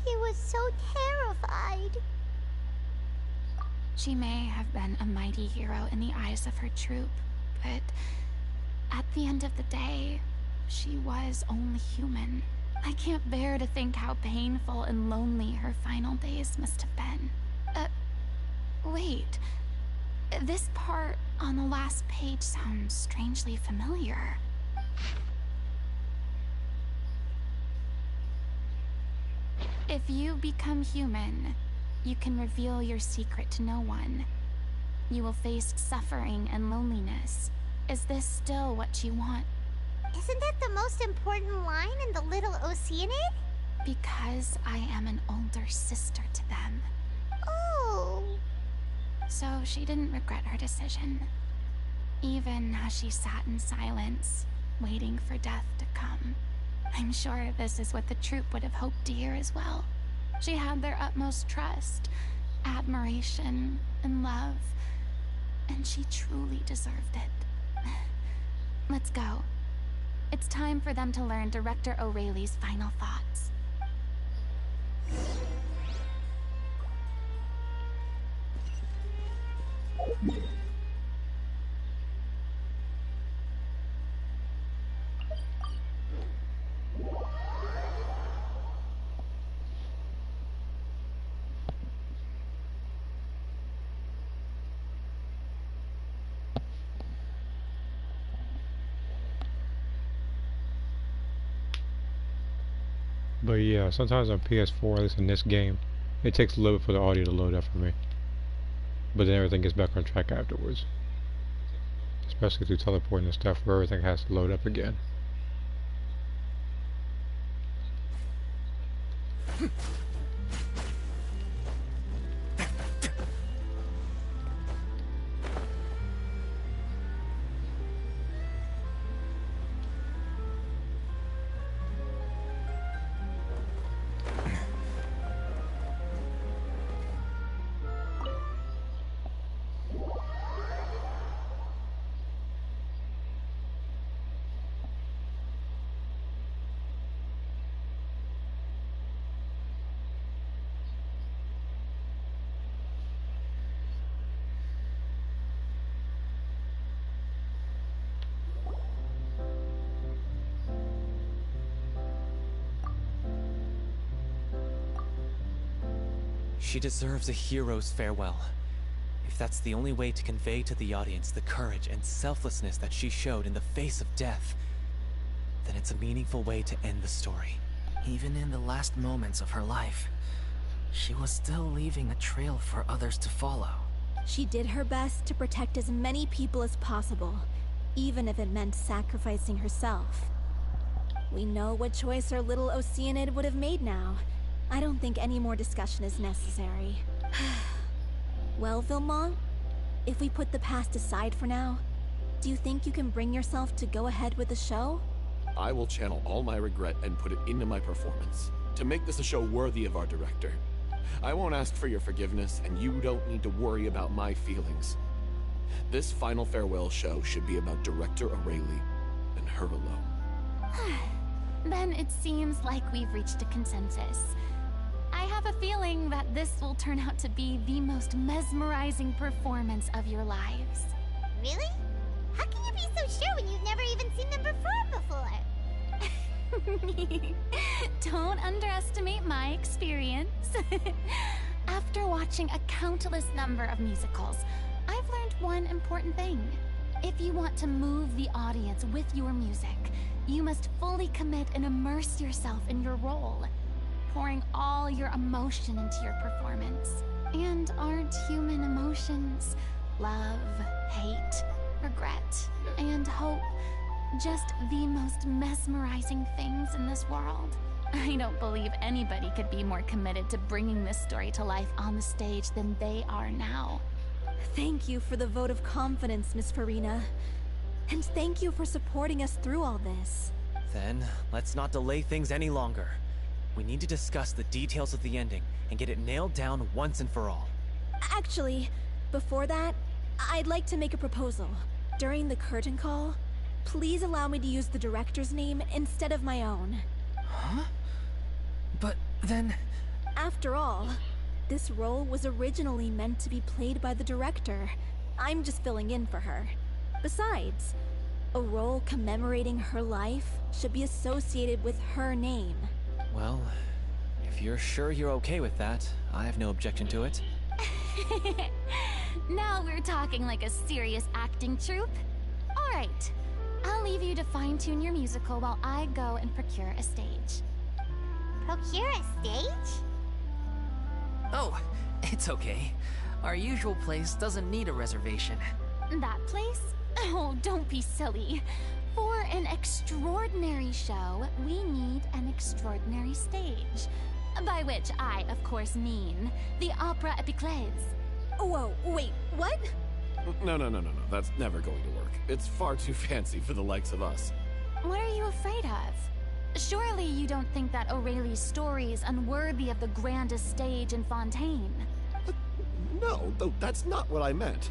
She was so terrified. She may have been a mighty hero in the eyes of her troop, but at the end of the day, she was only human. I can't bear to think how painful and lonely her final days must have been. Wait. This part on the last page sounds strangely familiar. If you become human, you can reveal your secret to no one. You will face suffering and loneliness. Is this still what you want? Isn't that the most important line in the Little Oceanid? Because I am an older sister to them. Oh. So she didn't regret her decision. Even as she sat in silence, waiting for death to come. I'm sure this is what the troop would have hoped to hear as well. She had their utmost trust, admiration, and love. And she truly deserved it. Let's go. It's time for them to learn Director O'Reilly's final thoughts. But yeah, sometimes on PS4, at least in this game, it takes a little bit for the audio to load up for me. But then everything gets back on track afterwards. Especially through teleporting and stuff where everything has to load up again. She deserves a hero's farewell. If that's the only way to convey to the audience the courage and selflessness that she showed in the face of death, then it's a meaningful way to end the story. Even in the last moments of her life, she was still leaving a trail for others to follow. She did her best to protect as many people as possible, even if it meant sacrificing herself. We know what choice our little Oceanid would have made now. I don't think any more discussion is necessary. Well, Vilmont, if we put the past aside for now, do you think you can bring yourself to go ahead with the show? I will channel all my regret and put it into my performance, to make this a show worthy of our director. I won't ask for your forgiveness, and you don't need to worry about my feelings. This final farewell show should be about Director O'Reilly and her alone. Then it seems like we've reached a consensus. I have a feeling that this will turn out to be the most mesmerizing performance of your lives. Really? How can you be so sure when you've never even seen them perform before? Don't underestimate my experience. After watching a countless number of musicals, I've learned one important thing. If you want to move the audience with your music, you must fully commit and immerse yourself in your role, pouring all your emotion into your performance. And aren't human emotions love, hate, regret, and hope just the most mesmerizing things in this world? I don't believe anybody could be more committed to bringing this story to life on the stage than they are now. Thank you for the vote of confidence, Miss Furina. And thank you for supporting us through all this. Then, let's not delay things any longer. We need to discuss the details of the ending and get it nailed down once and for all. Actually, before that, I'd like to make a proposal. During the curtain call, please allow me to use the director's name instead of my own. Huh? But then... After all, this role was originally meant to be played by the director. I'm just filling in for her. Besides, a role commemorating her life should be associated with her name. Well, if you're sure you're okay with that, I have no objection to it. Now we're talking like a serious acting troupe. All right, I'll leave you to fine-tune your musical while I go and procure a stage. Procure a stage? Oh, it's okay. Our usual place doesn't need a reservation. That place? Oh, don't be silly. For an extraordinary show, we need an extraordinary stage. By which I, of course, mean the Opera Epiclese. Whoa, wait, what? No. That's never going to work. It's far too fancy for the likes of us. What are you afraid of? Surely you don't think that Aurelie's story is unworthy of the grandest stage in Fontaine. No, though that's not what I meant.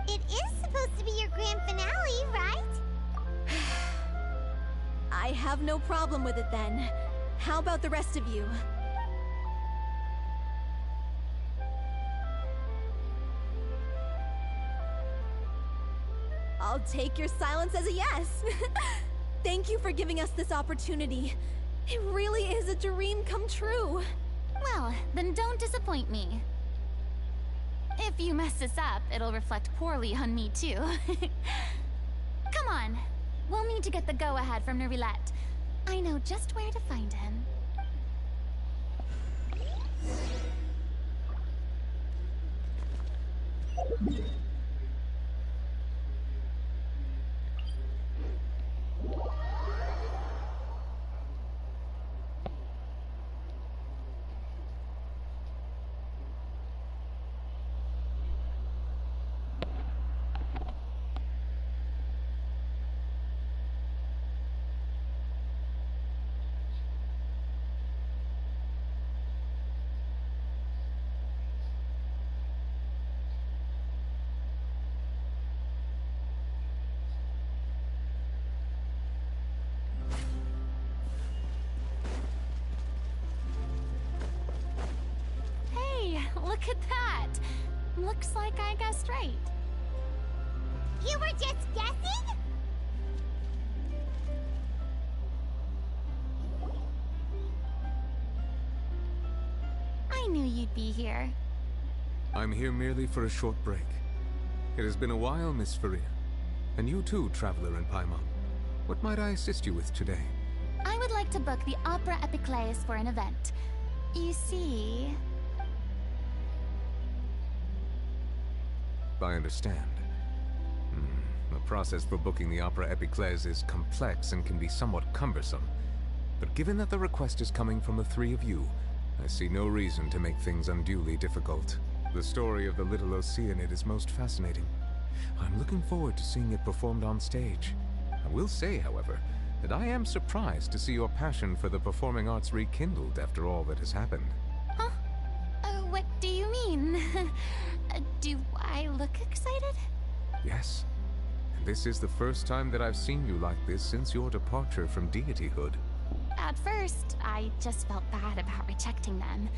It is supposed to be your grand finale, right? I have no problem with it then. How about the rest of you? I'll take your silence as a yes. Thank you for giving us this opportunity. It really is a dream come true. Well, then don't disappoint me. If you mess this up, it'll reflect poorly on me too. Come on. We'll need to get the go-ahead from Nerilette. I know just where to find him. Look at that! Looks like I guessed right. You were just guessing? I knew you'd be here. I'm here merely for a short break. It has been a while, Miss Furina. And you too, traveler in Paimon. What might I assist you with today? I would like to book the Opera Epiclese for an event. You see... I understand. The process for booking the Opera Epiclese is complex and can be somewhat cumbersome. But given that the request is coming from the three of you, I see no reason to make things unduly difficult. The story of the little Oceanid is most fascinating. I'm looking forward to seeing it performed on stage. I will say, however, that I am surprised to see your passion for the performing arts rekindled after all that has happened. Huh? What do you mean? Do I look excited? Yes. And this is the first time that I've seen you like this since your departure from deityhood. At first, I just felt bad about rejecting them.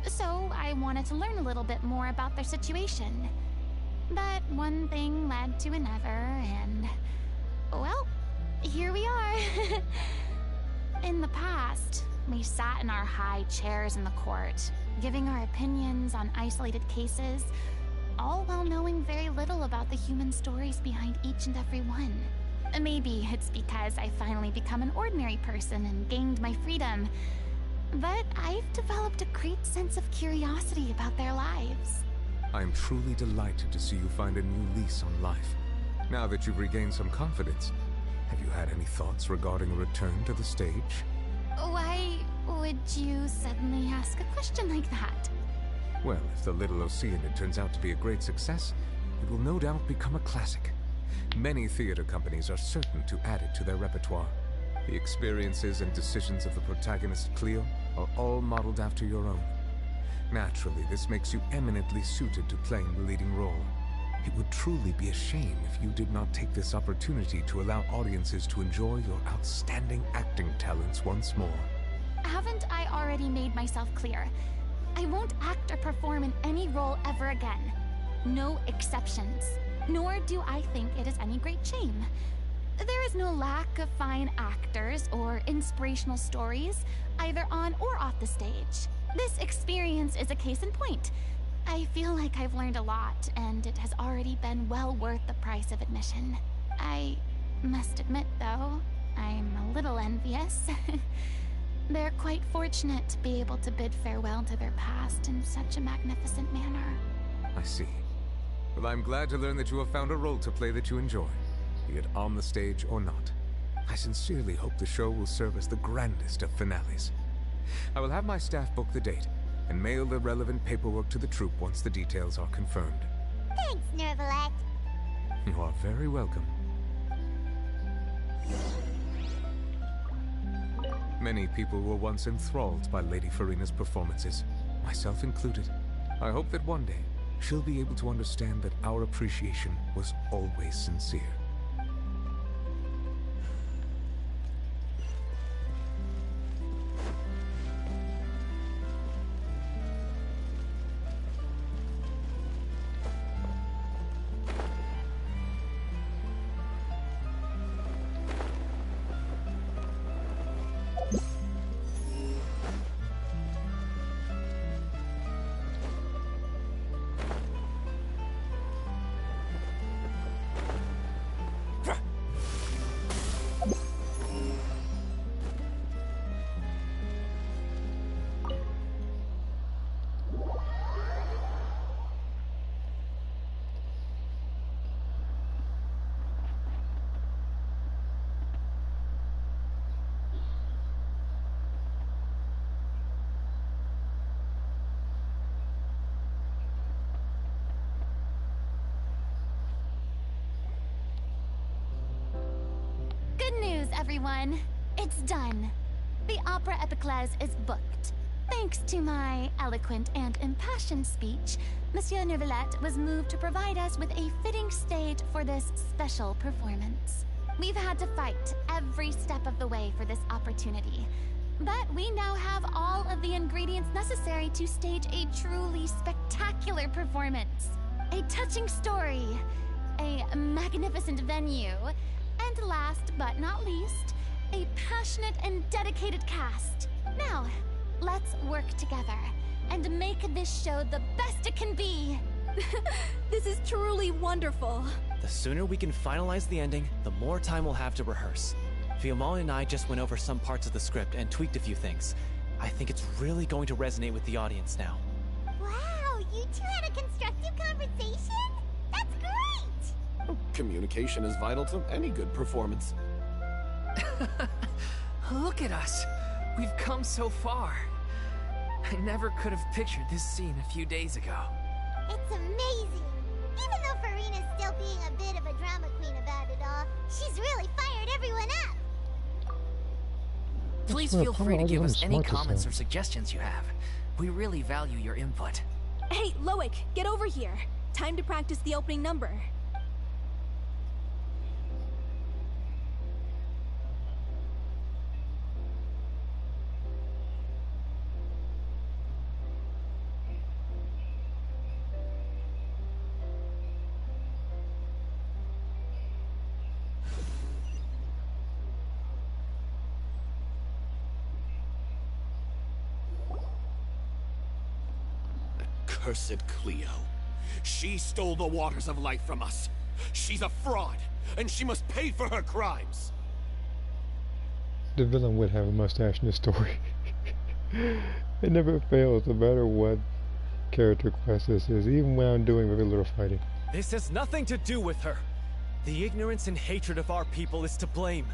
So I wanted to learn a little bit more about their situation. But one thing led to another, and... well, here we are. In the past, we sat in our high chairs in the court, giving our opinions on isolated cases, all while knowing very little about the human stories behind each and every one. Maybe it's because I finally become an ordinary person and gained my freedom, but I've developed a great sense of curiosity about their lives. I am truly delighted to see you find a new lease on life. Now that you've regained some confidence, have you had any thoughts regarding a return to the stage? Why would you suddenly ask a question like that? Well, if the Little Oceanid turns out to be a great success, it will no doubt become a classic. Many theater companies are certain to add it to their repertoire. The experiences and decisions of the protagonist, Cleo, are all modeled after your own. Naturally, this makes you eminently suited to playing the leading role. It would truly be a shame if you did not take this opportunity to allow audiences to enjoy your outstanding acting talents once more. Haven't I already made myself clear? I won't act or perform in any role ever again. No exceptions. Nor do I think it is any great shame. There is no lack of fine actors or inspirational stories, either on or off the stage. This experience is a case in point. I feel like I've learned a lot, and it has already been well worth the price of admission. I must admit, though, I'm a little envious. They're quite fortunate to be able to bid farewell to their past in such a magnificent manner. I see. Well, I'm glad to learn that you have found a role to play that you enjoy, be it on the stage or not. I sincerely hope the show will serve as the grandest of finales. I will have my staff book the date and mail the relevant paperwork to the troupe once the details are confirmed. Thanks, Nervalette. You are very welcome. Many people were once enthralled by Lady Furina's performances, myself included. I hope that one day she'll be able to understand that our appreciation was always sincere. Good news, everyone. It's done. The Opera Epiclese is booked. Thanks to my eloquent and impassioned speech, Monsieur Nervalette was moved to provide us with a fitting stage for this special performance. We've had to fight every step of the way for this opportunity, but we now have all of the ingredients necessary to stage a truly spectacular performance. A touching story, a magnificent venue, and last but not least, a passionate and dedicated cast. Now, let's work together and make this show the best it can be. This is truly wonderful. The sooner we can finalize the ending, the more time we'll have to rehearse. Fiamma and I just went over some parts of the script and tweaked a few things. I think it's really going to resonate with the audience now. Wow, you two had a constructive conversation? That's great! Communication is vital to any good performance. Look at us. We've come so far. I never could have pictured this scene a few days ago. It's amazing. Even though Furina's still being a bit of a drama queen about it all, she's really fired everyone up. Please feel free to give us any comments or suggestions you have. We really value your input. Hey, Loic, get over here. Time to practice the opening number. accursed Cleo. She stole the waters of life from us. She's a fraud, and she must pay for her crimes. The villain would have a mustache in the story. It never fails, no matter what character quest this is, even when I'm doing very little fighting. This has nothing to do with her. The ignorance and hatred of our people is to blame.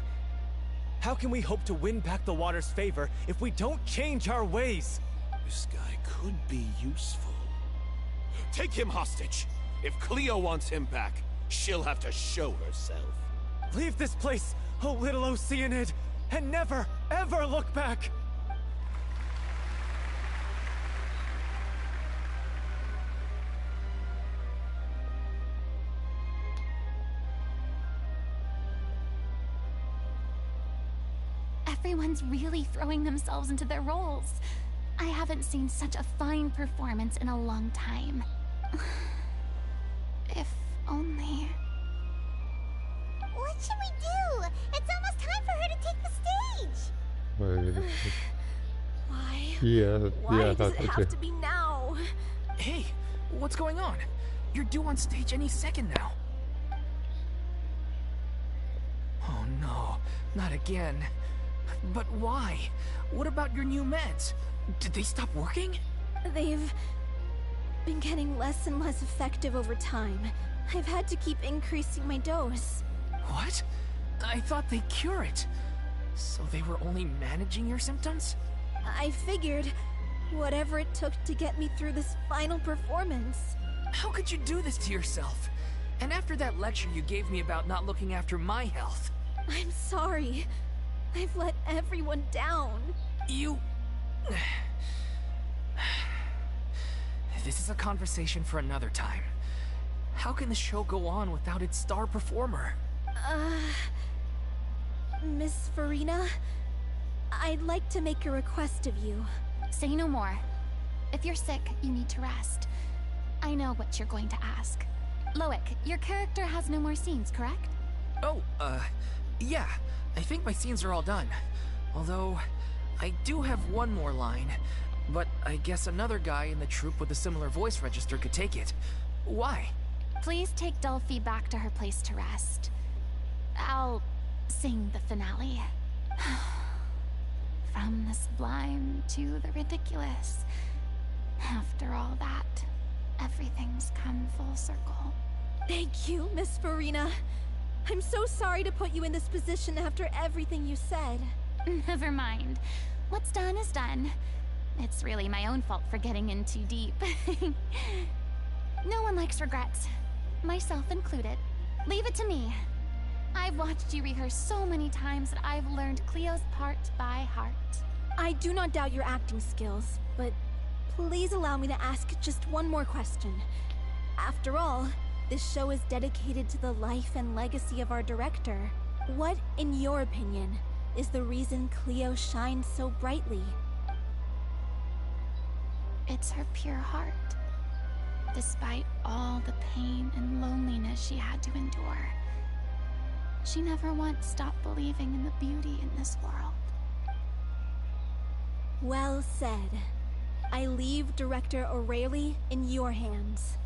How can we hope to win back the water's favor if we don't change our ways? This guy could be useful. Take him hostage. If Cleo wants him back, she'll have to show herself. Leave this place, oh little Oceanid, and never, ever look back! Everyone's really throwing themselves into their roles. I haven't seen such a fine performance in a long time. If only... What should we do? It's almost time for her to take the stage! Why? Yeah, Why I does thought it that have too. to be now? Hey, what's going on? You're due on stage any second now. Oh no, not again. But why? What about your new meds? Did they stop working? They've been getting less and less effective over time. I've had to keep increasing my dose. What? I thought they cure it. So they were only managing your symptoms? I figured whatever it took to get me through this final performance. How could you do this to yourself? And after that lecture you gave me about not looking after my health. I'm sorry. I've let everyone down. You... This is a conversation for another time. How can the show go on without its star performer? Miss Furina, I'd like to make a request of you. Say no more. If you're sick, you need to rest. I know what you're going to ask. Loic, your character has no more scenes, correct? Oh, yeah. I think my scenes are all done. Although, I do have one more line. But I guess another guy in the troupe with a similar voice register could take it. Why? Please take Delphi back to her place to rest. I'll sing the finale. From the sublime to the ridiculous. After all that, everything's come full circle. Thank you, Miss Furina. I'm so sorry to put you in this position after everything you said. Never mind. What's done is done. It's really my own fault for getting in too deep. No one likes regrets. Myself included. Leave it to me. I've watched you rehearse so many times that I've learned Cleo's part by heart. I do not doubt your acting skills, but please allow me to ask just one more question. After all, this show is dedicated to the life and legacy of our director. What, in your opinion, is the reason Cleo shines so brightly? It's her pure heart. Despite all the pain and loneliness she had to endure, she never once stopped believing in the beauty in this world. Well said. I leave Director O'Reilly in your hands.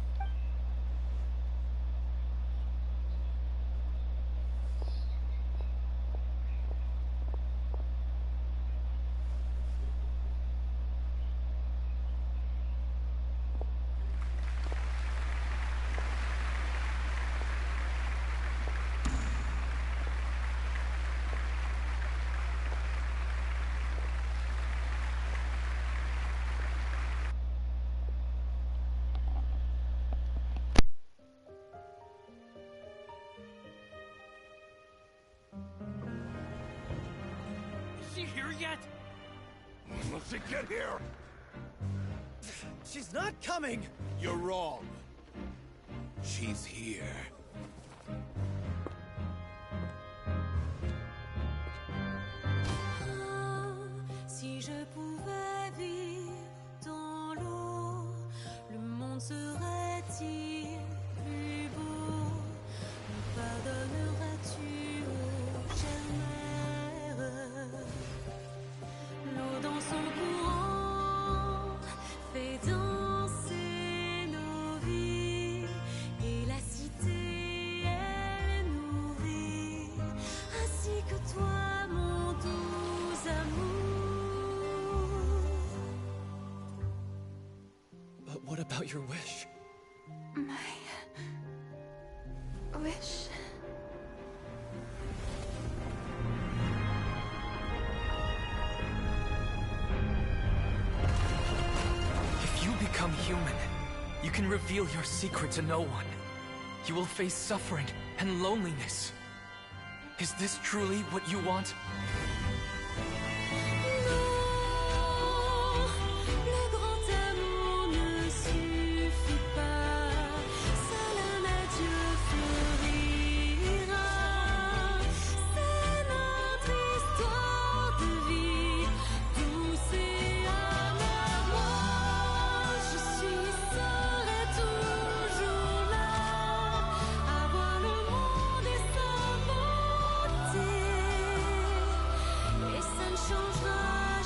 Yet? Must she get here? She's not coming! You're wrong. She's here. Si je pouvais vivre dans l'eau, le monde serait-il plus beau? Me pardonneras-tu, ô chère mère? L'eau dans son courant fait danser What about your wish? My wish. If you become human, you can reveal your secret to no one. You will face suffering and loneliness. Is this truly what you want? Le grand amour ne suffit pas, seul un adieu fleurira. C'est notre histoire de vie, douce et amère. Moi, je serai toujours là, à voir le monde et sa beauté, et ça ne changera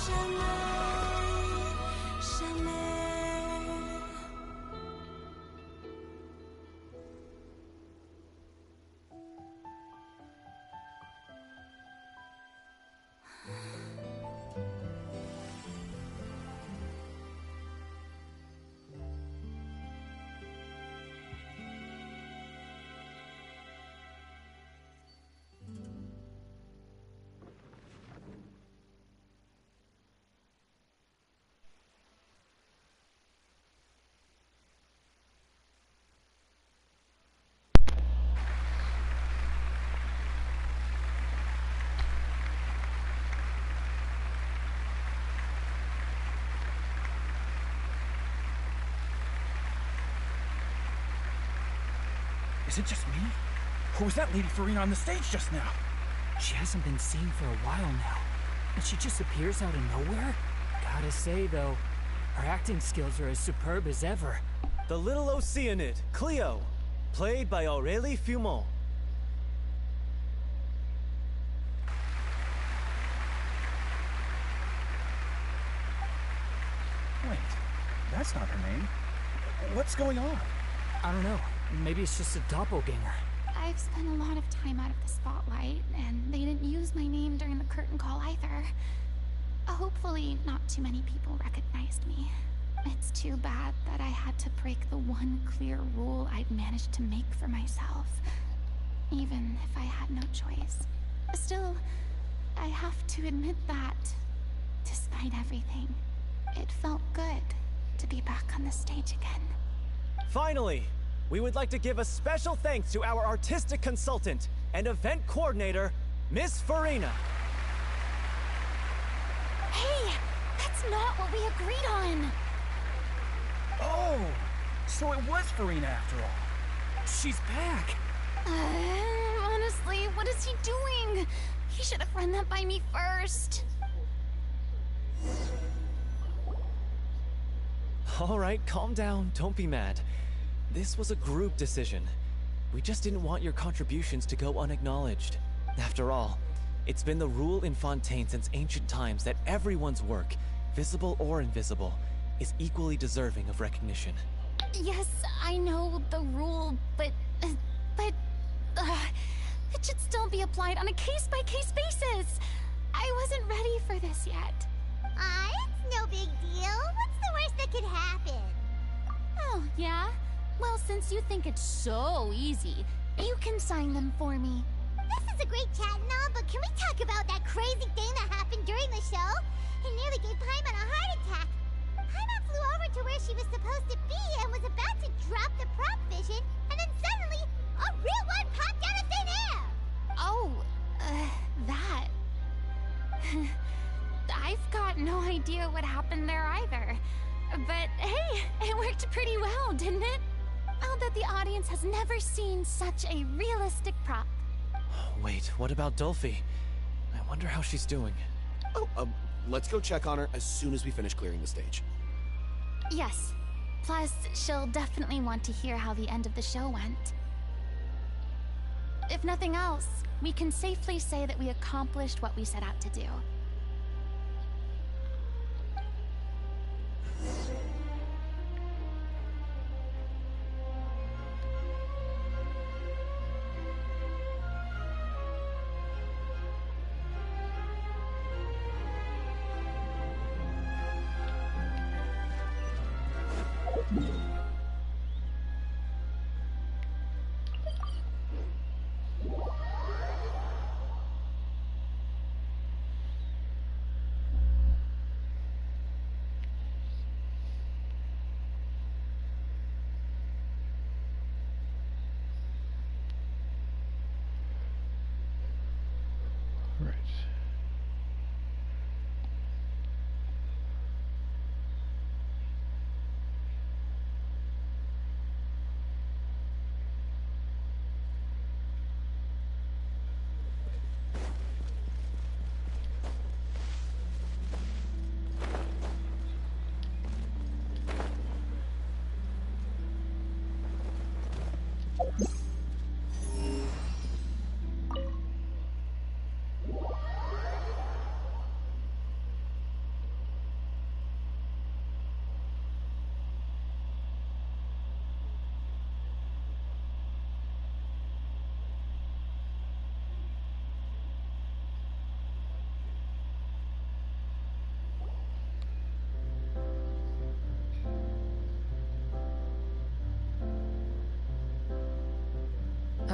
jamais, jamais. Is it just me? Or was that Lady Furina on the stage just now? She hasn't been seen for a while now, and she just appears out of nowhere? Gotta say, though, her acting skills are as superb as ever. The little Oceanid, Cleo, played by Aurélie Fumont. Wait, that's not her name. What's going on? I don't know. Maybe it's just a doppelganger. I've spent a lot of time out of the spotlight, and they didn't use my name during the curtain call either. Hopefully, not too many people recognized me. It's too bad that I had to break the one clear rule I'd managed to make for myself, even if I had no choice. Still, I have to admit that, despite everything, it felt good to be back on the stage again. Finally, we would like to give a special thanks to our artistic consultant and event coordinator, Miss Furina. Hey, that's not what we agreed on! Oh, so it was Furina after all. She's back! Honestly, what is he doing? He should have run that by me first. All right, calm down, don't be mad. This was a group decision. We just didn't want your contributions to go unacknowledged. After all, it's been the rule in Fontaine since ancient times that everyone's work, visible or invisible, is equally deserving of recognition. Yes, I know the rule, but it should still be applied on a case-by-case basis. I wasn't ready for this yet. It's no big deal. What's the worst that could happen? Oh, yeah? Well, since you think it's so easy, you can sign them for me. This is a great chat and all, but can we talk about that crazy thing that happened during the show? It nearly gave Paimon a heart attack. Paimon flew over to where she was supposed to be and was about to drop the prop vision, and then suddenly, a real one popped out of thin air! Oh, that. I've got no idea what happened there either. But hey, it worked pretty well, didn't it? I'll bet the audience has never seen such a realistic prop. Wait, what about Dolphy? I wonder how she's doing. Oh, let's go check on her as soon as we finish clearing the stage. Yes. Plus, she'll definitely want to hear how the end of the show went. If nothing else, we can safely say that we accomplished what we set out to do.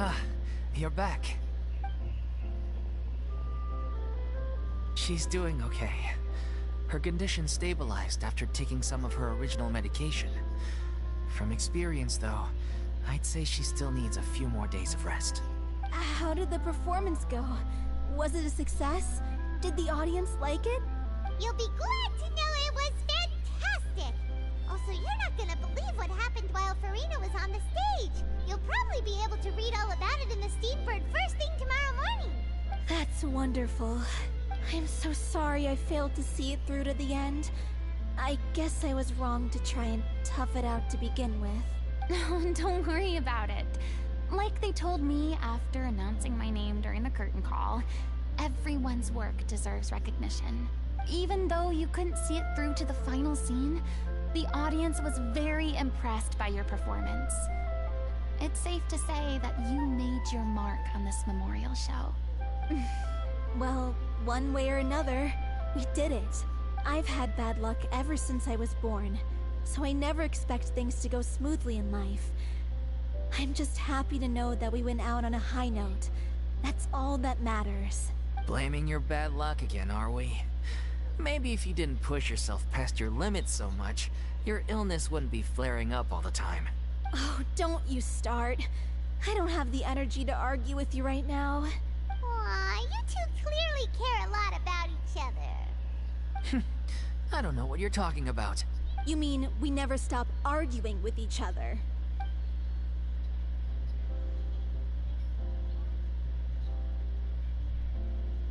Ah, you're back. She's doing okay. Her condition stabilized after taking some of her original medication. From experience, though, I'd say she still needs a few more days of rest. How did the performance go? Was it a success? Did the audience like it? You'll be glad to know it was fantastic! Also, you're not gonna believe what happened while Furina was on the stage. You'll probably be able to read all about it in the Steamford first thing tomorrow morning. That's wonderful. I'm so sorry I failed to see it through to the end. I guess I was wrong to try and tough it out to begin with. No, don't worry about it. Like they told me after announcing my name during the curtain call, everyone's work deserves recognition. Even though you couldn't see it through to the final scene, the audience was very impressed by your performance. It's safe to say that you made your mark on this memorial show. Well, one way or another, we did it. I've had bad luck ever since I was born, so I never expect things to go smoothly in life. I'm just happy to know that we went out on a high note. That's all that matters. Blaming your bad luck again, are we? Maybe if you didn't push yourself past your limits so much, your illness wouldn't be flaring up all the time. Oh, don't you start. I don't have the energy to argue with you right now. Aw, you two clearly care a lot about each other. I don't know what you're talking about. You mean we never stop arguing with each other?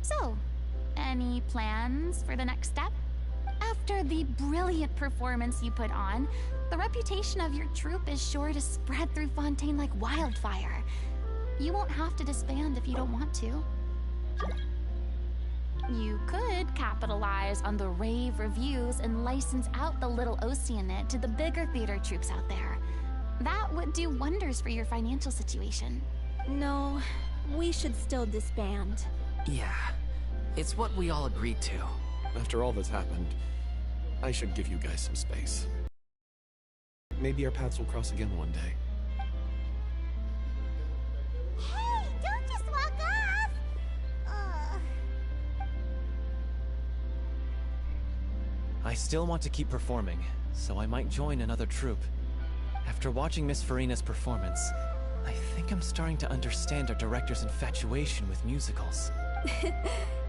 So, any plans for the next step? After the brilliant performance you put on, the reputation of your troupe is sure to spread through Fontaine like wildfire. You won't have to disband if you don't want to. You could capitalize on the rave reviews and license out the little Oceanid to the bigger theater troupes out there. That would do wonders for your financial situation. No, we should still disband. Yeah, it's what we all agreed to. After all that's happened, I should give you guys some space. Maybe our paths will cross again one day. Hey, don't just walk off! I still want to keep performing, so I might join another troupe. After watching Miss Furina's performance, I think I'm starting to understand our director's infatuation with musicals.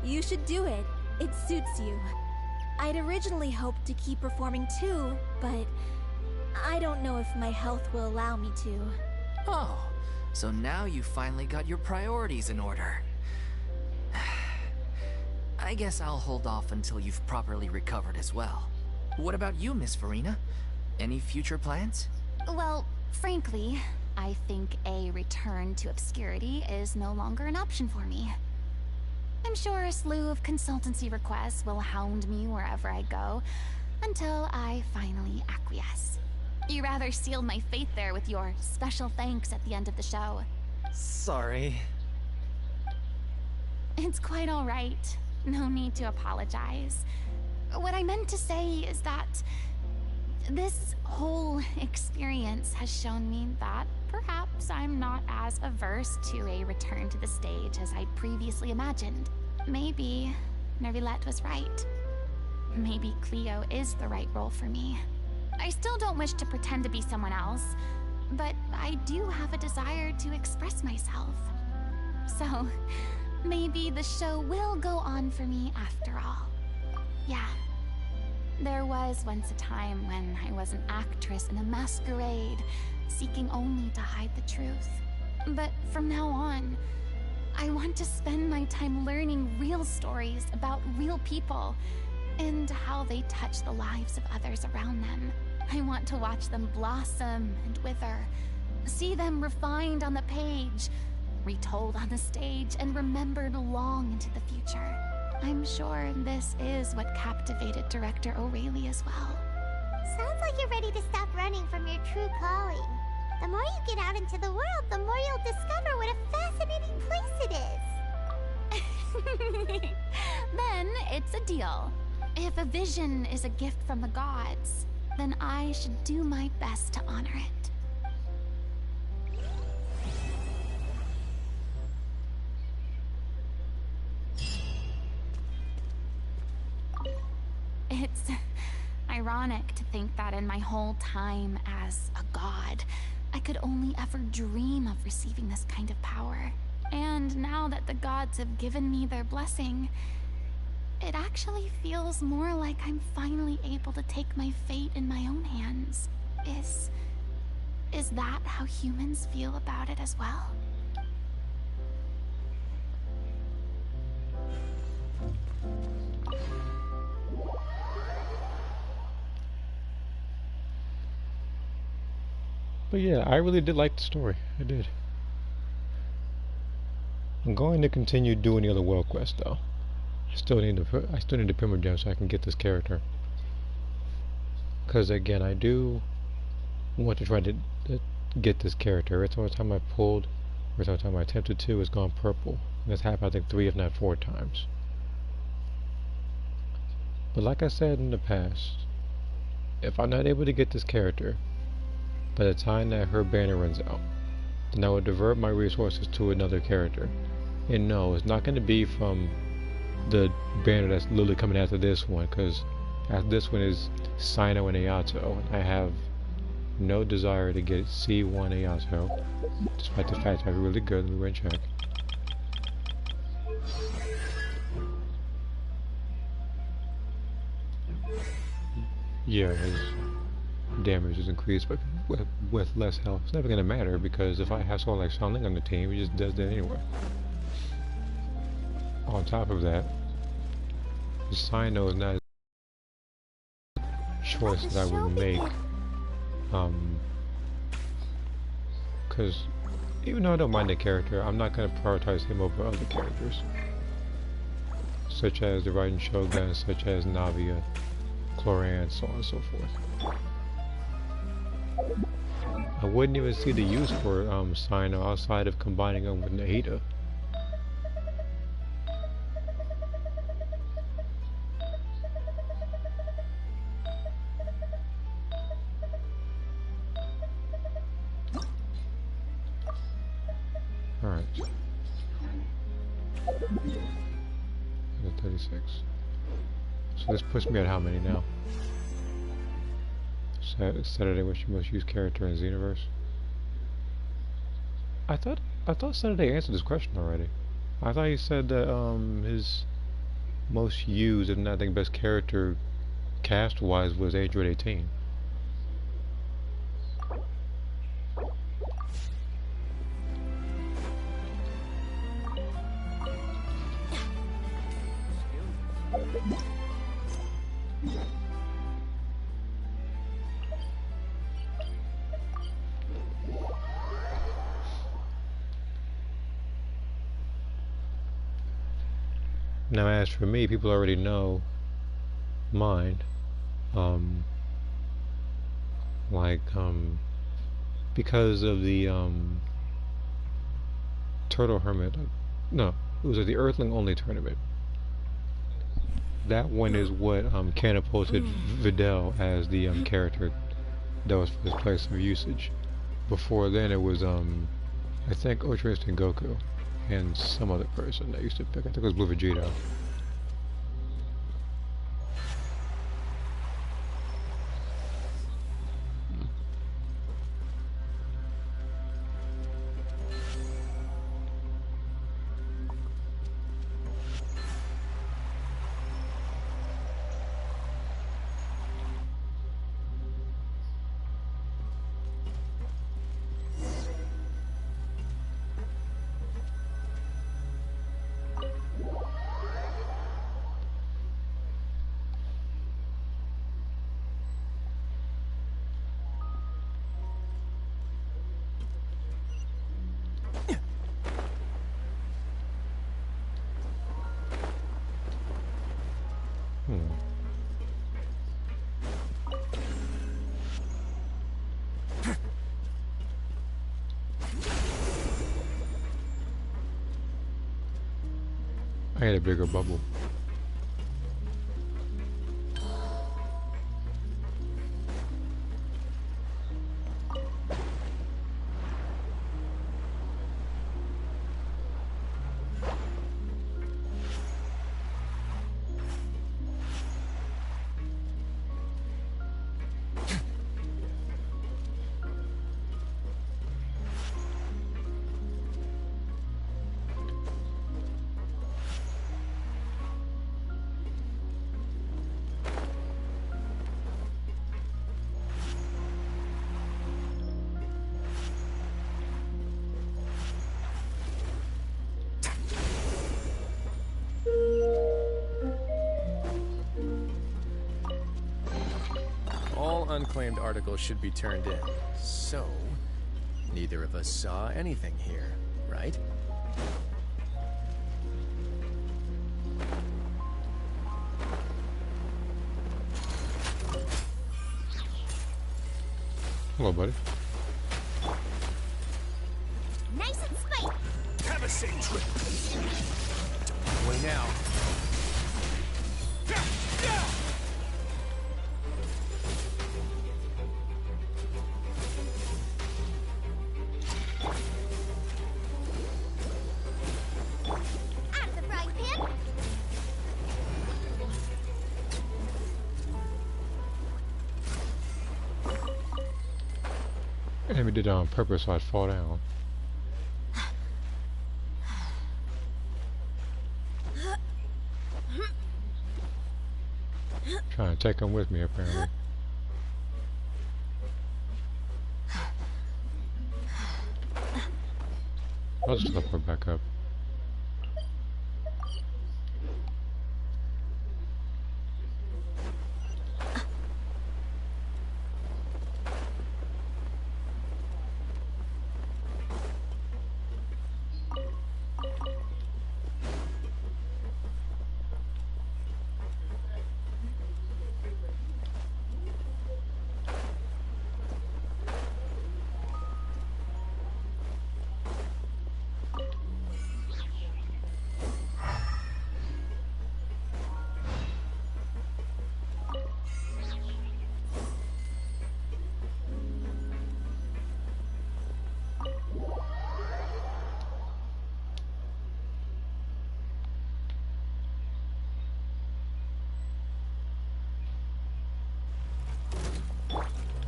You should do it. It suits you. I'd originally hoped to keep performing too, but I don't know if my health will allow me to. Oh, so now you finally got your priorities in order. I guess I'll hold off until you've properly recovered as well. What about you, Miss Furina? Any future plans? Well, frankly, I think a return to obscurity is no longer an option for me. I'm sure a slew of consultancy requests will hound me wherever I go, until I finally acquiesce. You rather sealed my fate there with your special thanks at the end of the show. Sorry. It's quite all right. No need to apologize. What I meant to say is that this whole experience has shown me that perhaps I'm not as averse to a return to the stage as I'd previously imagined. Maybe Nervilette was right. Maybe Cleo is the right role for me. I still don't wish to pretend to be someone else, but I do have a desire to express myself. So, maybe the show will go on for me after all. Yeah. There was once a time when I was an actress in a masquerade, seeking only to hide the truth. But from now on, I want to spend my time learning real stories about real people and how they touch the lives of others around them. I want to watch them blossom and wither, see them refined on the page, retold on the stage, and remembered long into the future. I'm sure this is what captivated director O'Reilly as well. Sounds like you're ready to stop running from your true calling. The more you get out into the world, the more you'll discover what a fascinating place it is. Then it's a deal. If a vision is a gift from the gods, then I should do my best to honor it. It's ironic to think that in my whole time as a god, I could only ever dream of receiving this kind of power. And now that the gods have given me their blessing, it actually feels more like I'm finally able to take my fate in my own hands. Is that how humans feel about it as well? But yeah, I really did like the story. I did. I'm going to continue doing the other world quest though. I still need the Primogen so I can get this character. Because again, I do want to try to get this character. Every time I pulled, every time I attempted to, it's gone purple. And it's happened I think 3 if not 4 times. But like I said in the past, if I'm not able to get this character by the time that her banner runs out, then I will divert my resources to another character. And no, it's not going to be from the banner that's literally coming after this one, because this one is Sino and Ayato, and I have no desire to get C1 Ayato, despite the fact I'm really good. Let me run check. Yeah, his damage is increased, but with less health. It's never going to matter, because if I have someone like Xiangling on the team, he just does that anyway. On top of that, the Sino is not a choice that I would make, because even though I don't mind the character, I'm not going to prioritize him over other characters, such as the Raiden Shogun, such as Navia, Cloran, so on and so forth. I wouldn't even see the use for Sino outside of combining him with Nahida. Alright. 36. So this puts me at how many now? Saturday was your most used character in Xenoverse? I thought Saturday answered this question already. I thought he said that his most used, if not the best character cast wise, was Android 18. Now as for me, people already know mine. Because of the Turtle Hermit, no, it was the Earthling only tournament. That one is what catapulted Videl as the character that was for his place of usage. Before then it was I think Ultra Instinct Goku and some other person that used to pick. I think it was Blue Vegeta. I had a bigger bubble. unclaimed article should be turned in. So, neither of us saw anything here, right? Hello, buddy. Nice and spicy. Have a safe trip. Way now. Out of the frying pan. Enemy did it on purpose so I'd fall down. Trying to take him with me, apparently. I'll just teleport back up.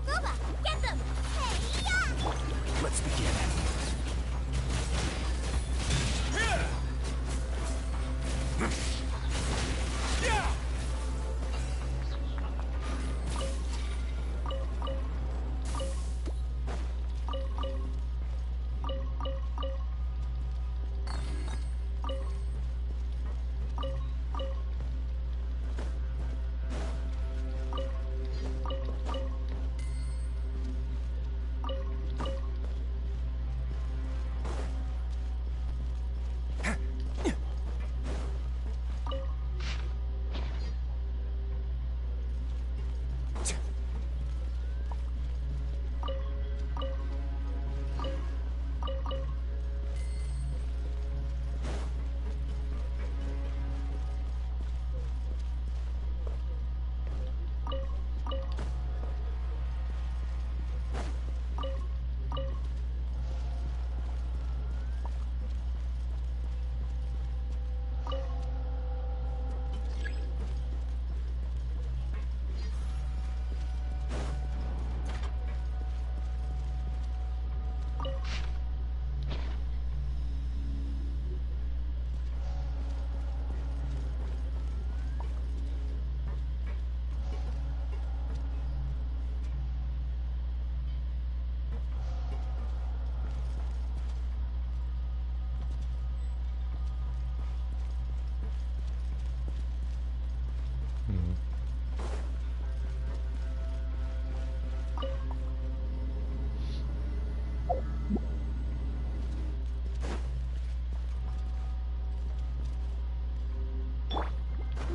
Booba, get them. Hey-ya! Let's begin.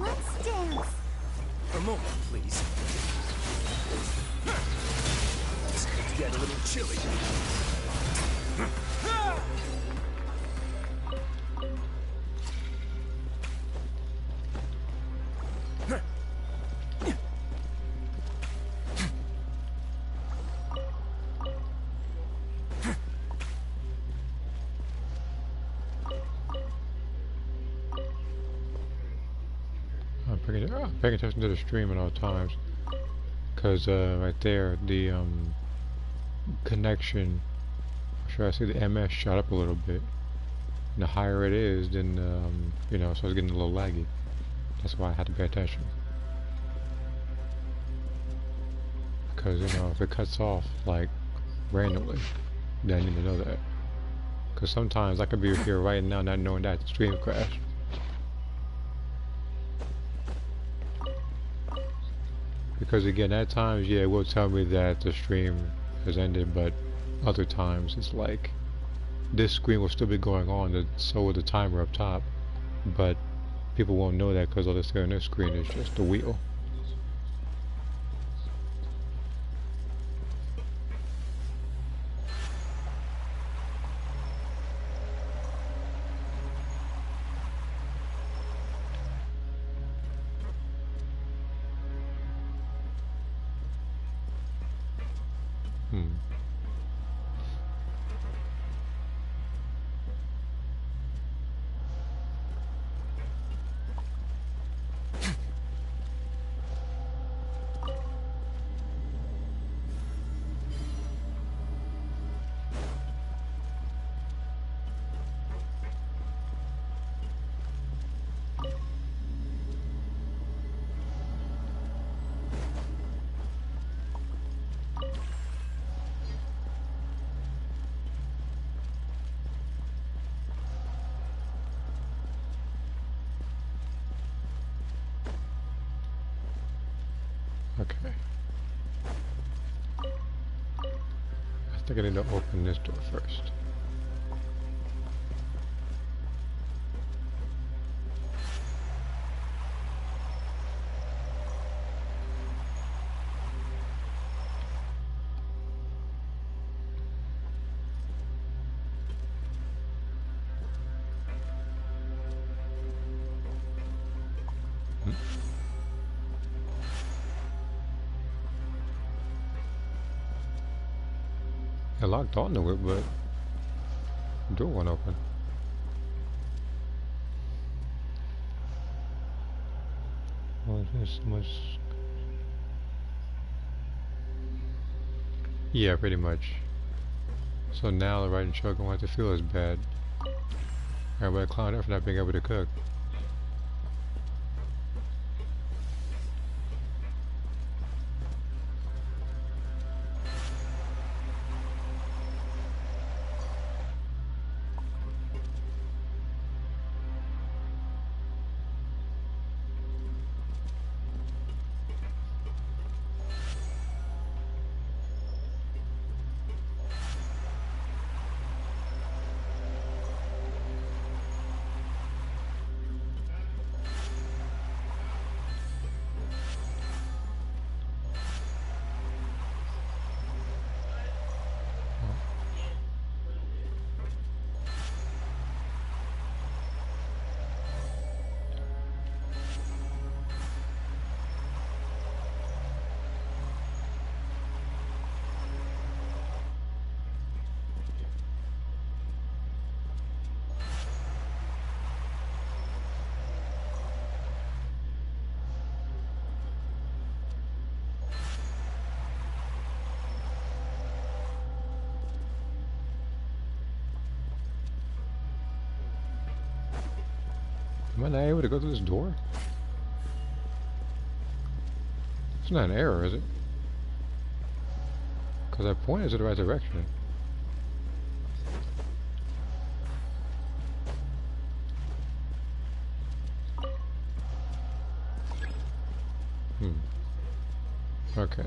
Let's dance. A moment, please. This could get a little chilly. I'm paying attention to the stream at all times, because right there the connection, or should I say the MS, shot up a little bit. And the higher it is, then you know, so it's getting a little laggy. That's why I had to pay attention, because you know, if it cuts off like randomly, then I need to know that, because sometimes I could be here right now not knowing that the stream crashed. Because again, at times, yeah, it will tell me that the stream has ended, but other times it's like this screen will still be going on, so will the timer up top, but people won't know that because all they see on their screen is just the wheel. Okay. I think I need to open this door first. I locked onto it, but the door won't open. What is this? Yeah, pretty much. So now the riding shogun won't have to feel as bad. Everybody clown her for not being able to cook. Am I not able to go through this door? It's not an error, is it? Because I pointed to the right direction. Okay.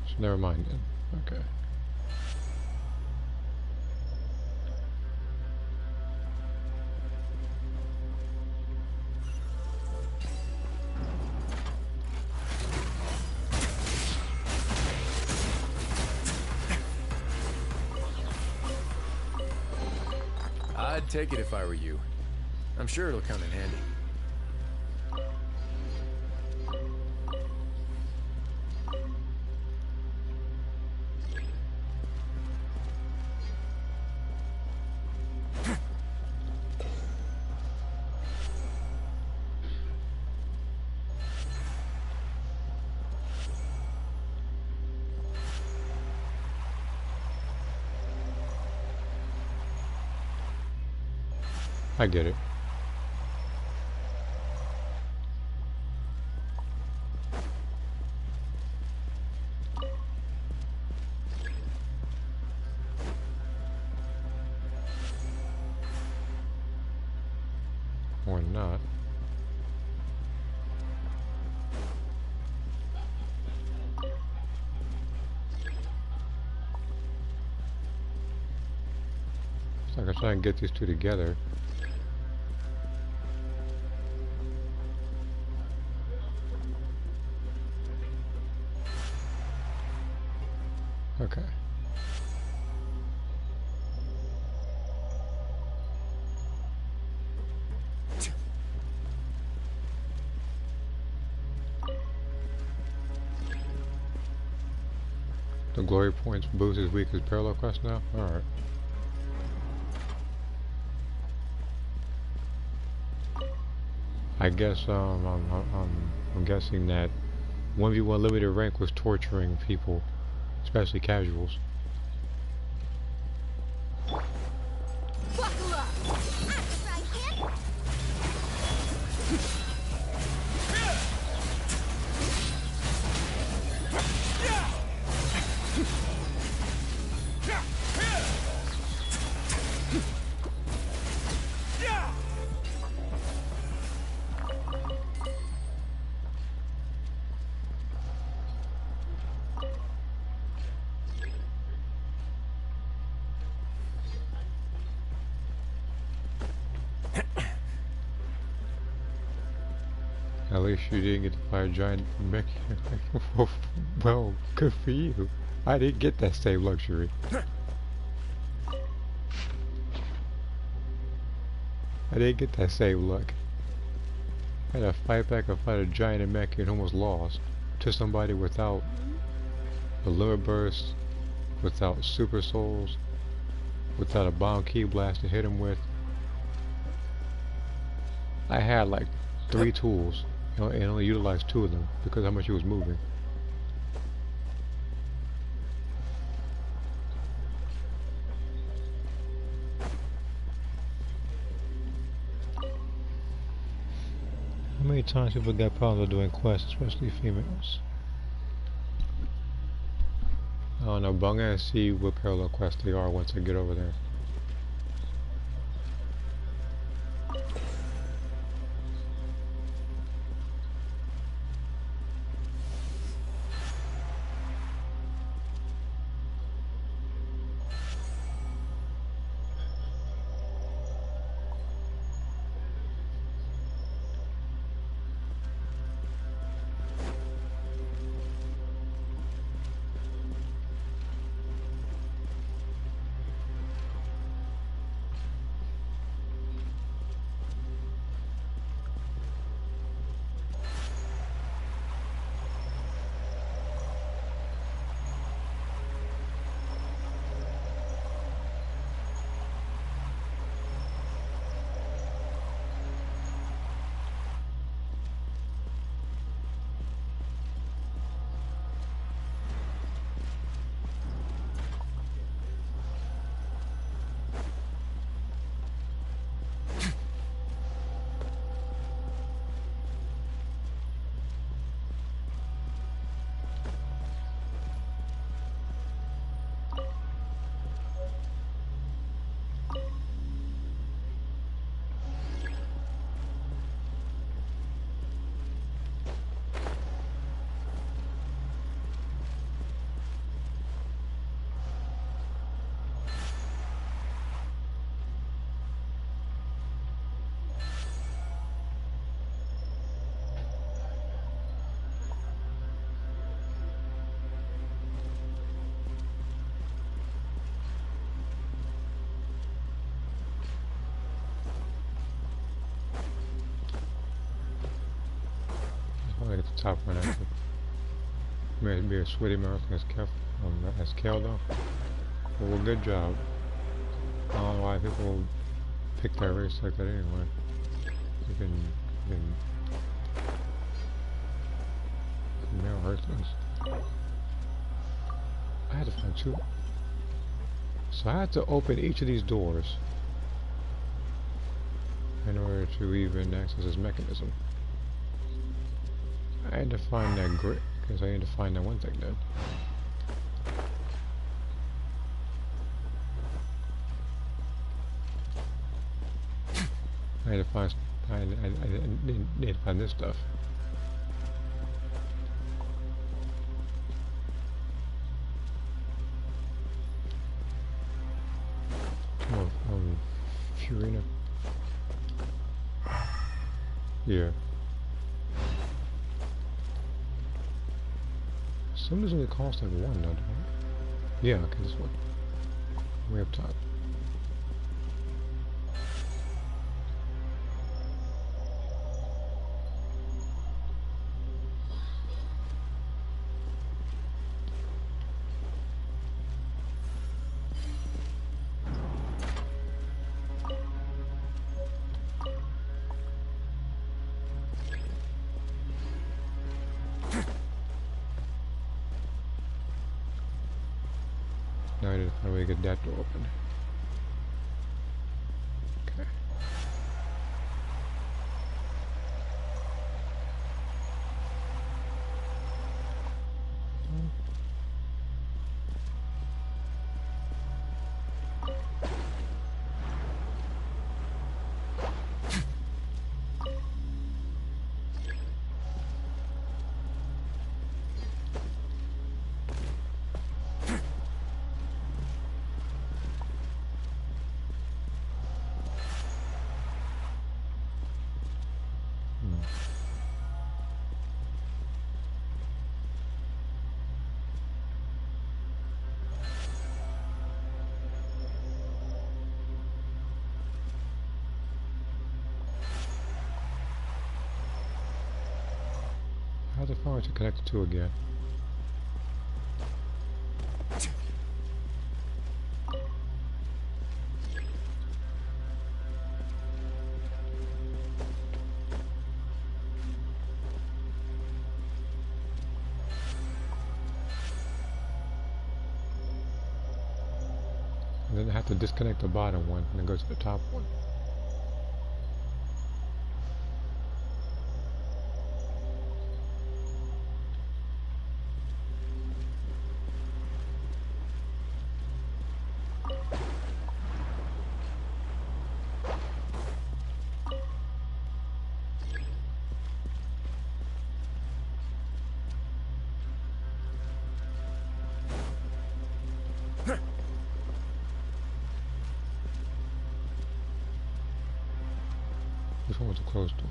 So never mind then. Okay. I'd take it if I were you. I'm sure it'll come in handy. I get it. Or not. So I can try and get these two together. Okay. The glory points boost is weak as parallel quest now? Alright. I guess I'm guessing that 1v1 limited rank was torturing people, especially casuals. Buckle up! That's right, kid! At least you didn't get to fight a giant mech. Well, good for you. I didn't get that same luxury. I didn't get that same luck. I had to fight back and fight a giant mech and almost lost to somebody without a limit burst, without super souls, without a bomb key blast to hit him with. I had like 3 tools and only utilized 2 of them because of how much he was moving. How many times people got problems with doing quests, especially females? I don't know, but I'm gonna see what parallel quests they are once I get over there. I'll get the top one after. May be a sweaty marathon as Kel though. Well, good job. I don't know why people pick that race like that anyway. You can male hurts. I had to find 2. So I had to open each of these doors in order to even access this mechanism. I had to find that grid, because I need to find that one thing then. I need to find, I need to find this stuff. Furina. Yeah. Some doesn't really cost like one, though, right? Yeah, okay, this one. Way up top. Now I need to find a way to get that door open. Okay. How's it find to connect the two again? And then I have to disconnect the bottom one and then go to the top one. This one was a closed door.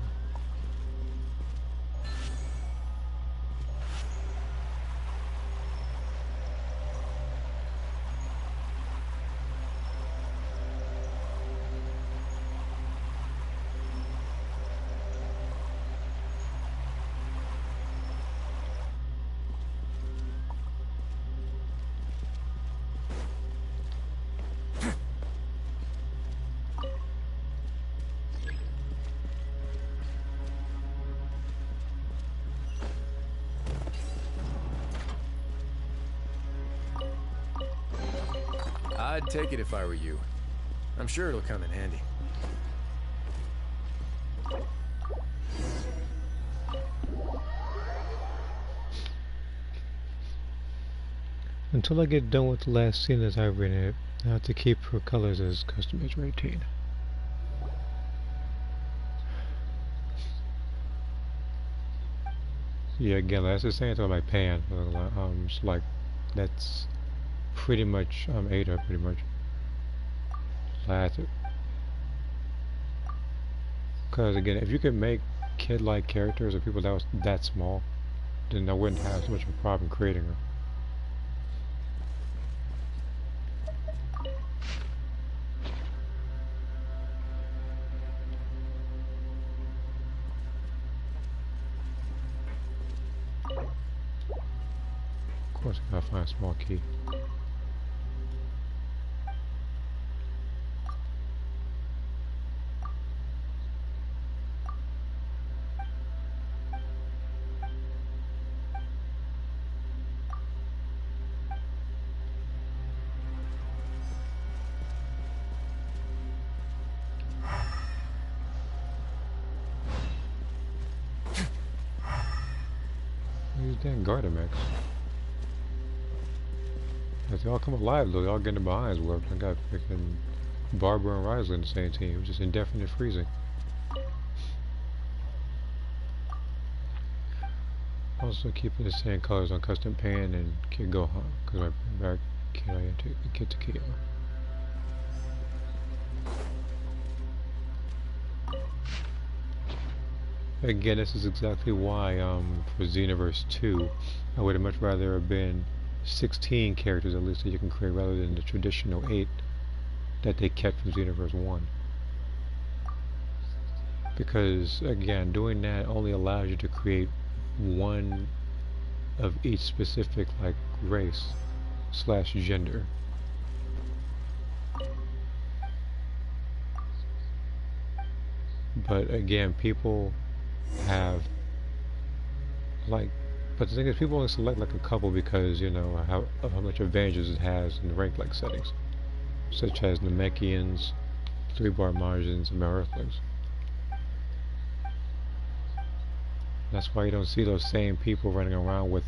I'd take it if I were you. I'm sure it'll come in handy. Until I get done with the last scene as I've written it, I have to keep her colors as custom-made 18. Yeah, again, that's the same thing with my pan. It's like, that's pretty much Ada, pretty much. That's it. Because again, if you could make kid-like characters or people that was that small, then I wouldn't have so much of a problem creating them. Of course, I gotta find a small key. These damn Gardamex. They all come alive though, they all get in behinds warped. I got freaking Barbara and Risley in the same team, which is indefinite freezing. Also keeping the same colors on Custom Pan and Kid Gohan, because I bring back Kid Takia. Again, this is exactly why, for Xenoverse 2, I would have much rather have been 16 characters at least that you can create rather than the traditional 8 that they kept from Xenoverse 1. Because, again, doing that only allows you to create one of each specific, like, race slash gender. But again, people have, like, but the thing is, people only select like a couple because, you know, how much advantages it has in the rank like settings, such as Namekians, 3-bar margins, and male Earthlings. That's why you don't see those same people running around with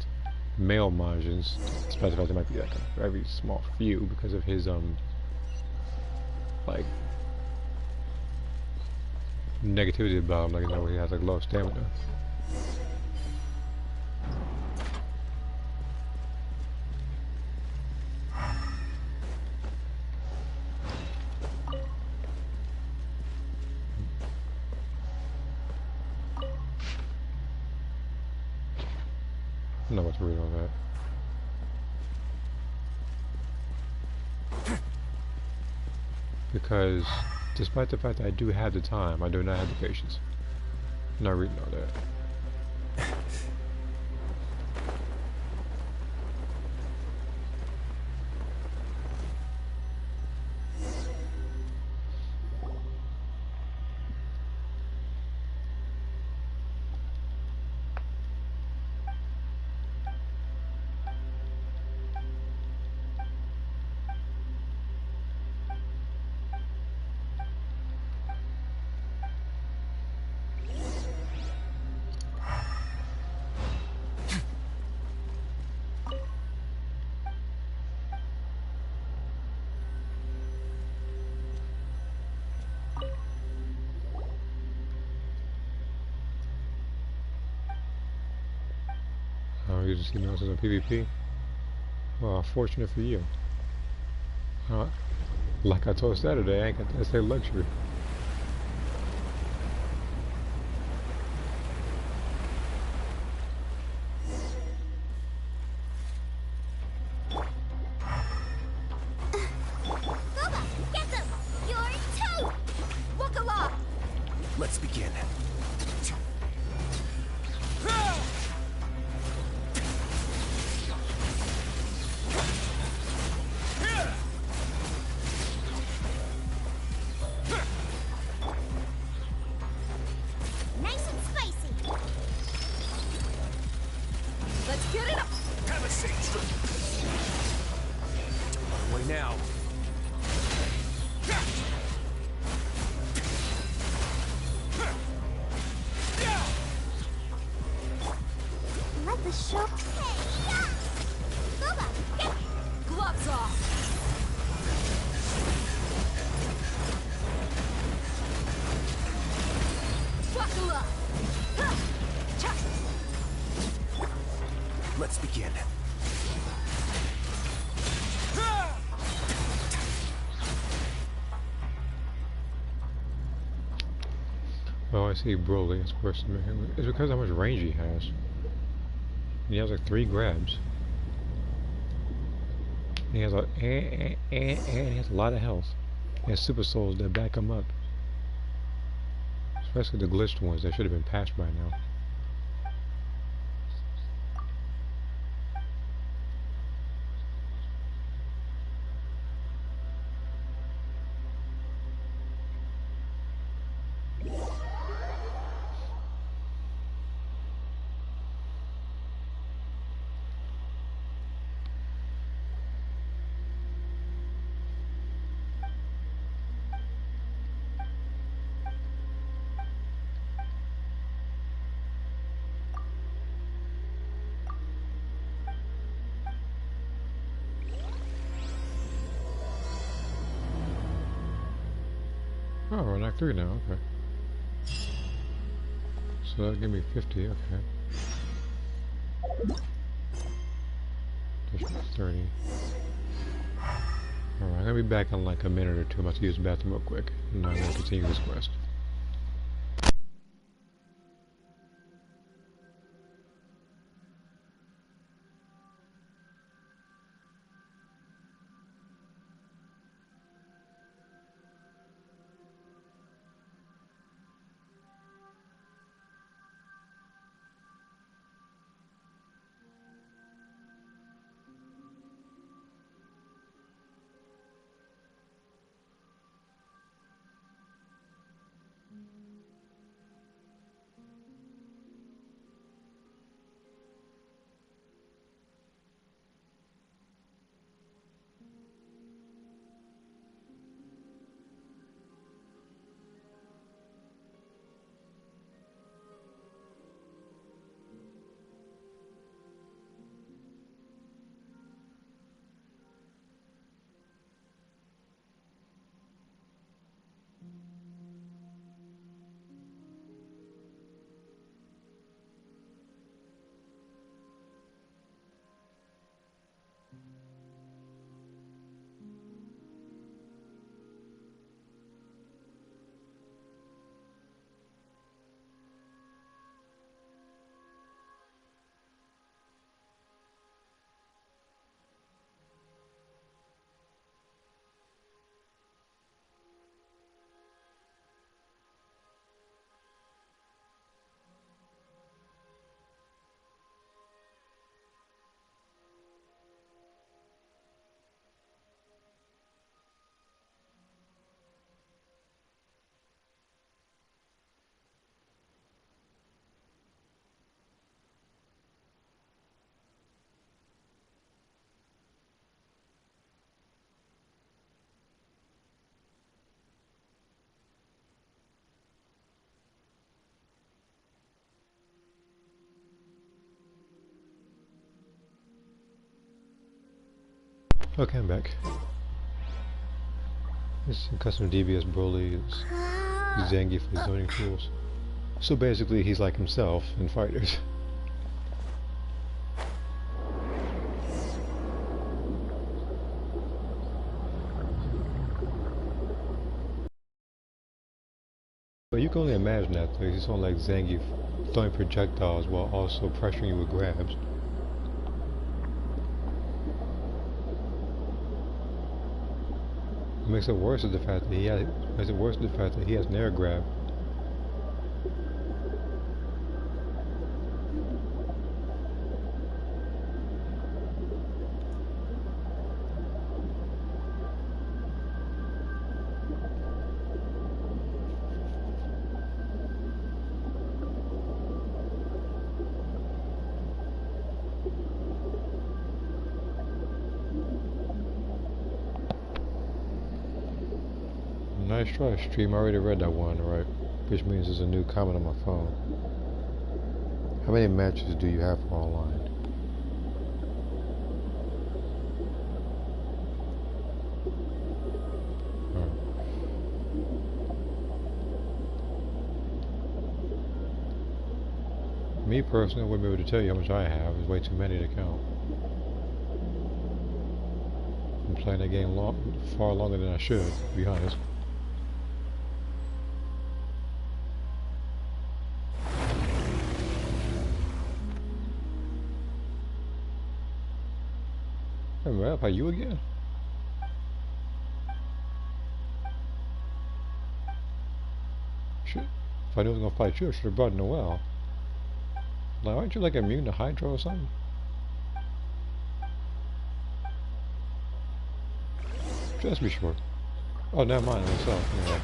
male margins, despite the fact there might be like a very small few because of his like negativity about him, like, you know, he has like low stamina. I'm not about to read all that. Because, despite the fact that I do have the time, I do not have the patience. I'm not reading all that. You just see notices on PvP. Well, fortunate for you. Like I told Saturday, I ain't got that same luxury. Let's begin. Nice and spicy. Let's get it up. Have a seat. On the way now. Let the show. Hey, yeah! Boba, get Gloves off. Buckle up. Let's begin. Oh, I see Broly, of course. It's because how much range he has. He has like 3 grabs. He has a and he has a lot of health. He has super souls that back him up. Especially the glitched ones that should have been patched by now. Oh, we're on Act 3 now, okay. So that'll give me 50, okay. Just 30. Alright, I'm gonna be back in like a minute or two. I'm about to use the bathroom real quick. And I'm gonna continue this quest. Okay, I'm back. This custom DBS bully is Zangief for zoning tools. So basically, he's like himself in fighters. But you can only imagine that, though. He's on like Zangief throwing projectiles while also pressuring you with grabs. What makes it worse is the fact that he has an air grab. Nice try, stream. I already read that one, right? Which means there's a new comment on my phone. How many matches do you have for online? Me personally, I wouldn't be able to tell you how much I have. There's way too many to count. I'm playing that game far longer than I should, to be honest. Hey, man, how you again? Shit. If I knew I was gonna fight you, I should have brought Noelle. Like, aren't you like immune to Hydra or something? Just be sure. Oh, never mind myself. Anyway.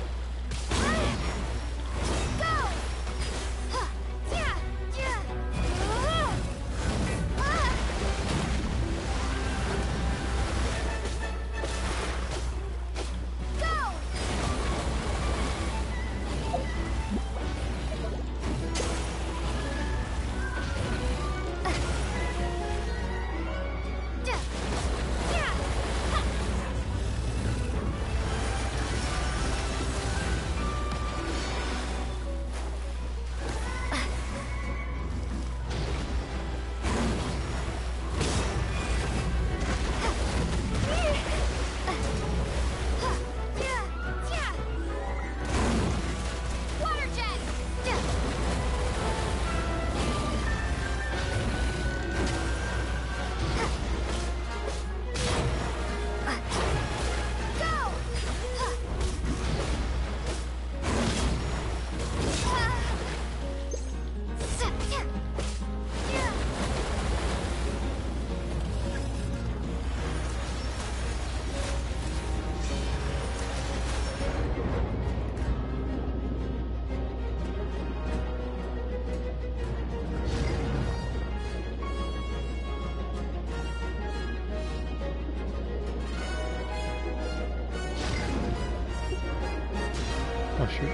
Oh shoot.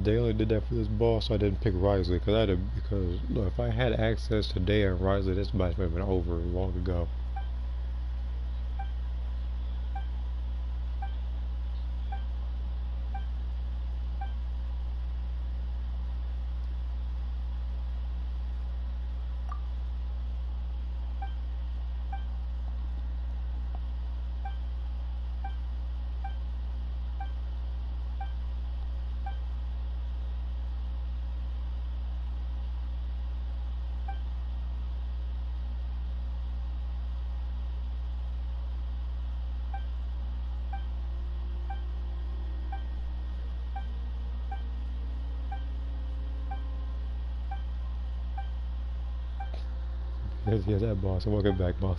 they only did that for this boss, so I didn't pick Risley because look, if I had access to Dea and Risley, this match would have been over long ago. Here's that boss. Welcome back, boss.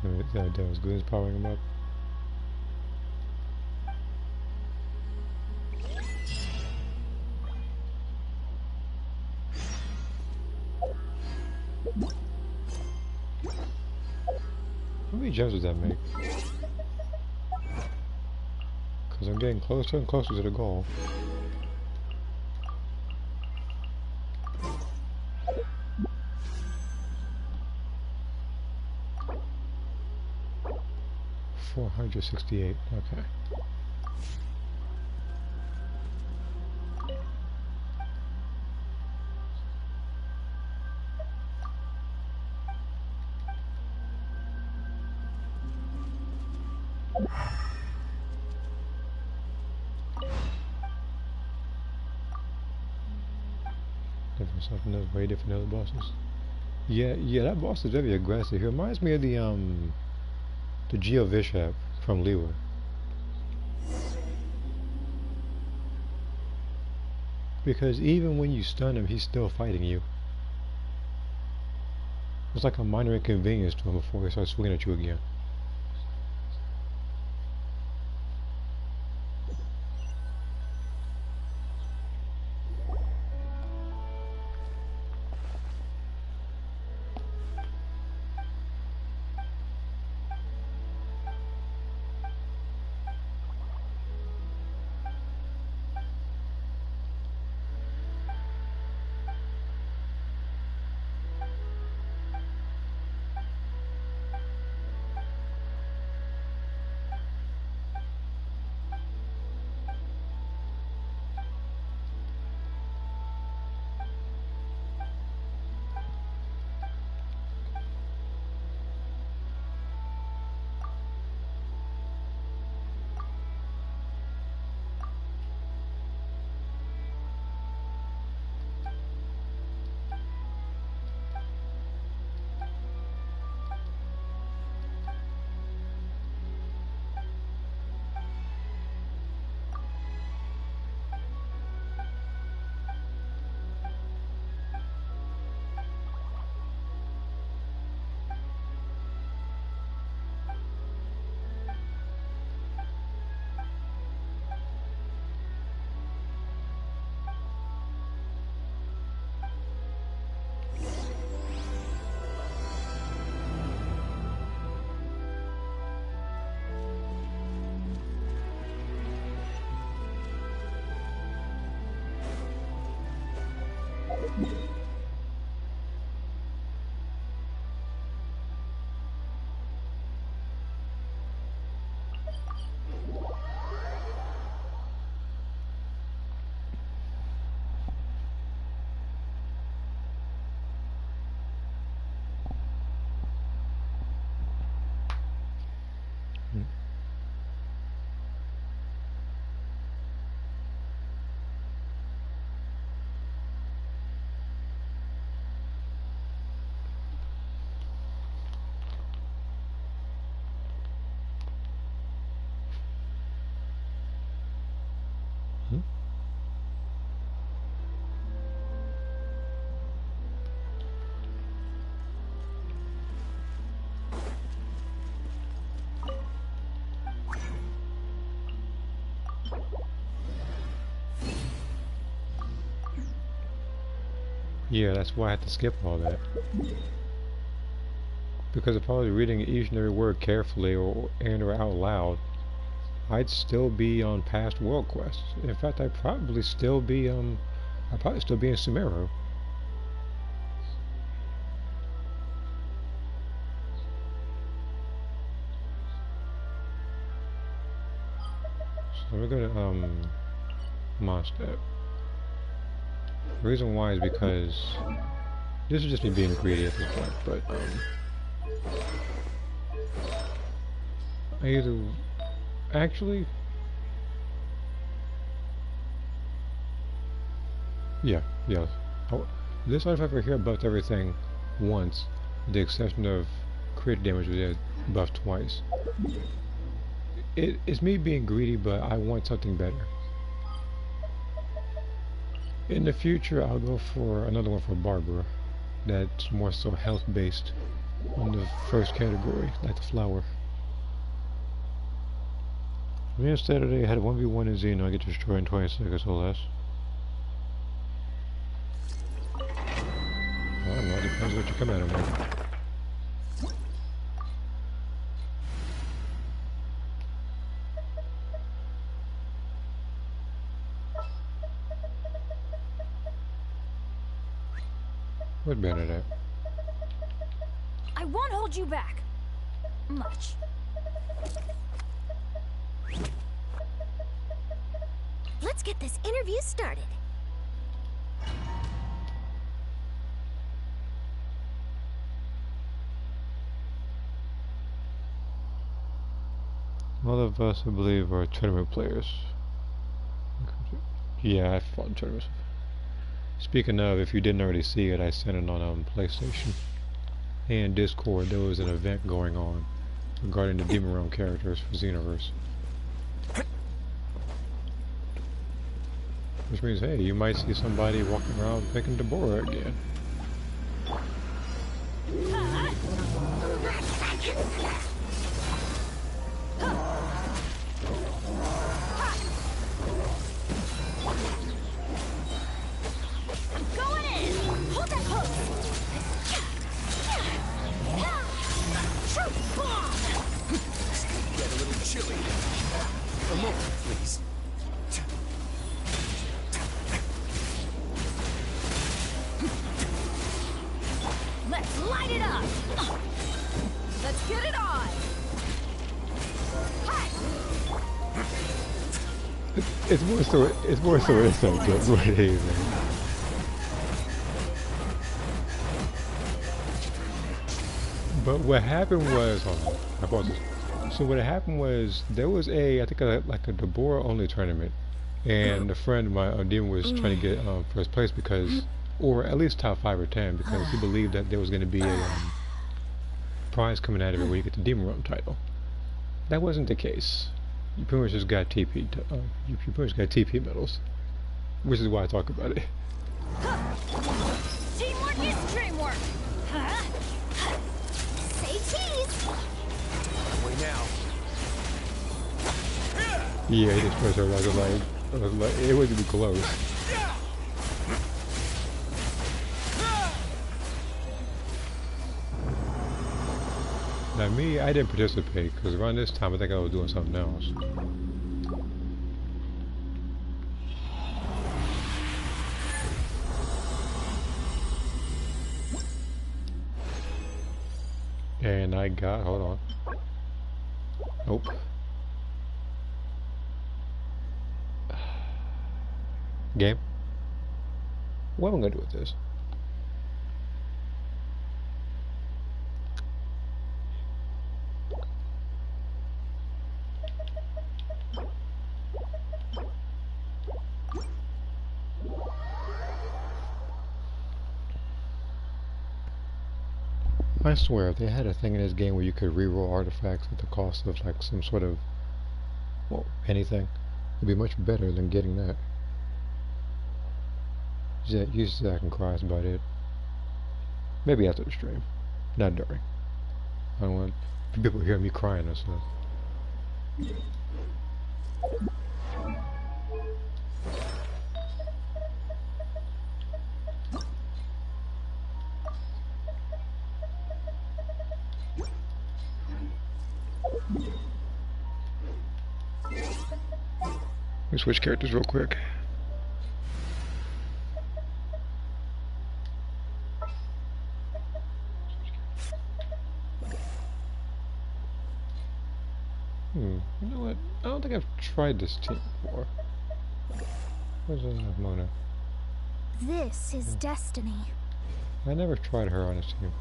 That was good. Powering him up. How many gems does that make? Because I'm getting closer and closer to the goal. $468. Okay. Different something that's way different than other bosses. Yeah, that boss is very aggressive. He reminds me of the Geo Bishop from Leeward. Because even when you stun him, he's still fighting you. It's like a minor inconvenience to him before he starts swinging at you again. Yeah, that's why I had to skip all that. Because if I was reading each and every word carefully or out loud, I'd still be on past world quests. In fact, I'd probably still be in Sumeru. So we're gonna Mondstadt. The reason why is because this is just me being greedy at this point, but I either actually yeah. This artifact right here buffed everything once, with the exception of crit damage, which is buffed twice. It's me being greedy, but I want something better. In the future, I'll go for another one for Barbara that's more so health based on the first category, like the flower. Me on Saturday, I had a 1v1 in Xeno. I get destroyed in 20 seconds or less. I don't know, it depends what you come at him with. Where's Bernadette? I won't hold you back. Much. Let's get this interview started. All of us, I believe, are tournament players. Yeah, I've fought in tournaments. Speaking of, if you didn't already see it, I sent it on PlayStation and Discord. There was an event going on regarding the Demon Realm characters for Xenoverse. Which means, hey, you might see somebody walking around picking Deborah again. Let's light it up! Let's get it on! It's more so inside jokes what it is, man. But what happened was, hold on, I paused this. So what happened was there was I think like a Deborah only tournament, and a friend of mine, Demon, was trying to get first place because, or at least top 5 or 10, because he believed that there was going to be a prize coming out of it where you get the Demon Realm title. That wasn't the case. You pretty much just got TP. You pretty much got TP medals, which is why I talk about it. Teamwork is dreamwork! Say cheese! Wait now. Yeah, he just pressed her like it wasn't even close. Now me, I didn't participate because around this time I think I was doing something else. And I got, hold on. Nope. Game. What am I gonna do with this? I swear, if they had a thing in this game where you could reroll artifacts at the cost of like some sort of, well, anything, it'd be much better than getting that. Usually I can cry, that's about it. Maybe after the stream, not during. I don't want people hear me crying and stuff. Let me switch characters real quick. You know what? I don't think I've tried this team before. Where's Mona? This is destiny. I never tried her on this team.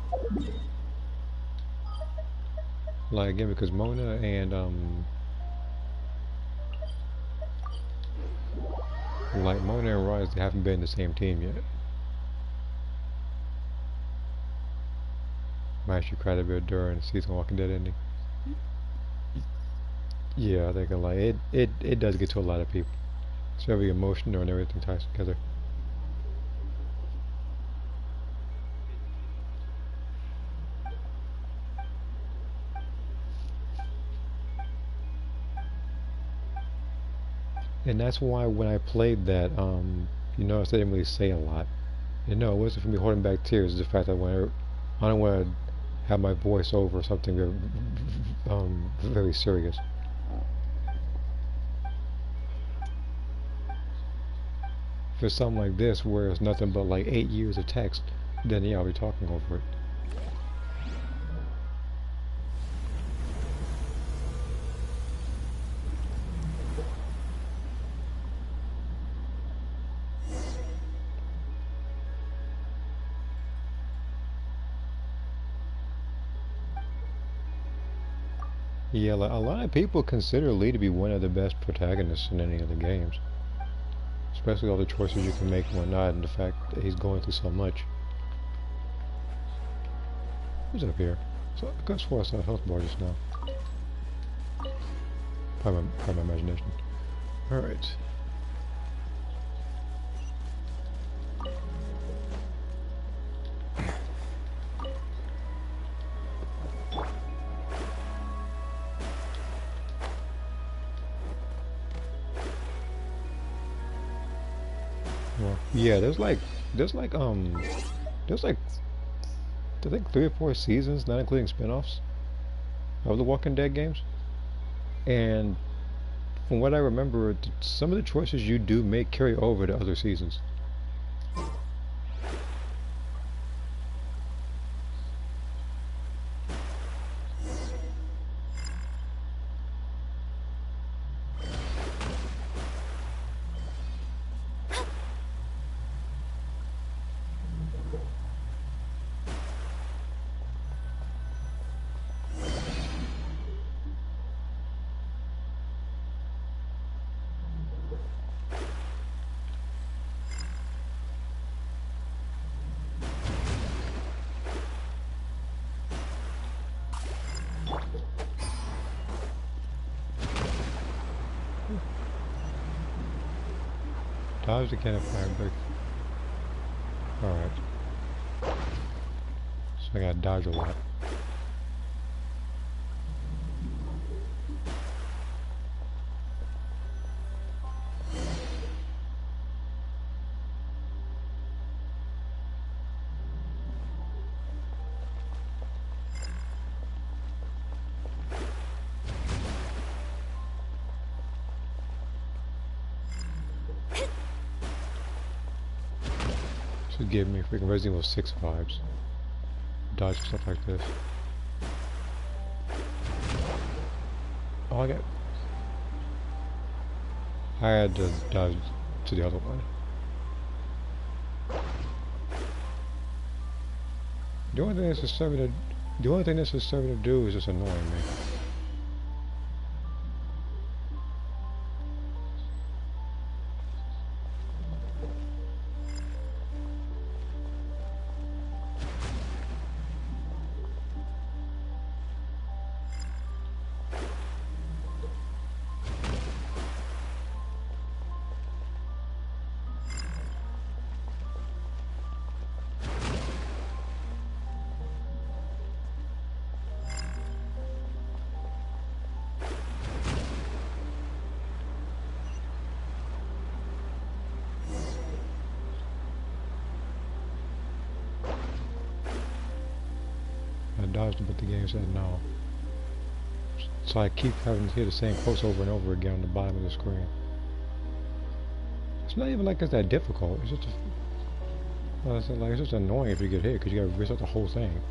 Like, again, because Mona and, like, Mona and Rise, they haven't been in the same team yet. I actually cried a bit during the season Walking Dead ending. Yeah, I think like it does get to a lot of people. So every emotion and everything ties together. And that's why when I played that, you notice I didn't really say a lot. And no, it wasn't for me holding back tears. It's the fact that when I don't want to have my voice over something very serious. For something like this, where it's nothing but like 8 years of text, then yeah, I'll be talking over it. Yeah, like, a lot of people consider Lee to be one of the best protagonists in any of the games. Especially all the choices you can make and whatnot, and the fact that he's going through so much. Who's up here? So I could swear I saw a health bar just now. Probably my imagination. Alright. Well, yeah, there's like I think 3 or 4 seasons, not including spin-offs, of the Walking Dead games. And from what I remember, some of the choices you do make carry over to other seasons. Dodge the can of fire brick. Alright. So I gotta dodge a lot. Should give me freaking Resident Evil 6 vibes. Dodge stuff like this. Oh, I had to dodge to the other one. The only thing this is serving to do is just annoying me. I dodged it, but the game said no. So I keep having to hear the same quotes over and over again on the bottom of the screen. It's not even like it's that difficult. It's just, it's just annoying if you get hit because you gotta reset the whole thing.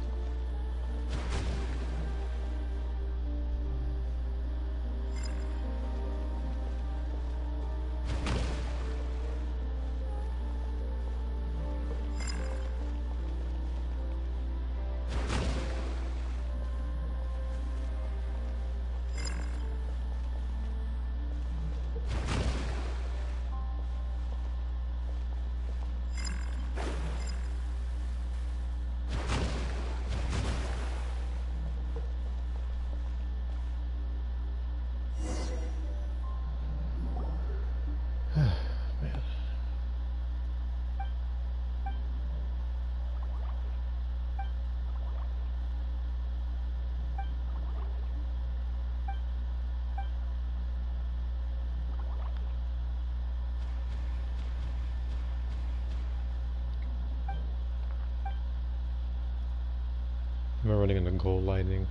I'm running in the gold lightning.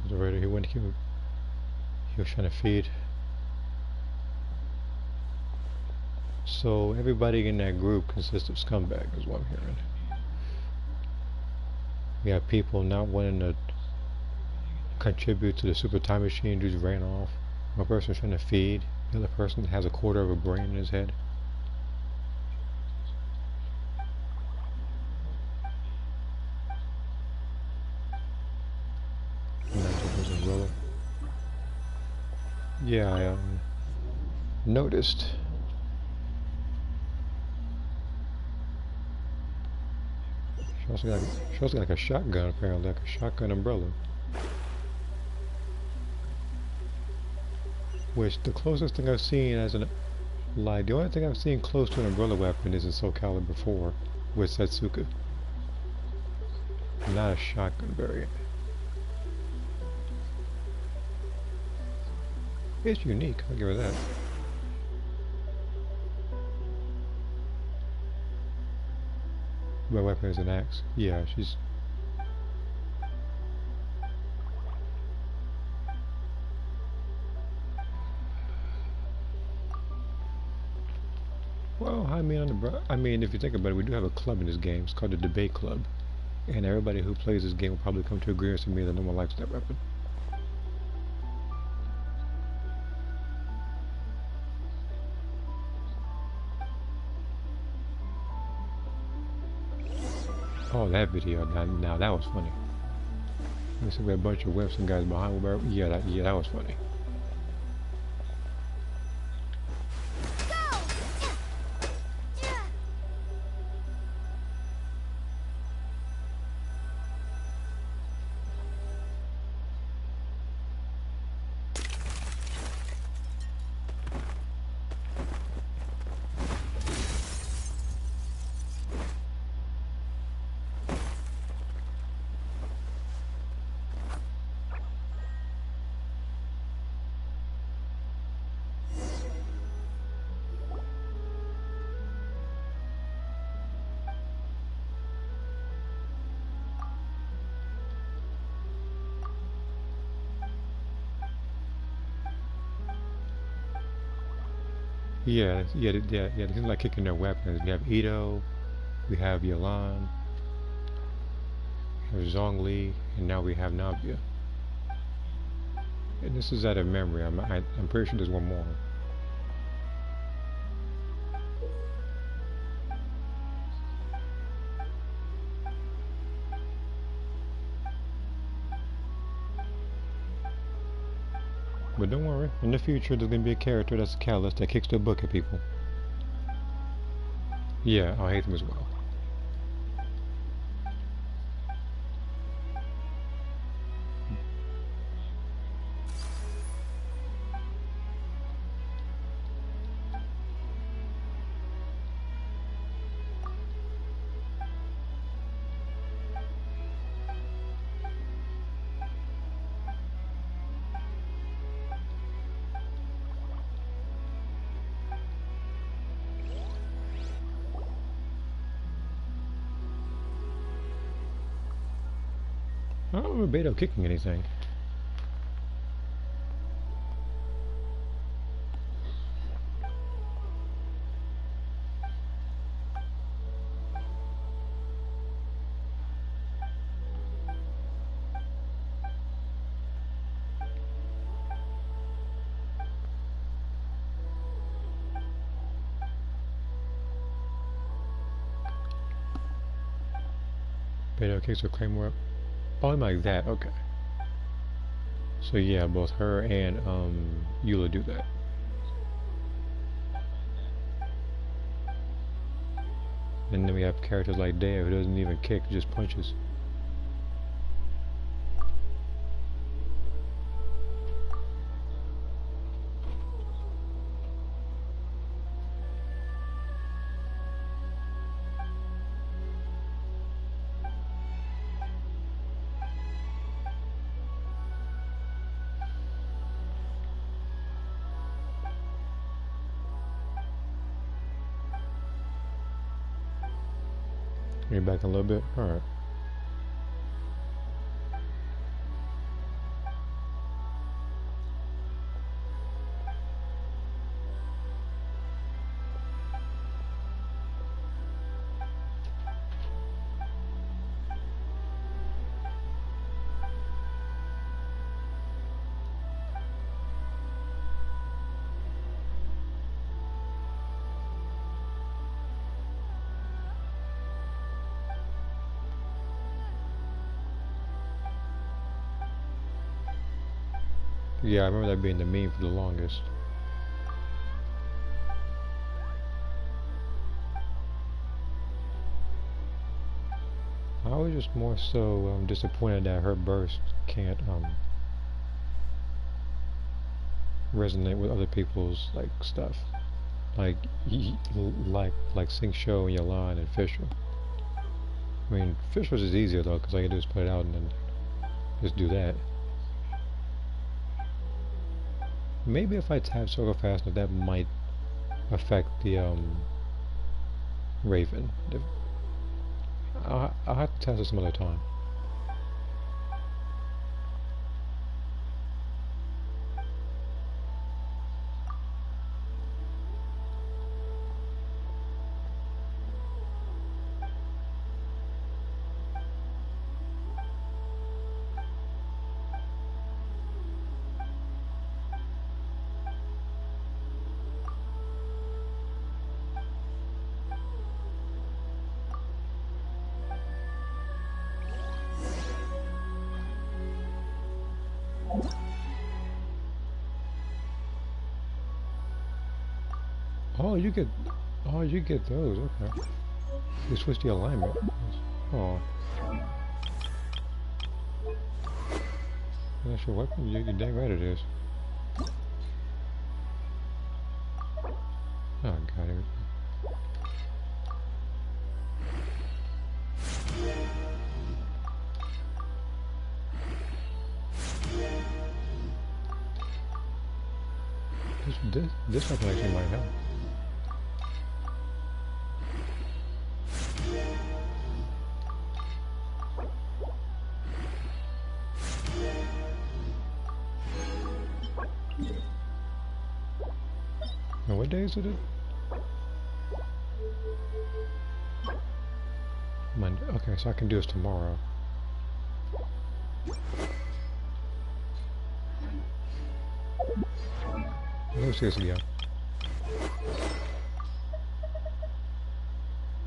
The raider he was trying to feed. So everybody in that group consists of scumbags is what I'm hearing. We have people not wanting to contribute to the super time machine, just ran off. One person trying to feed, the other person has a quarter of a brain in his head. Yeah, I noticed. She also got like a shotgun apparently, like a shotgun umbrella. Which the closest thing I've seen as an the only thing I've seen close to an umbrella weapon is in Soul Calibur 4 with Setsuka. Not a shotgun variant. It's unique, I'll give her that. My weapon is an axe. Yeah, she's... Well, I mean, if you think about it, we do have a club in this game. It's called the Debate Club. And everybody who plays this game will probably come to agreement with me that no one likes that weapon. Oh, that video! Now that was funny. Looks like a bunch of whips and guys behind. Yeah, that was funny. Yeah. They seem like kicking their weapons. We have Ito, we have Yalan, we have Zhongli, and now we have Navia. And this is out of memory. I'm pretty sure there's one more. But don't worry, in the future there's gonna be a character that's a callous that kicks the book at people. Yeah, I hate them as well. I don't remember Beto kicking anything. Beta kicks her claymore up. Oh, like that. Okay. So yeah, both her and Eula do that. And then we have characters like Dea who doesn't even kick, just punches. You're back a little bit? Alright. Yeah, I remember that being the meme for the longest. I was just more so disappointed that her burst can't resonate with other people's like stuff, like Sing Show and Yalan and Fisher. I mean, Fisher's is easier though, because all you do is put it out and then just do that. Maybe if I tap circle fast enough, that might affect the Raven. I'll have to test it some other time. You get those, okay. You switch the alignment. Oh. That's your weapon? You're dang right it is. Oh, got it. This weapon actually might help. And what day is it? Monday. Okay, so I can do this tomorrow. Let's see this again.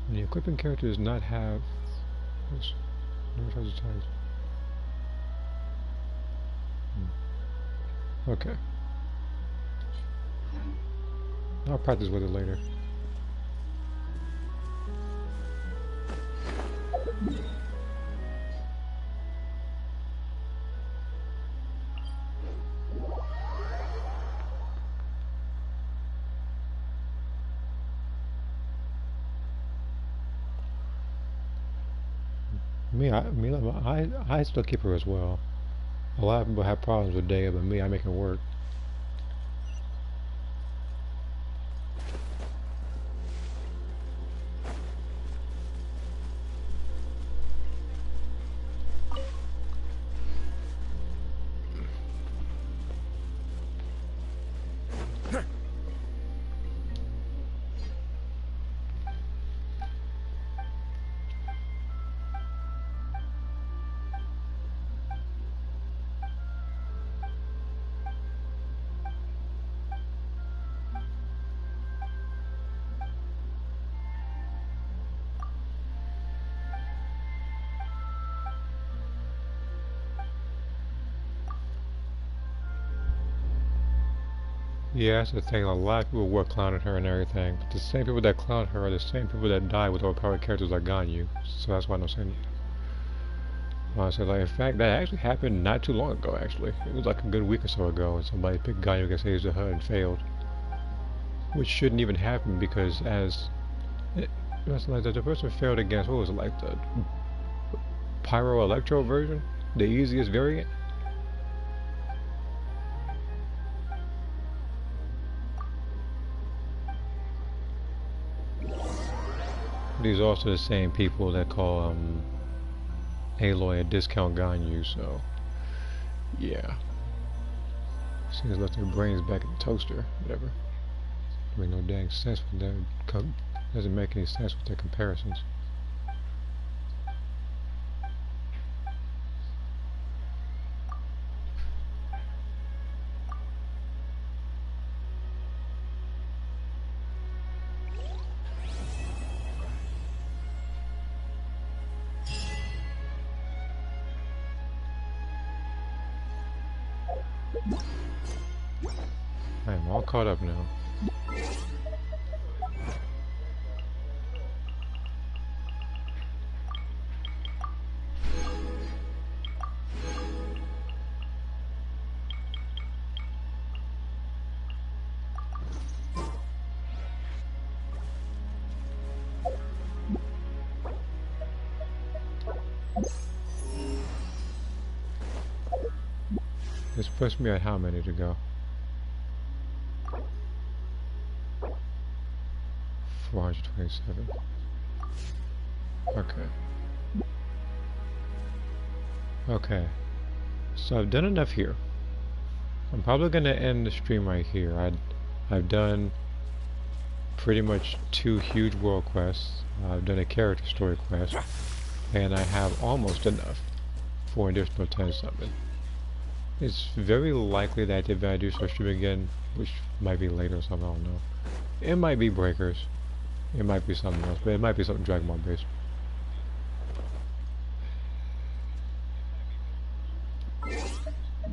And the equipping character does not have this. Never tries to times. Okay. I'll practice with it later. I still keep her as well. A lot of people have problems with Dea, but me, I make it work. Yeah, that's the thing. A lot of people were clowning her and everything. But the same people that clown her are the same people that die with overpowered characters like Ganyu. So that's why I'm saying. Honestly, like, in fact, that actually happened not too long ago, actually. It was like a good week or so ago, and somebody picked Ganyu against Age of the HUD and failed. Which shouldn't even happen, because as... It was like the person failed against, what was it, like the Pyro Electro version? The easiest variant? These are also the same people that call, Aloy a discount Ganyu, so yeah. Seems left their brains back in the toaster, whatever. Make no dang sense with that. Doesn't make any sense with their comparisons. I am all caught up now. This puts me at how many to go? 427. Okay. Okay. So I've done enough here. I'm probably gonna end the stream right here. I've done pretty much 2 huge world quests. I've done a character story quest, and I have almost enough for an additional 10 something. It's very likely that if I do start streaming again, which might be later or something, I don't know. It might be Breakers. It might be something else, but it might be something Dragon Ball based.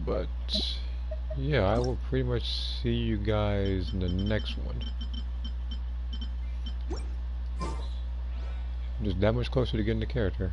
But yeah, I will pretty much see you guys in the next one. Just that much closer to getting the character.